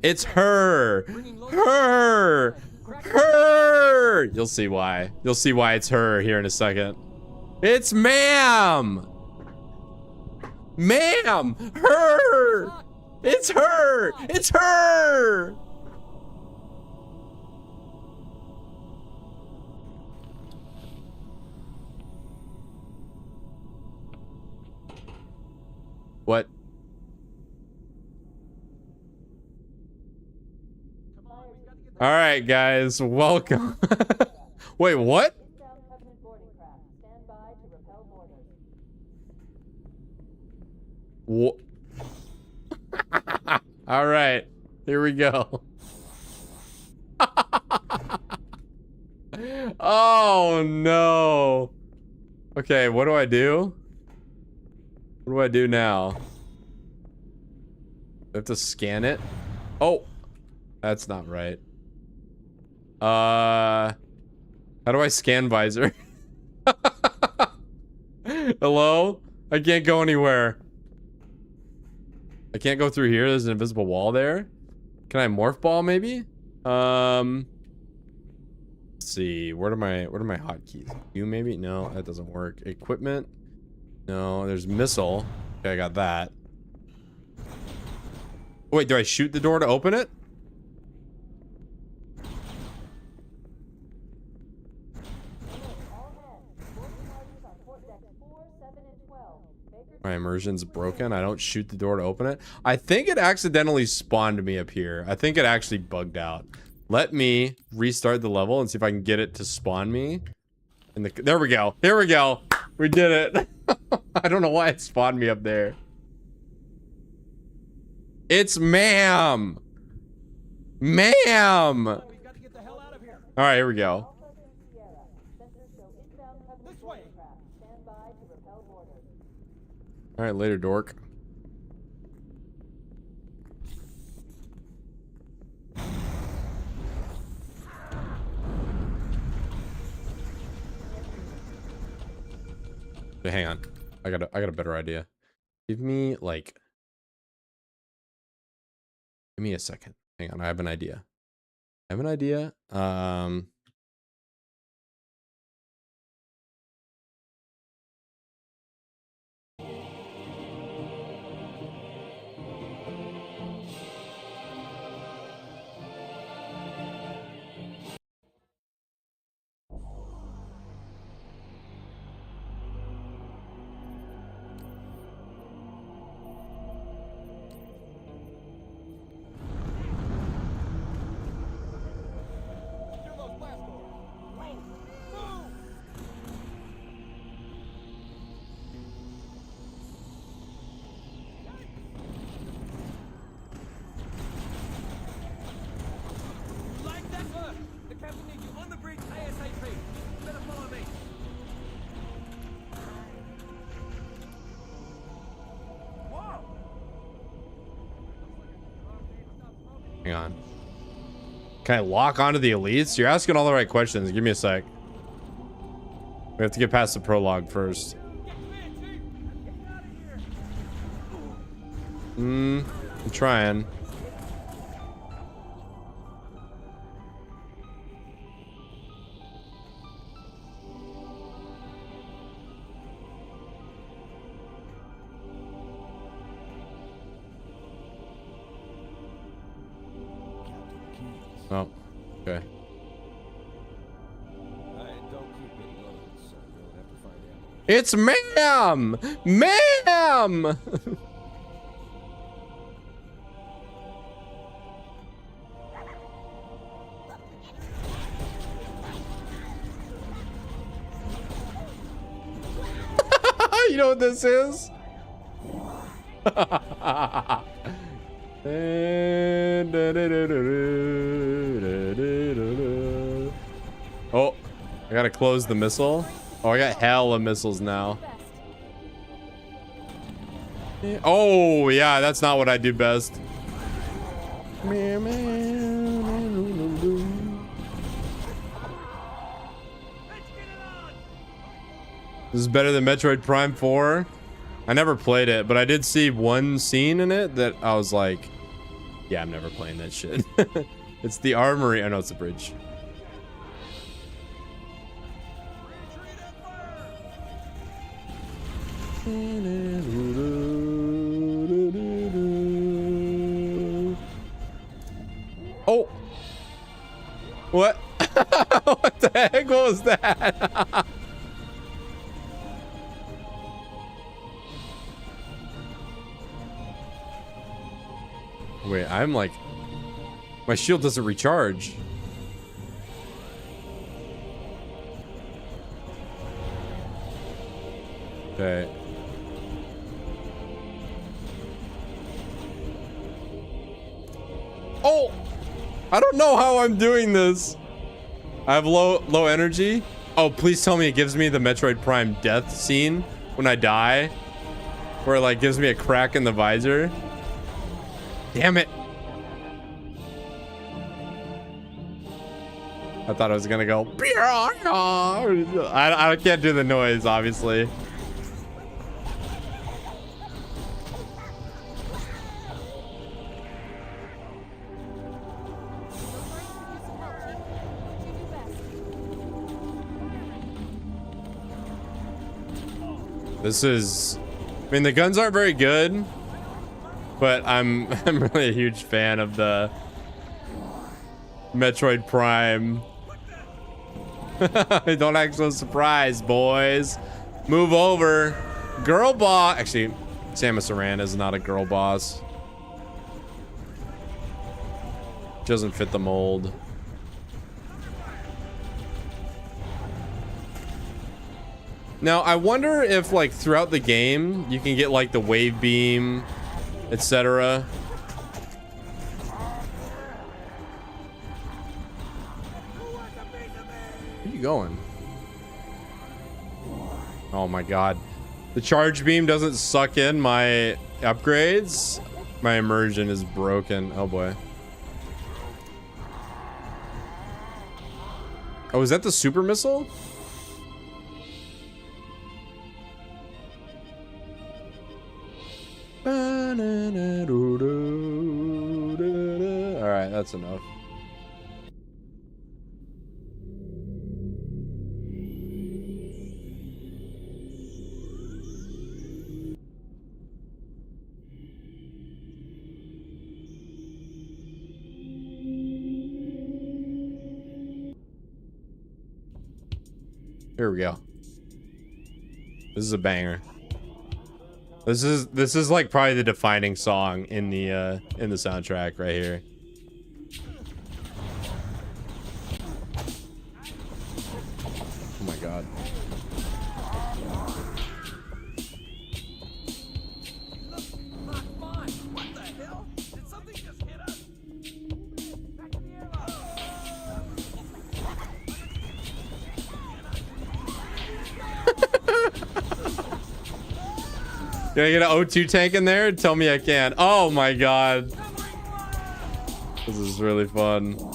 It's her. Her. Her. You'll see why. You'll see why it's her here in a second. It's ma'am. Ma'am. Her. It's her. It's her. What? All right, guys, welcome. Wait, what? What? All right, here we go. Oh no. Okay, what do I do? What do I do now? I have to scan it. Oh, that's not right. How do I scan visor? Hello? I can't go anywhere. I can't go through here. There's an invisible wall there. Can I morph ball maybe? Let's see. What are my hotkeys? You maybe? No, that doesn't work. Equipment? No, there's missile. Okay, I got that. Wait, do I shoot the door to open it? My immersion's broken. I don't shoot the door to open it. I think it accidentally spawned me up here. I think it actually bugged out. Let me restart the level and see if I can get it to spawn me. There we go. Here we go. We did it. I don't know why it spawned me up there. It's ma'am. Ma'am. All right, here we go. All right, later, dork. Okay, hang on. I got a better idea. Give me a second. Hang on, I have an idea. Hang on. Can I lock onto the elites? You're asking all the right questions. Give me a sec. We have to get past the prologue first. I'm trying. Oh, okay. It's ma'am! Ma'am! You know what this is? Oh, I gotta close the missile. Oh, I got hella missiles now. Oh, yeah, that's not what I do best. This is better than Metroid Prime 4. I never played it, but I did see one scene in it that I was like, yeah, I'm never playing that shit. It's the armory. I know it's the bridge. Oh. What? What the heck was that? Wait, I'm like, my shield doesn't recharge. Okay. Oh, I don't know how I'm doing this. I have low energy. Oh, please tell me it gives me the Metroid Prime death scene when I die, where it like gives me a crack in the visor. Damn it. I thought I was gonna go. I can't do the noise, obviously. This is, I mean, the guns aren't very good, but I'm really a huge fan of the Metroid Prime. Don't act so surprised, boys. Move over. Girl boss. Actually, Samus Aran is not a girl boss. Doesn't fit the mold. Now, I wonder if, like, throughout the game, you can get, like, the wave beam, etc. Where are you going? Oh my god. The charge beam doesn't suck in my upgrades. My immersion is broken. Oh boy. Oh, is that the super missile? Alright, that's enough. Here we go. This is a banger. This is like probably the defining song in the soundtrack right here. Oh my god. What the hell? Did something just hit us? Back in the airlock. Can I get an O2 tank in there? Tell me I can. Oh my god. This is really fun. They're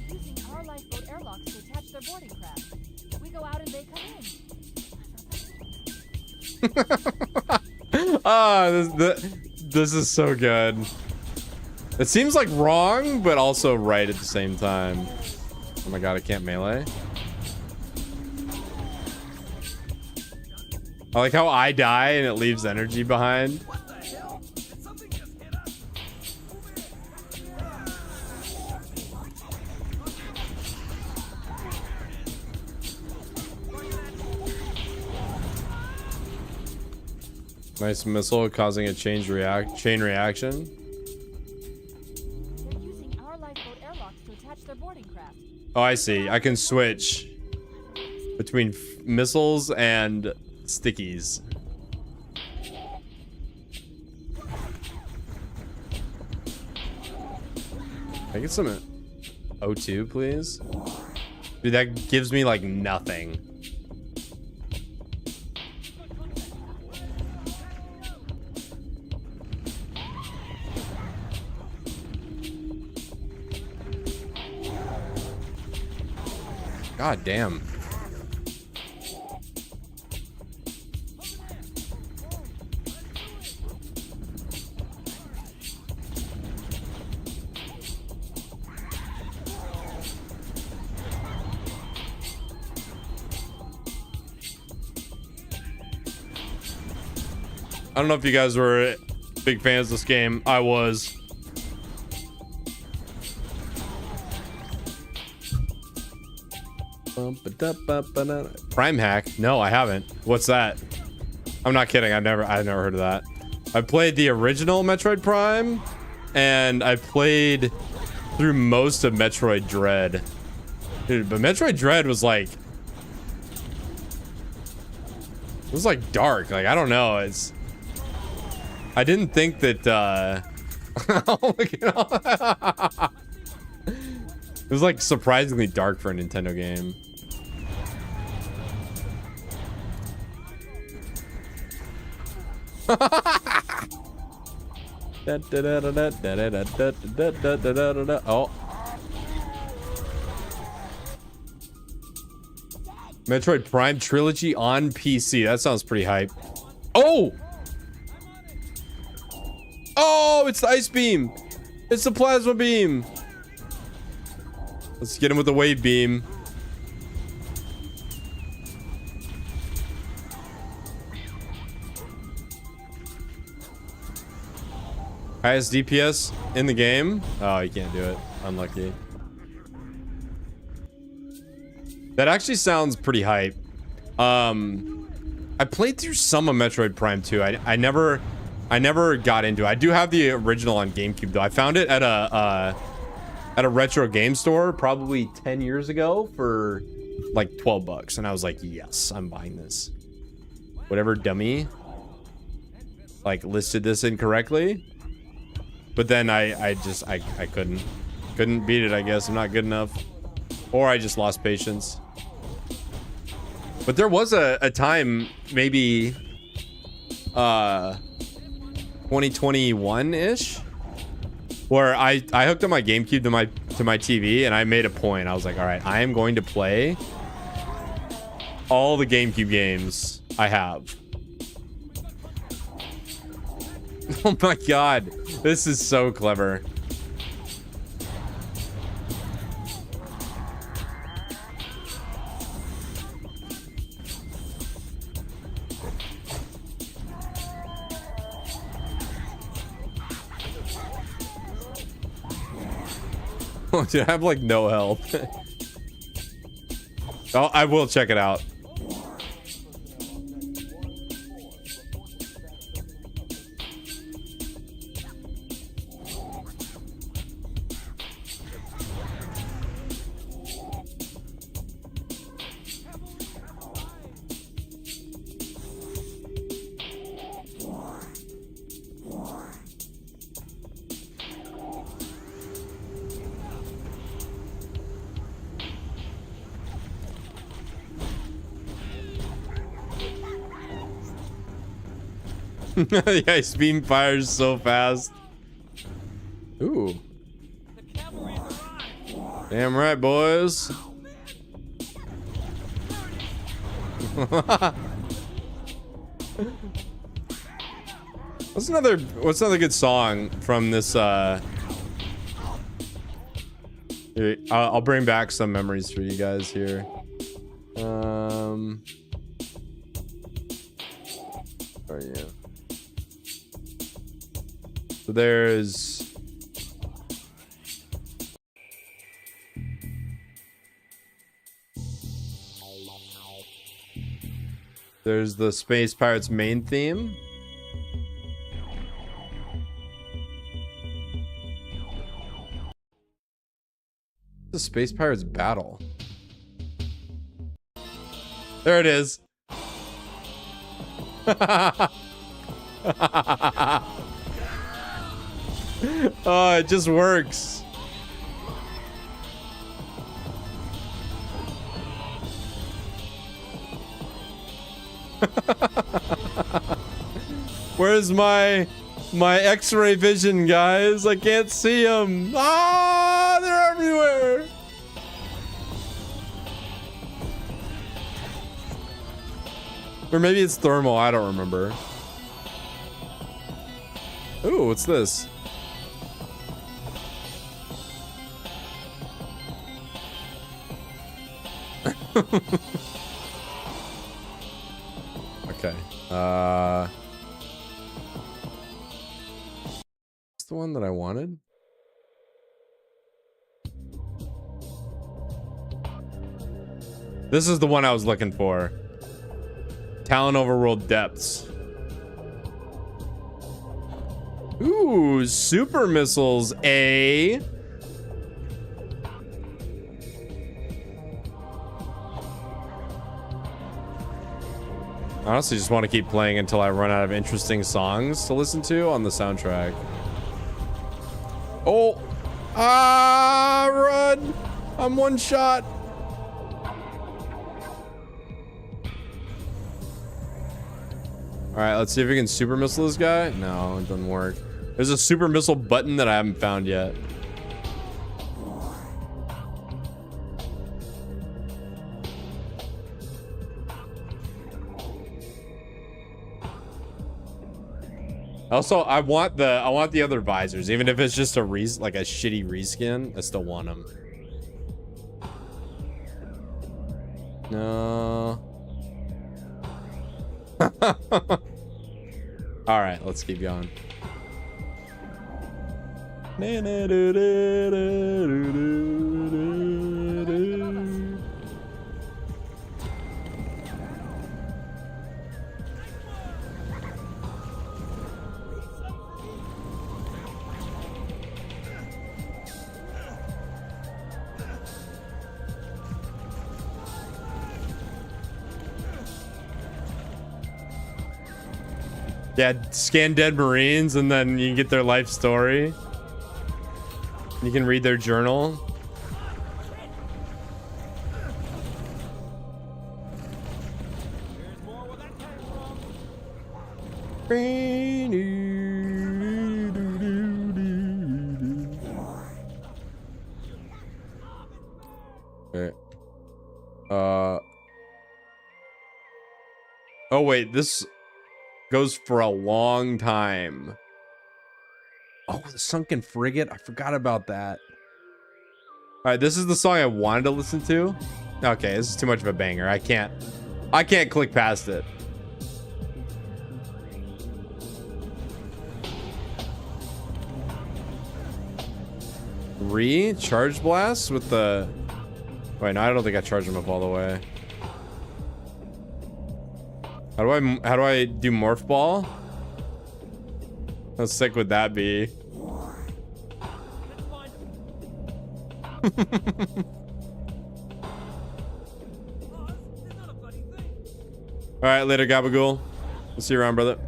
using our lifeboat airlocks to attach their boarding craft. We go out and they come in. Ah, this is so good. It seems like wrong, but also right at the same time. Oh my god, I can't melee. I like how I die and it leaves energy behind. What the hell? Did something just hit us? Nice missile causing a chain reaction. They're using our lifeboat airlocks to attach their boarding craft. Oh, I see. I can switch between missiles and stickies. Can I get some O2, please? Dude, that gives me like nothing. God damn. I don't know if you guys were big fans of this game. I was. Prime hack? No, I haven't. What's that? I'm not kidding. I've never heard of that. I played the original Metroid Prime, and I played through most of Metroid Dread. Dude, but Metroid Dread was like, it was like dark. Like, I don't know. I didn't think that it was like surprisingly dark for a Nintendo game. Oh. Metroid Prime Trilogy on PC. That sounds pretty hype. Oh! Oh, it's the ice beam. It's the plasma beam. Let's get him with the wave beam. Highest DPS in the game? Oh, you can't do it. Unlucky. That actually sounds pretty hype. I played through some of Metroid Prime 2. I never got into it. I do have the original on GameCube though. I found it at a retro game store probably 10 years ago for like 12 bucks, and I was like, yes, I'm buying this. Whatever dummy like listed this incorrectly, but then I couldn't beat it. I guess I'm not good enough, or I just lost patience. But there was a time, maybe 2021-ish, where I hooked up my GameCube to my TV, and I made a point. I was like, all right, I am going to play all the GameCube games I have. Oh my god, this is so clever. Oh, dude, I have like no health. Oh, I will check it out. The ice beam fires so fast. Ooh. Damn right, boys. What's another good song from this I'll bring back some memories for you guys here. Where are you? So there's the Space Pirates main theme. The Space Pirates battle. There it is. Oh, it just works. Where's my X-ray vision, guys? I can't see them. Ah, they're everywhere. Or maybe it's thermal. I don't remember. Ooh, what's this? Okay. It's the one that I wanted. This is the one I was looking for. Talon Overworld Depths. Ooh, super missiles, eh? I honestly just want to keep playing until I run out of interesting songs to listen to on the soundtrack. Oh! Ah, run! I'm one shot. Alright, let's see if we can super missile this guy. No, it doesn't work. There's a super missile button that I haven't found yet. Also, I want the other visors, even if it's just a like a shitty reskin. I still want them. No. All right, let's keep going. Yeah, scan dead Marines and then you can get their life story. You can read their journal. Okay. Oh wait, this goes for a long time. Oh, the sunken frigate. I forgot about that. All right, this is the song I wanted to listen to. Okay, this is too much of a banger. I can't click past it. Charge blast with the... Wait, no, I don't think I charged him up all the way. How do I do morph ball? How sick would that be? All right, later, Gabagool. We'll see you around, brother.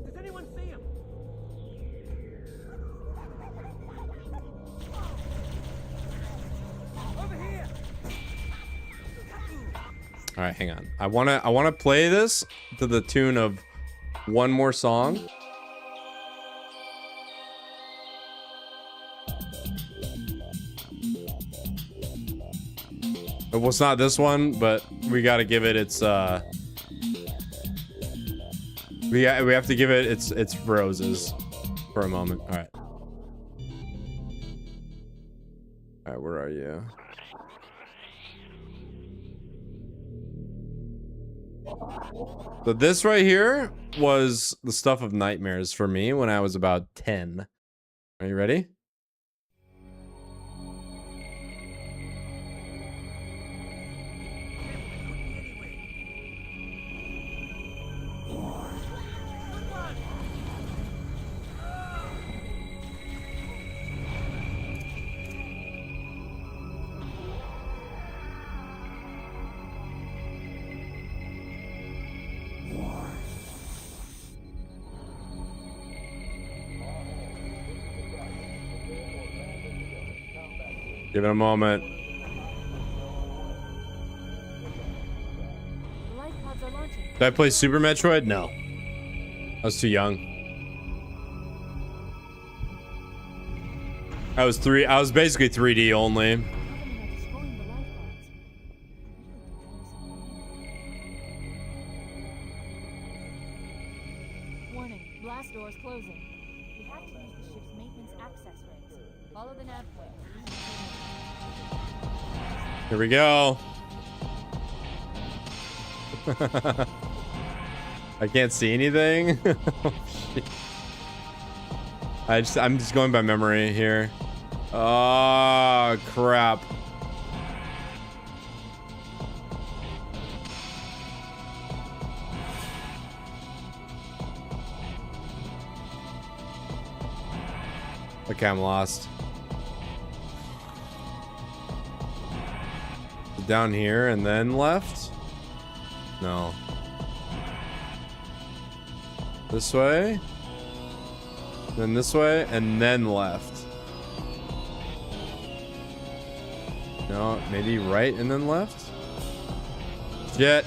Does anyone see him? Over here. All right, hang on. I wanna play this to the tune of one more song. Well, it's not this one, but we gotta give it its we have to give it its roses for a moment. All right. All right, where are you? So this right here was the stuff of nightmares for me when I was about 10. Are you ready? Give it a moment. The life pods are launching. Did I play Super Metroid? No. I was too young. I was basically 3D only. Covenant are destroying the life pods. Warning, blast doors closing. We have to use the ship's maintenance access rates. Follow the nav point. Here we go. I can't see anything. Oh, shit. I'm just going by memory here. Oh, crap. Okay, I'm lost. Down here and then left? No. This way? Then this way and then left. No, maybe right and then left? Shit.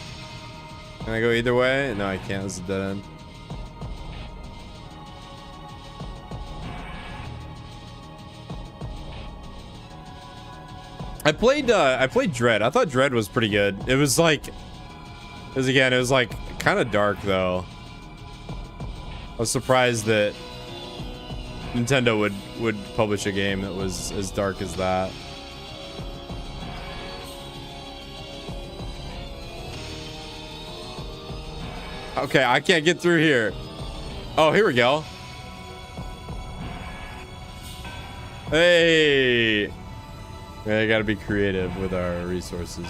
Can I go either way? No, I can't. This is a dead end. I played Dread. I thought Dread was pretty good. It was like, it was like kind of dark though. I was surprised that Nintendo would publish a game that was as dark as that. Okay, I can't get through here. Oh, here we go. Hey. I gotta be creative with our resources.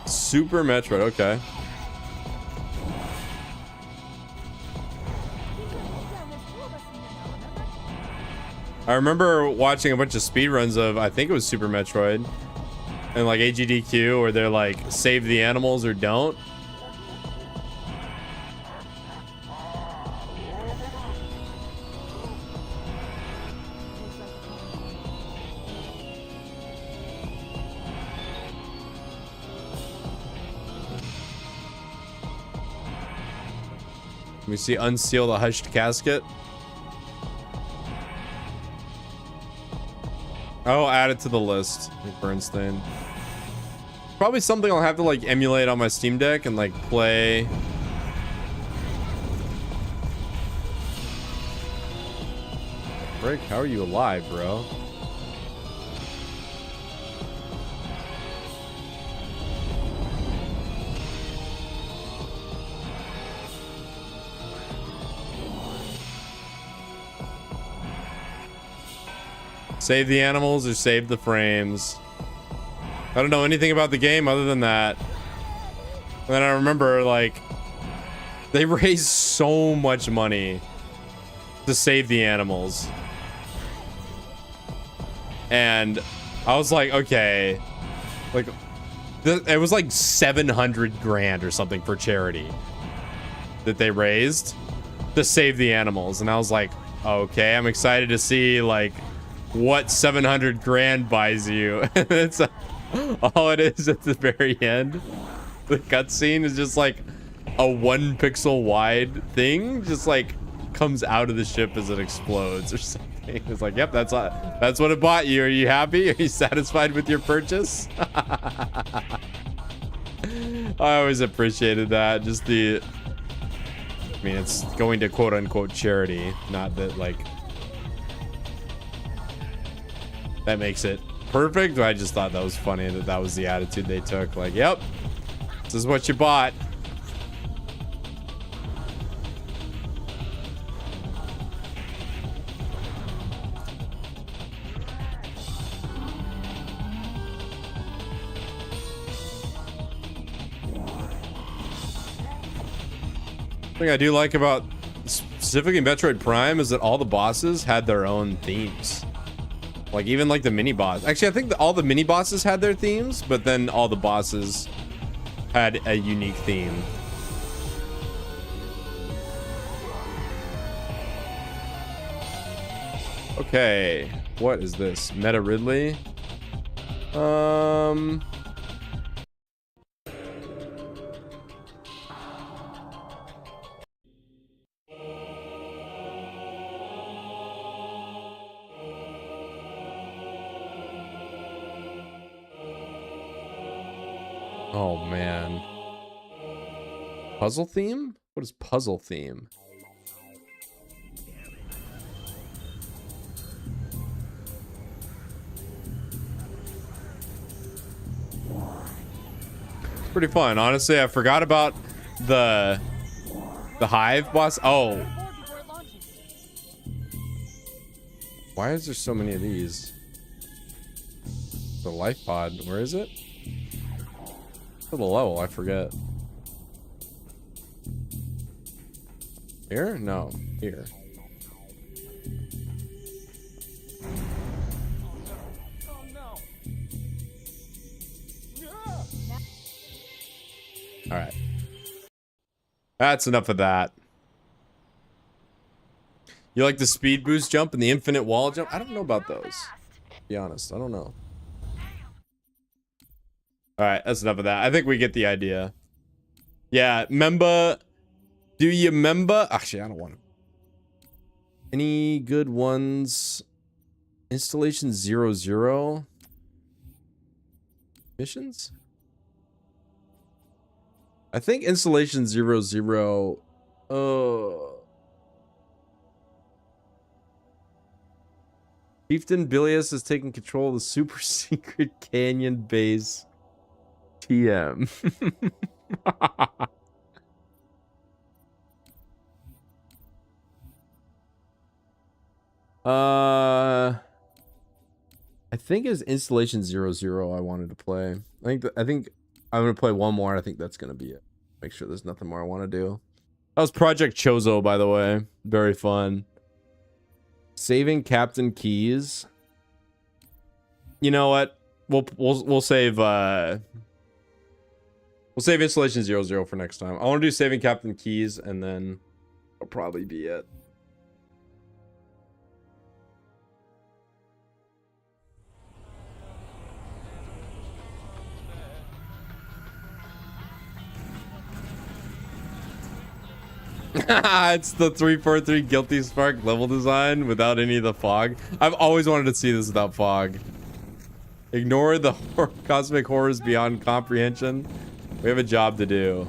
Super Metroid, okay. I remember watching a bunch of speedruns of, I think it was Super Metroid, and like AGDQ, where they're like, save the animals or don't. Let me see, unseal the hushed casket. Oh, add it to the list. Like Bernstein. Probably something I'll have to like emulate on my Steam Deck and like play. Frick, how are you alive, bro? Save the animals or save the frames. I don't know anything about the game other than that. And then I remember, like, they raised so much money to save the animals. And I was like, okay. Like, it was like 700 grand or something for charity that they raised to save the animals. And I was like, okay, I'm excited to see, like, what 700 grand buys you. It's all it is at the very end. The cutscene is just like a 1 pixel wide thing, just like comes out of the ship as it explodes or something. It's like, yep, that's what it bought you. Are you happy? Are you satisfied with your purchase? I always appreciated that. Just the, I mean, it's going to quote unquote charity, not that like that makes it perfect. I just thought that was funny that that was the attitude they took. Like, yep, this is what you bought. The thing I do like about specifically Metroid Prime is that all the bosses had their own themes. Like even like the mini boss. Actually, I think all the mini bosses had their themes, but then all the bosses had a unique theme. Okay, what is this? Meta Ridley? Oh man. Puzzle theme? What is puzzle theme? It's pretty fun. Honestly, I forgot about the hive boss. Oh. Why is there so many of these? The life pod. Where is it? For the level, I forget. Here? No. Here. All right. That's enough of that. You like the speed boost jump and the infinite wall jump? I don't know about those. To be honest, I don't know. All right, that's enough of that. I think we get the idea. Yeah, member. Do you remember? Actually, I don't want to. Any good ones? Installation 00. Missions? I think installation 00. Chieftain Bilius has taken control of the super secret canyon base. TM. I think it's installation 00 I wanted to play. I think I'm gonna play one more. I think that's gonna be it. Make sure there's nothing more I want to do. That was Project Chozo, by the way. Very fun. Saving Captain Keys. You know what? We'll save installation 00 for next time. I want to do Saving Captain Keys, and then that'll probably be it. It's the 343 Guilty Spark level design without any of the fog. I've always wanted to see this without fog. Ignore the cosmic horrors beyond comprehension. We have a job to do.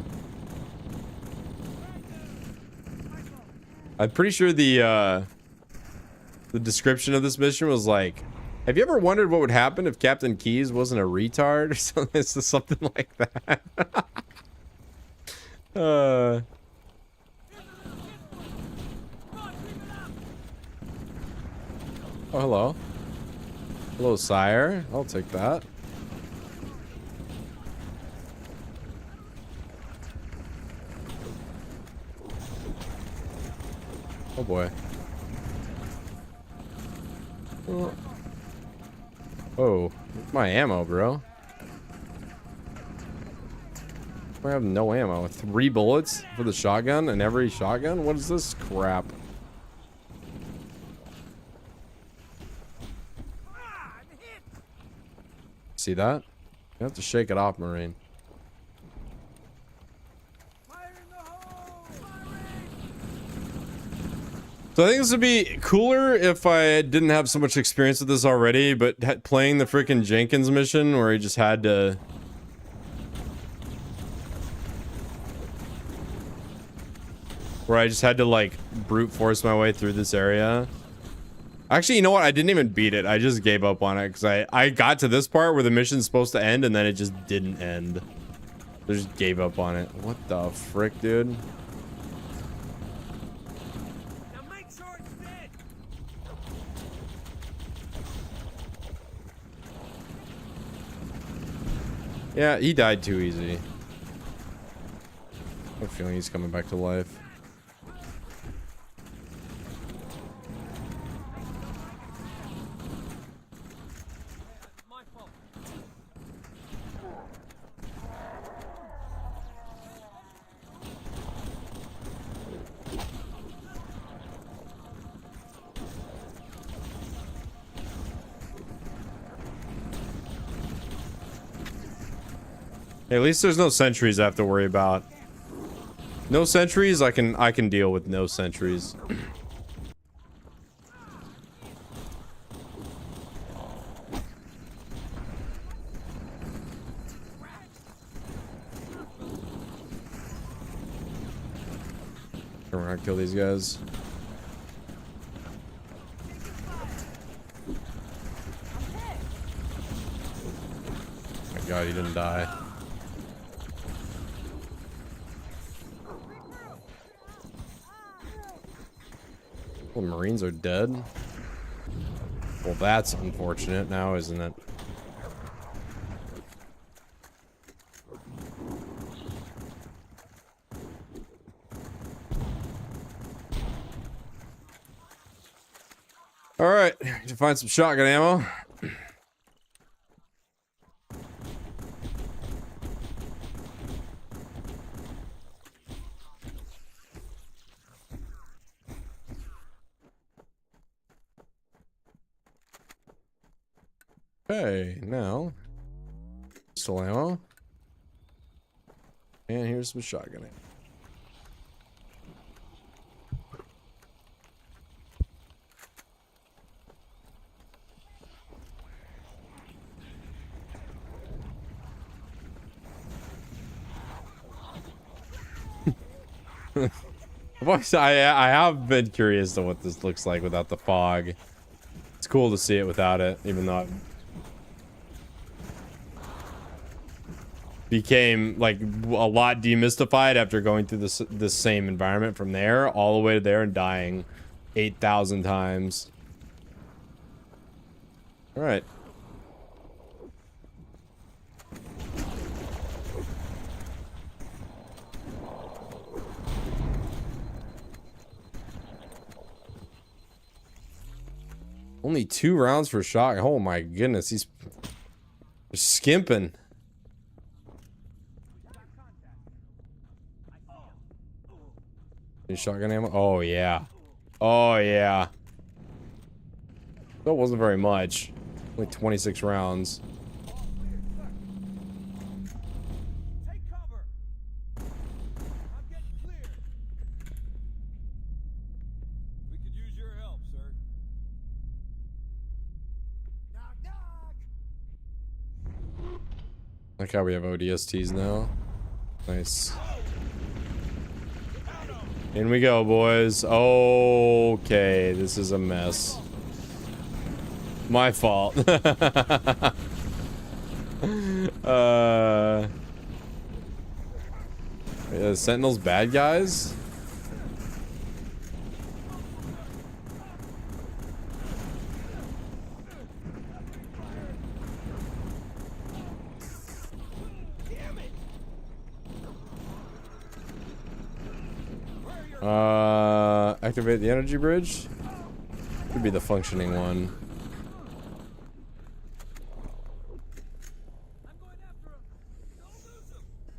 I'm pretty sure the description of this mission was like, have you ever wondered what would happen if Captain Keys wasn't a retard or something? It's just something like that. Oh, hello. Hello, sire. I'll take that. Oh boy. Oh, my ammo, bro. I have no ammo. 3 bullets for the shotgun and every shotgun? What is this crap? See that? You have to shake it off, Marine. So I think this would be cooler if I didn't have so much experience with this already, but playing the freaking Jenkins mission where he just had to... Where I just had to, like, brute force my way through this area. Actually, you know what? I didn't even beat it. I just gave up on it because I got to this part where the mission's supposed to end and then it just didn't end. I just gave up on it. What the frick, dude? Now make sure it's dead. Yeah, he died too easy. I have a feeling he's coming back to life. At least there's no sentries I have to worry about. No sentries, I can deal with no sentries. We're gonna kill these guys. Oh my god, he didn't die. The Marines are dead. Well, that's unfortunate now, isn't it? All right, to find some shotgun ammo. Okay, now pistol ammo, and here's some shotgun ammo. I have been curious to what this looks like without the fog. It's cool to see it without it, even though it became like a lot demystified after going through this same environment from there all the way to there and dying 8,000 times. All right. Only 2 rounds for shot. Oh my goodness, he's skimping. Any shotgun ammo? Oh yeah. Oh yeah. That wasn't very much. Only 26 rounds. Take cover. I'm getting clear. We could use your help, sir. Knock, knock. Like how we have ODSTs now. Nice. In we go, boys. Okay, this is a mess. My fault. Sentinels bad guys? Activate the energy bridge. Could be the functioning one.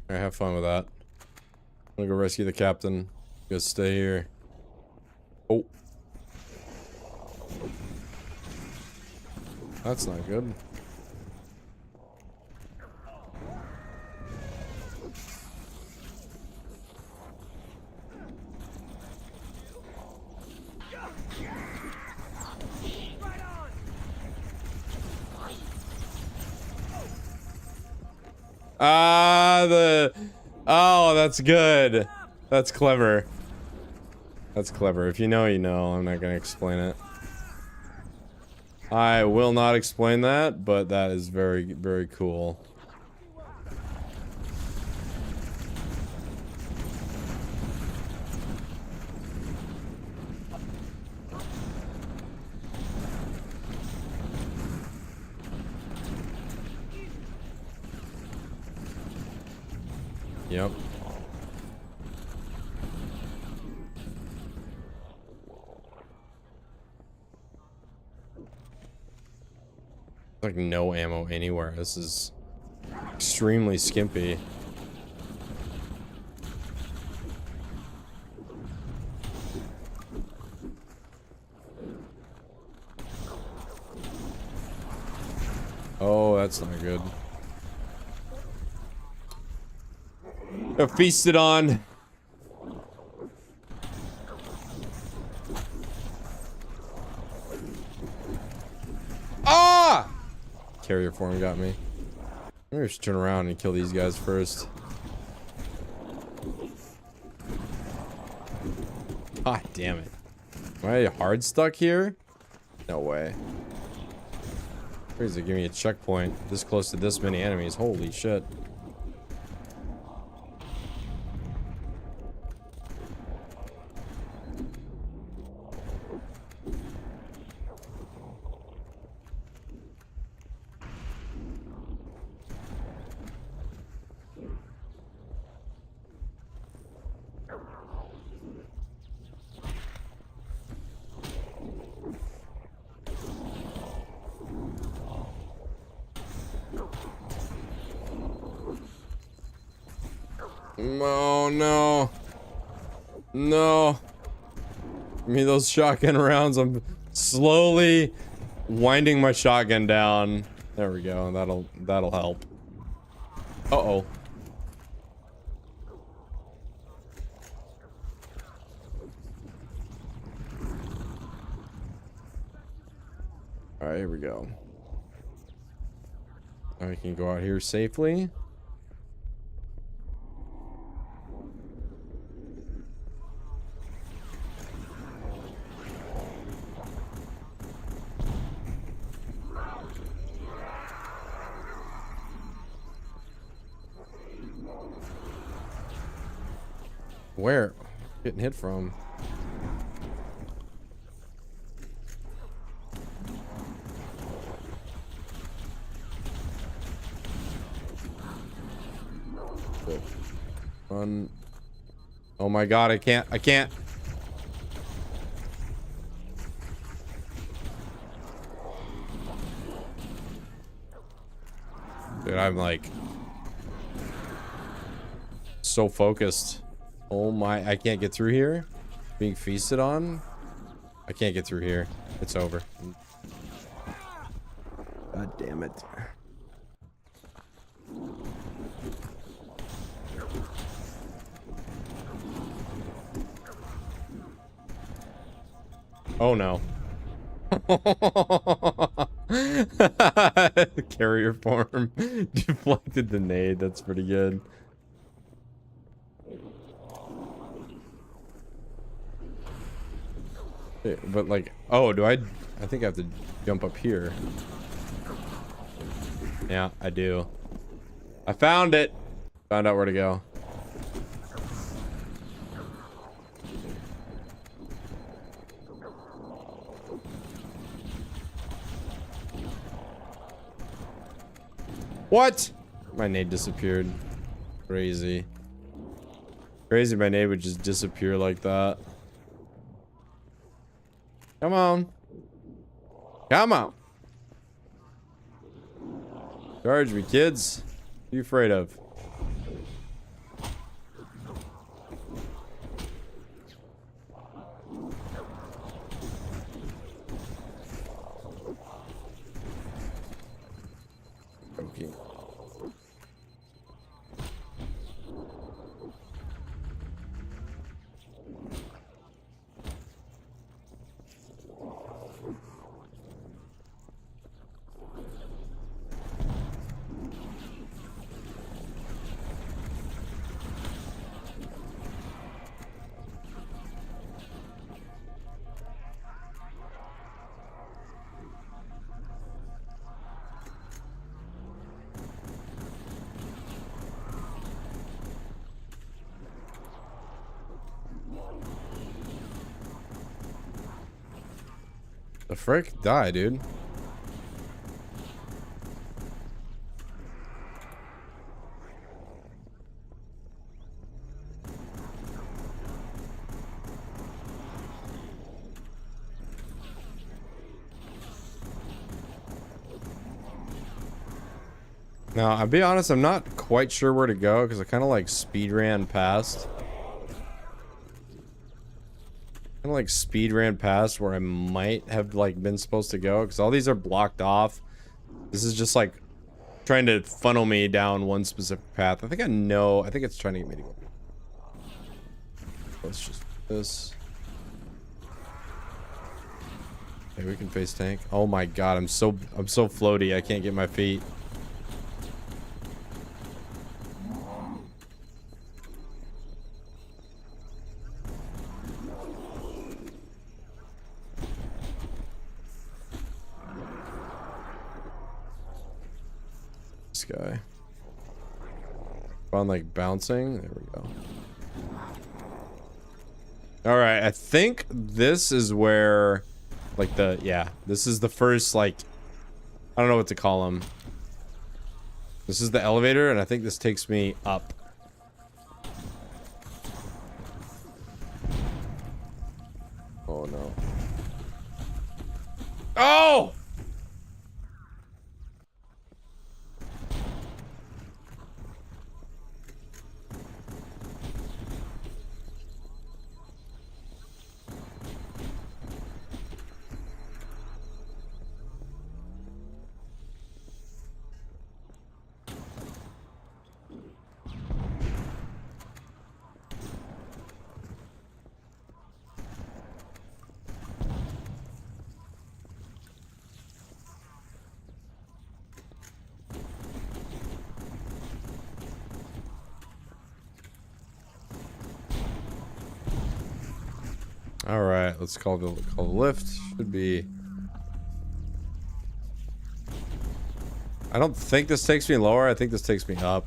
Alright, have fun with that. I'm gonna go rescue the captain. You guys stay here. Oh. That's not good. Oh, that's good. That's clever. That's clever. If you know, you know. I'm not gonna explain it. I will not explain that, but that is very, very cool. Yep. Like no ammo anywhere. This is extremely skimpy. Oh, that's not good. Feasted on. Ah! Carrier form got me. Maybe we should turn around and kill these guys first. God damn it. Am I hard stuck here? No way. Crazy, give me a checkpoint this close to this many enemies. Holy shit. Oh no. No. Give me those shotgun rounds. I'm slowly winding my shotgun down. There we go. That'll help. Uh-oh. All right, here we go. Now we can go out here safely. Where? Getting hit from? Run. Oh my god, I can't. Dude, I'm like so focused. Oh my, I can't get through here. Being feasted on. I can't get through here. It's over. God damn it. Oh no. Carrier form deflected the nade. That's pretty good. But like, oh, do I think I have to jump up here. Yeah, I do. I found it. Found out where to go. What? My nade disappeared. Crazy. Crazy my nade would just disappear like that. Come on. Come on. Charge me, kids. What are you afraid of? Okay. The frick? Die, dude. Now, I'll be honest, I'm not quite sure where to go because I kind of like speed ran past. Kind of like speed ran past where I might have like been supposed to go because all these are blocked off. This is just like trying to funnel me down one specific path. I think I know. I think it's trying to get me to go. Let's just do this. Okay, we can face tank. Oh my god, I'm so floaty. I can't get my feet. This guy. On like bouncing. There we go. All right, I think this is where, like this is the first, like, I don't know what to call them. This is the elevator, and I think this takes me up. Oh no. Oh! All right, let's call the lift. Should be. I don't think this takes me lower. I think this takes me up.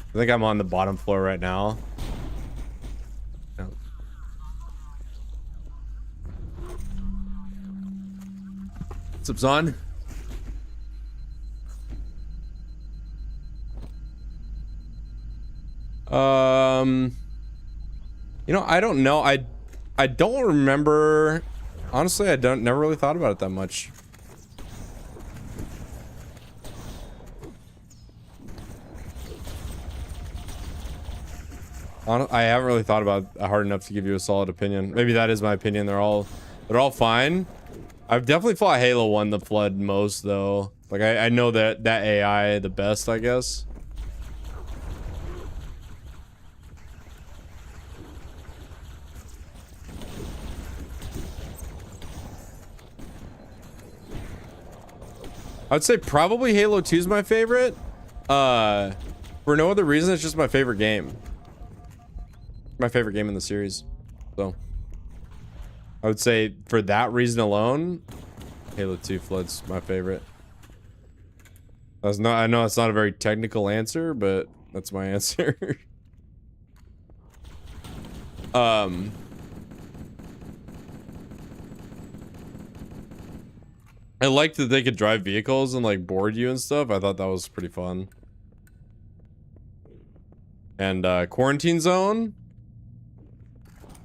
I think I'm on the bottom floor right now. No. What's up, Zon? You know, I don't know. I don't remember. Honestly, I never really thought about it that much. I haven't really thought about it hard enough to give you a solid opinion. Maybe that is my opinion. They're all fine. I've definitely fought Halo 1 the Flood most though. Like I know that AI the best, I guess. I would say probably Halo 2 is my favorite. For no other reason, it's just my favorite game. My favorite game in the series. So I would say for that reason alone, Halo 2 Flood's my favorite. I know it's not a very technical answer, but that's my answer. I liked that they could drive vehicles and like board you and stuff. I thought that was pretty fun. And Quarantine Zone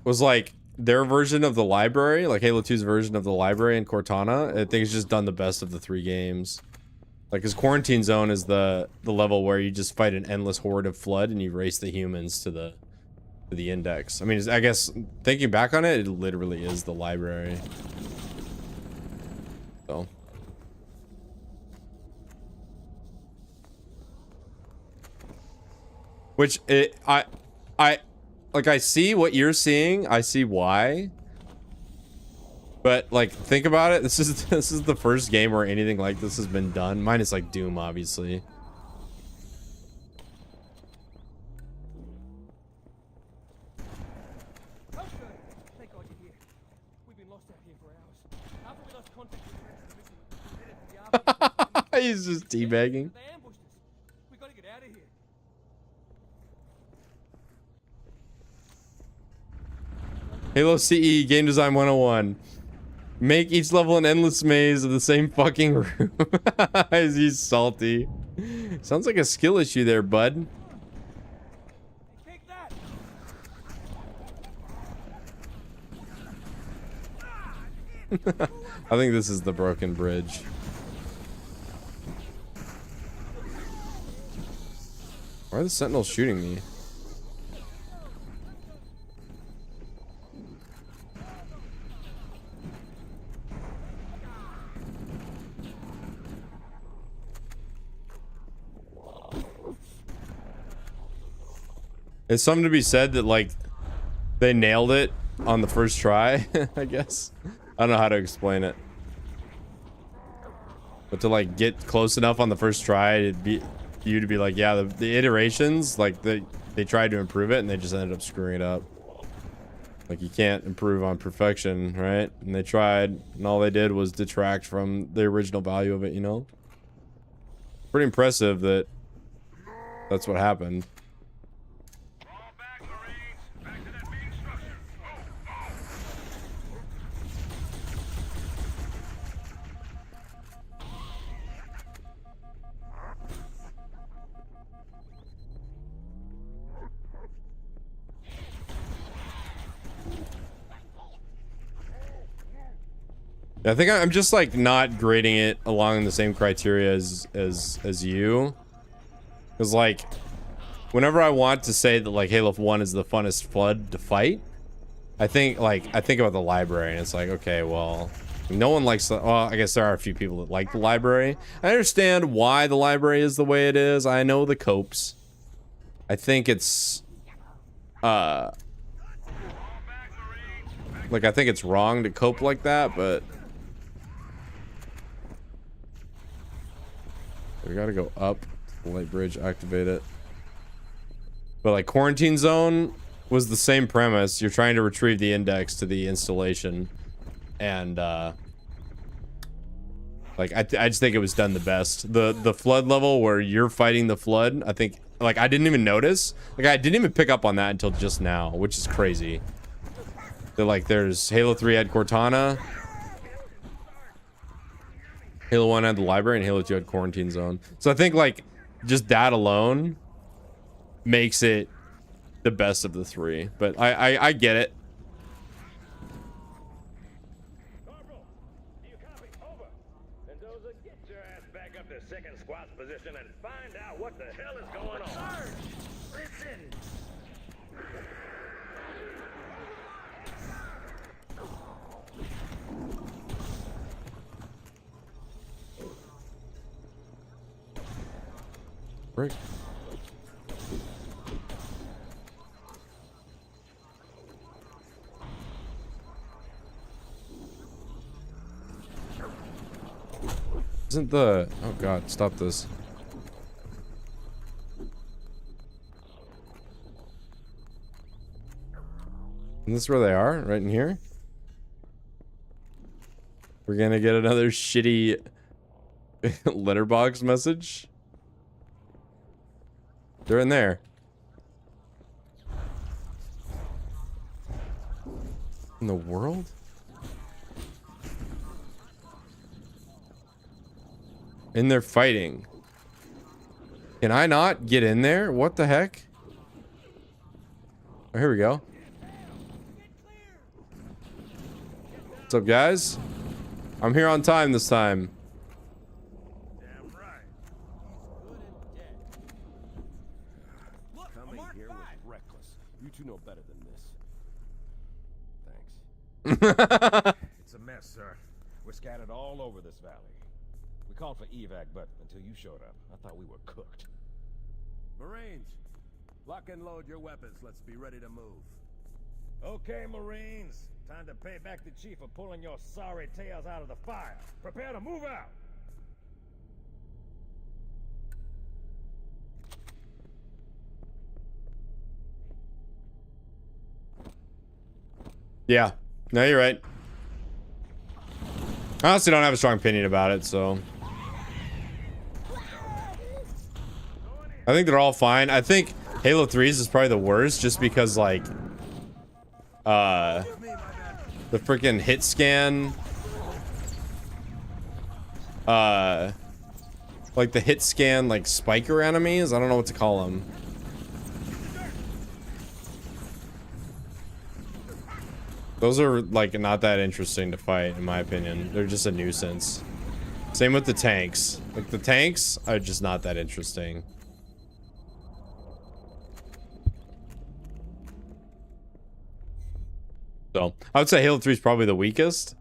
was like their version of the library, like Halo 2's version of the library in Cortana. I think it's just done the best of the three games. Like, cause Quarantine Zone is the level where you just fight an endless horde of Flood and you race the humans to the index. I mean, I guess thinking back on it, it literally is the library. So. Which I see what you're seeing. I see why. But like, think about it. This is the first game where anything like this has been done. Minus like Doom, obviously. Thank God you're here. We've been lost out here for hours. After we lost contact with friends and headed to the He's just teabagging. They ambushed us. We gotta get out of here. Halo CE Game Design 101. Make each level an endless maze of the same fucking room. He's salty. Sounds like a skill issue there, bud. Take that. I think this is the broken bridge. Why are the Sentinels shooting me? It's something to be said that like they nailed it on the first try, I guess. I don't know how to explain it. But to like get close enough on the first try, it'd be you to be like, yeah, the iterations, like they tried to improve it and they just ended up screwing it up. Like you can't improve on perfection, right? And they tried, and all they did was detract from the original value of it, you know? Pretty impressive that that's what happened. I think I'm just like not grading it along the same criteria as you, because like whenever I want to say that like Halo 1 is the funnest flood to fight, I think about the library and it's like, okay, well, no one likes the, well, I guess there are a few people that like the library. I understand why the library is the way it is. I know the copes. I think it's like I think it's wrong to cope like that, but we gotta go up the light bridge, activate it. But like quarantine zone was the same premise. You're trying to retrieve the index to the installation, and like I just think it was done the best. The flood level where you're fighting the flood, I think like I didn't even notice. Like I didn't even pick up on that until just now, which is crazy. That like there's Halo 3 had Cortana. Halo 1 had the library and Halo 2 had quarantine zone. So I think like just that alone makes it the best of the three. But I get it. Corporal, do you copy? Over. Mendoza, get your ass back up to second squat's position and find out what the hell is going on. Sarge, listen. Break. Isn't the... Oh god, stop this. Isn't this where they are? Right in here? We're gonna get another shitty letterbox message? They're in there. In the world? In there fighting. Can I not get in there? What the heck? Oh, here we go. What's up, guys? I'm here on time this time. You know better than this. Thanks. It's a mess, sir. We're scattered all over this valley. We called for evac, but until you showed up, I thought we were cooked. Marines, lock and load your weapons. Let's be ready to move. Okay, Marines. Time to pay back the chief for pulling your sorry tails out of the fire. Prepare to move out. Yeah. No, you're right. I honestly don't have a strong opinion about it, so. I think they're all fine. I think Halo 3's is probably the worst just because, like, the freaking hit scan, like the hit scan, like, spiker enemies? I don't know what to call them. Those are, like, not that interesting to fight, in my opinion. They're just a nuisance. Same with the tanks. Like, the tanks are just not that interesting. So, I would say Halo 3 is probably the weakest.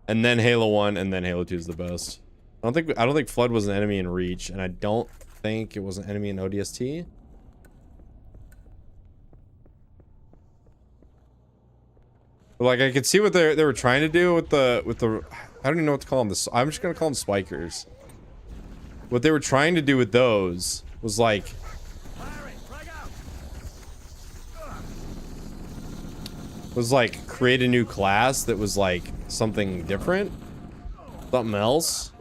And then Halo 1, and then Halo 2 is the best. I don't think Flood was an enemy in Reach, and I don't think it was an enemy in ODST. But like I could see what they were trying to do with the I don't even know what to call them. I'm just gonna call them spikers. What they were trying to do with those was like create a new class that was like something different, something else.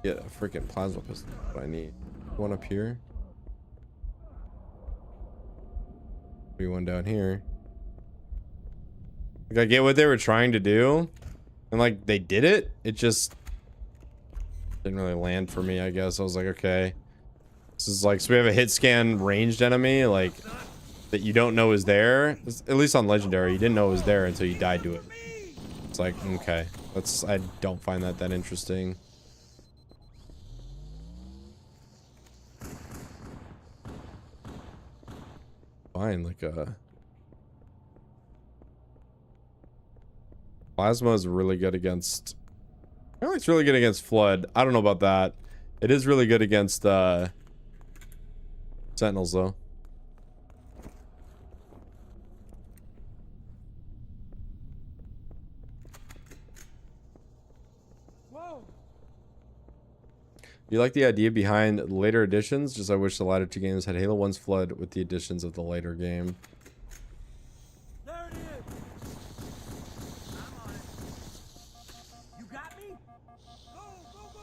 Get a freaking plasma pistol. That's what I need. One up here. Maybe one down here. Like I get what they were trying to do, and like they did it. It just didn't really land for me. I guess I was like, okay, this is like, so we have a hit scan ranged enemy like that you don't know is there. At least on legendary, you didn't know it was there until you died to it. It's like, okay, that's, I don't find that interesting. Fine, like plasma is really good against, I think it's really good against flood. I don't know about that. It is really good against sentinels though. Whoa. You like the idea behind later editions? Just I wish the latter two games had Halo 1's flood with the additions of the later game. There it is. I'm on it. You got me? Go, go, go.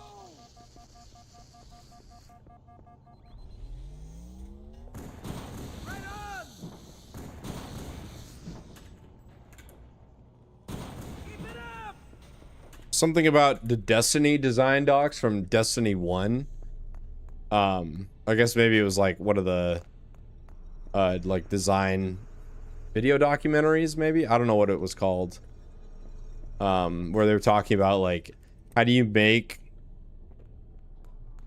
Right on. Keep it up. Something about the Destiny design docs from Destiny 1. I guess maybe it was like one of the like design video documentaries, maybe. I don't know what it was called. Where they were talking about like how do you make,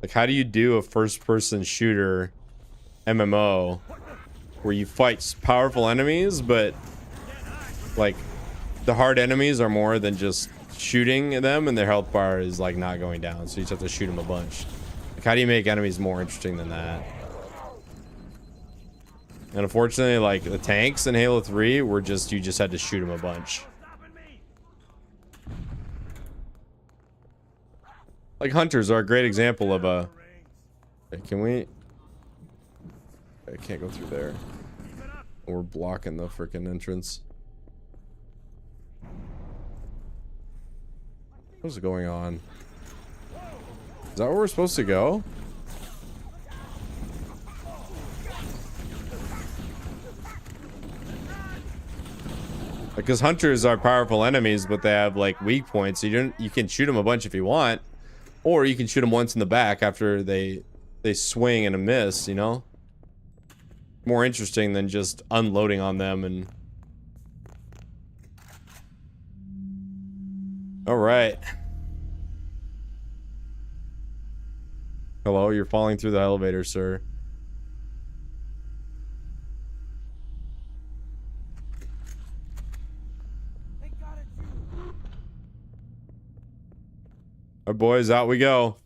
like how do you do a first-person shooter MMO where you fight powerful enemies, but like the hard enemies are more than just shooting them and their health bar is like not going down, so you just have to shoot them a bunch. Like how do you make enemies more interesting than that? And unfortunately, like the tanks in Halo 3 were just, you just had to shoot them a bunch. Like hunters are a great example of a, okay, can we, I can't go through there. We're blocking the freaking entrance. What's going on? Is that where we're supposed to go? Because hunters are powerful enemies, but they have like weak points. So you can shoot them a bunch if you want, or you can shoot them once in the back after they swing and a miss. You know, more interesting than just unloading on them. And all right. Hello, you're falling through the elevator, sir. Our boys, out we go.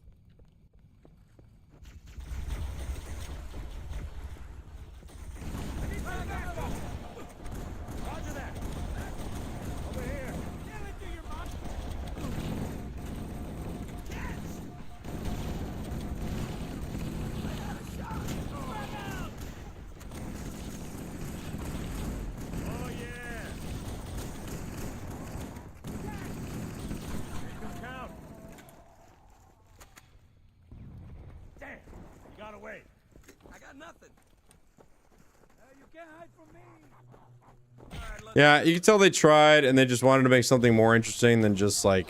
Yeah, you can tell they tried and they just wanted to make something more interesting than just like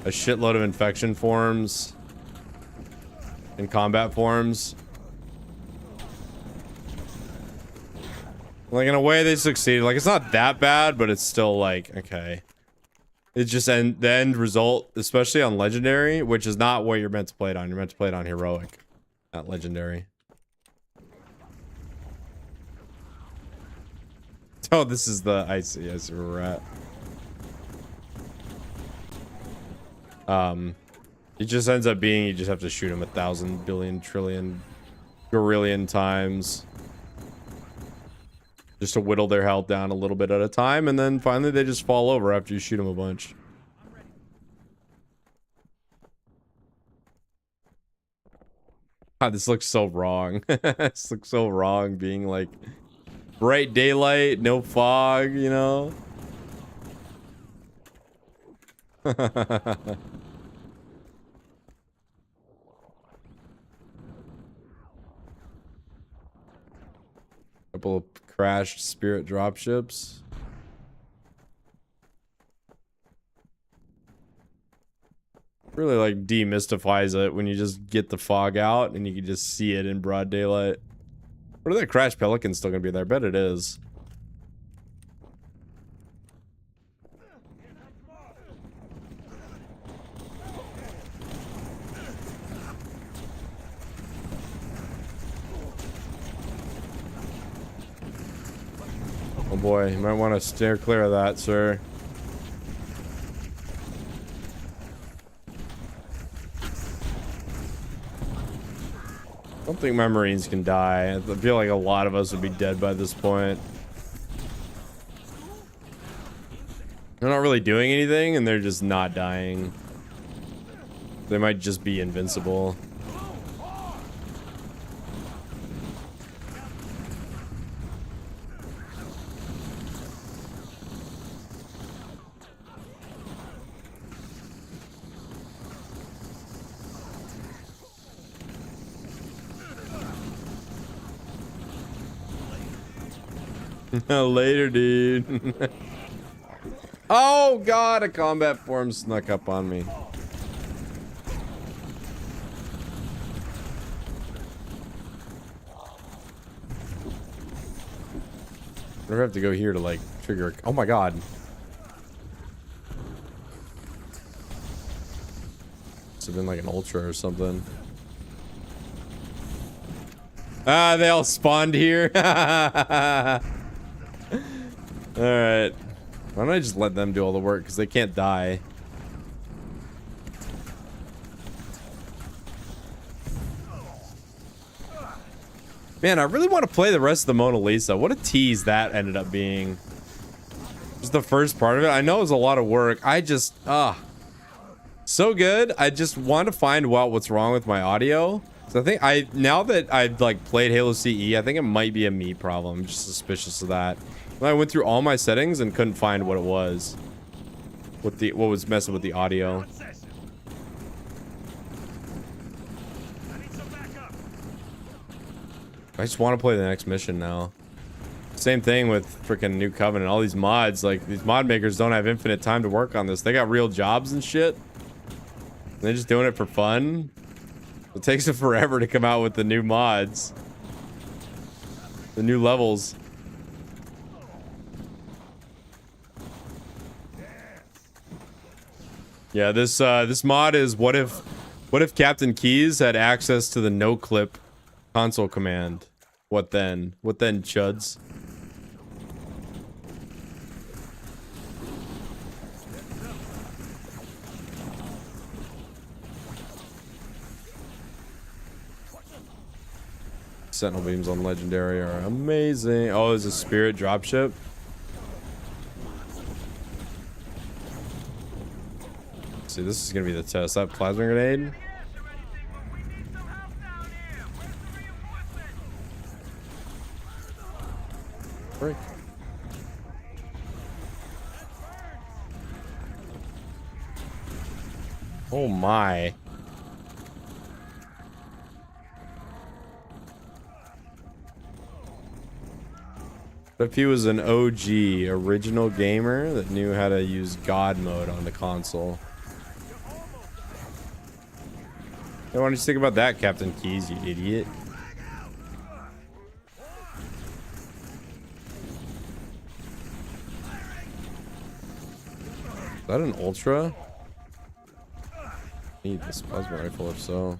a shitload of infection forms and combat forms. Like in a way they succeeded. Like it's not that bad, but it's still like, okay. It's just, and the end result, especially on legendary, which is not what you're meant to play it on. You're meant to play it on heroic, not legendary. Oh, this is the, I see where we're at. It just ends up being, you just have to shoot him 1,000 billion trillion gorillion times. just to whittle their health down a little bit at a time, and then finally they just fall over after you shoot them a bunch. God, this looks so wrong. This looks so wrong being like bright daylight, no fog, you know? Couple of crashed spirit dropships. Really like demystifies it when you just get the fog out and you can just see it in broad daylight. What are that crashed pelican still gonna be there? I bet it is. Oh boy, you might want to steer clear of that, sir. I don't think my Marines can die. I feel like a lot of us would be dead by this point. They're not really doing anything, and they're just not dying. They might just be invincible. Later, dude. Oh god, a combat form snuck up on me. I have to go here to like trigger. Oh my god. Must have been like an ultra or something. Ah, they all spawned here. Alright. Why don't I just let them do all the work? Because they can't die. Man, I really want to play the rest of the Mona Lisa. What a tease that ended up being. Just the first part of it. I know it was a lot of work. I just, so good. I just want to find out what's wrong with my audio. So I think now that I've like played Halo CE, I think it might be a me problem. I'm just suspicious of that. I went through all my settings and couldn't find what it was. What was messing with the audio. I just want to play the next mission now. Same thing with freaking New Covenant. All these mods, like these mod makers don't have infinite time to work on this. They got real jobs and shit. And they're just doing it for fun. It takes them forever to come out with the new mods. The new levels. Yeah, this mod is what if Captain Keyes had access to the no clip console command? What then? What then, chuds? Sentinel beams on legendary are amazing. Oh, there's a spirit dropship. See, this is gonna be the test. That plasma grenade. Break. Oh my. What if he was an OG, original gamer that knew how to use God mode on the console? Hey, why don't you think about that, Captain Keyes, you idiot? Is that an ultra? I need this plasma rifle if so.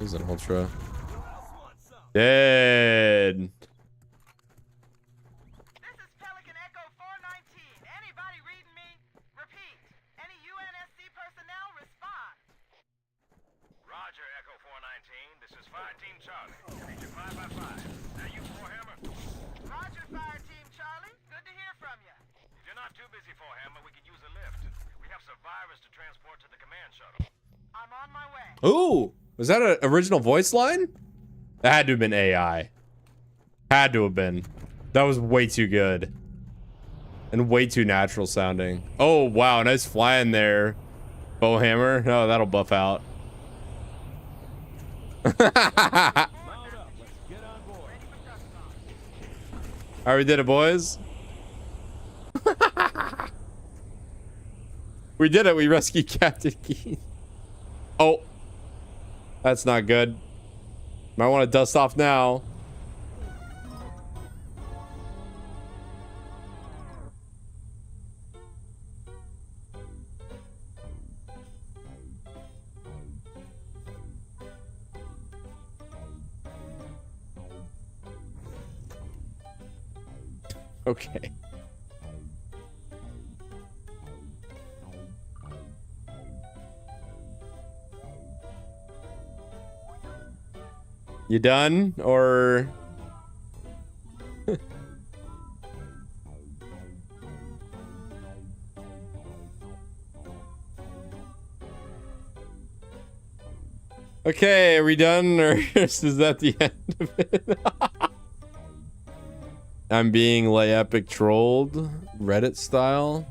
He's an ultra. Dead. Fire Team Charlie. Reach a 5 by 5. Now you, Warhammer. Roger, Fire Team Charlie. Good to hear from you. If you're not too busy, Warhammer, we could use a lift. We have survivors to transport to the command shuttle. I'm on my way. Ooh, was that an original voice line? That had to have been AI. Had to have been. That was way too good. And way too natural sounding. Oh, wow. Nice flying there, Bowhammer. Oh, that'll buff out. Alright, we did it, boys. We did it. We rescued Captain Keith. Oh. That's not good. Might want to dust off now. Okay. You done? Or... Okay, are we done? Or is that the end of it? I'm being lay epic trolled, Reddit style.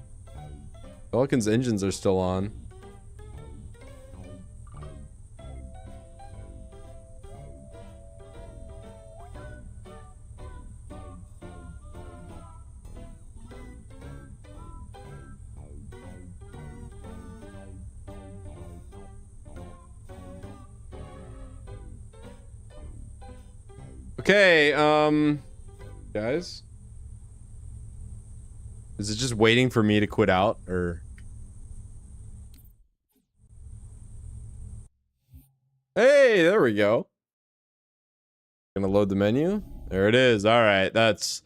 Falcon's engines are still on. Okay, guys, is it just waiting for me to quit out, or? Hey, there we go. Gonna load the menu. There it is. All right, that's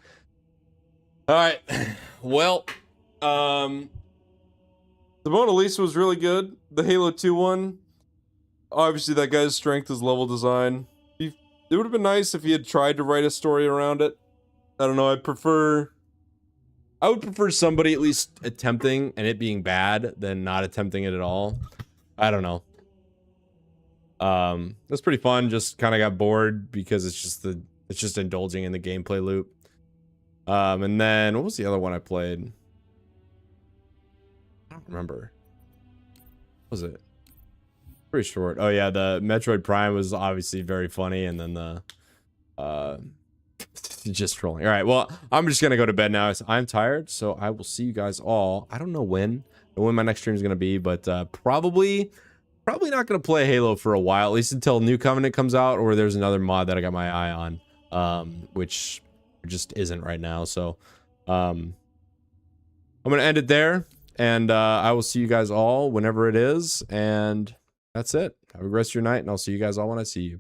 all right. Well, the Mona Lisa was really good. The Halo 2 one, obviously that guy's strength is level design. It would have been nice if he had tried to write a story around it. I don't know. I would prefer somebody at least attempting and it being bad than not attempting it at all. I don't know. That's pretty fun. Just kind of got bored because it's just indulging in the gameplay loop. And then what was the other one I played? I don't remember. What was it? Pretty short. Oh yeah, the Metroid Prime was obviously very funny, and then the just trolling. All right, well, I'm just gonna go to bed now. I'm tired, so I will see you guys all. I don't know when my next stream is gonna be, but probably not gonna play Halo for a while, at least until New Covenant comes out, or there's another mod that I got my eye on, which just isn't right now. So I'm gonna end it there, and I will see you guys all whenever it is, and that's it. Have a good rest of your night, and I'll see you guys all when I see you.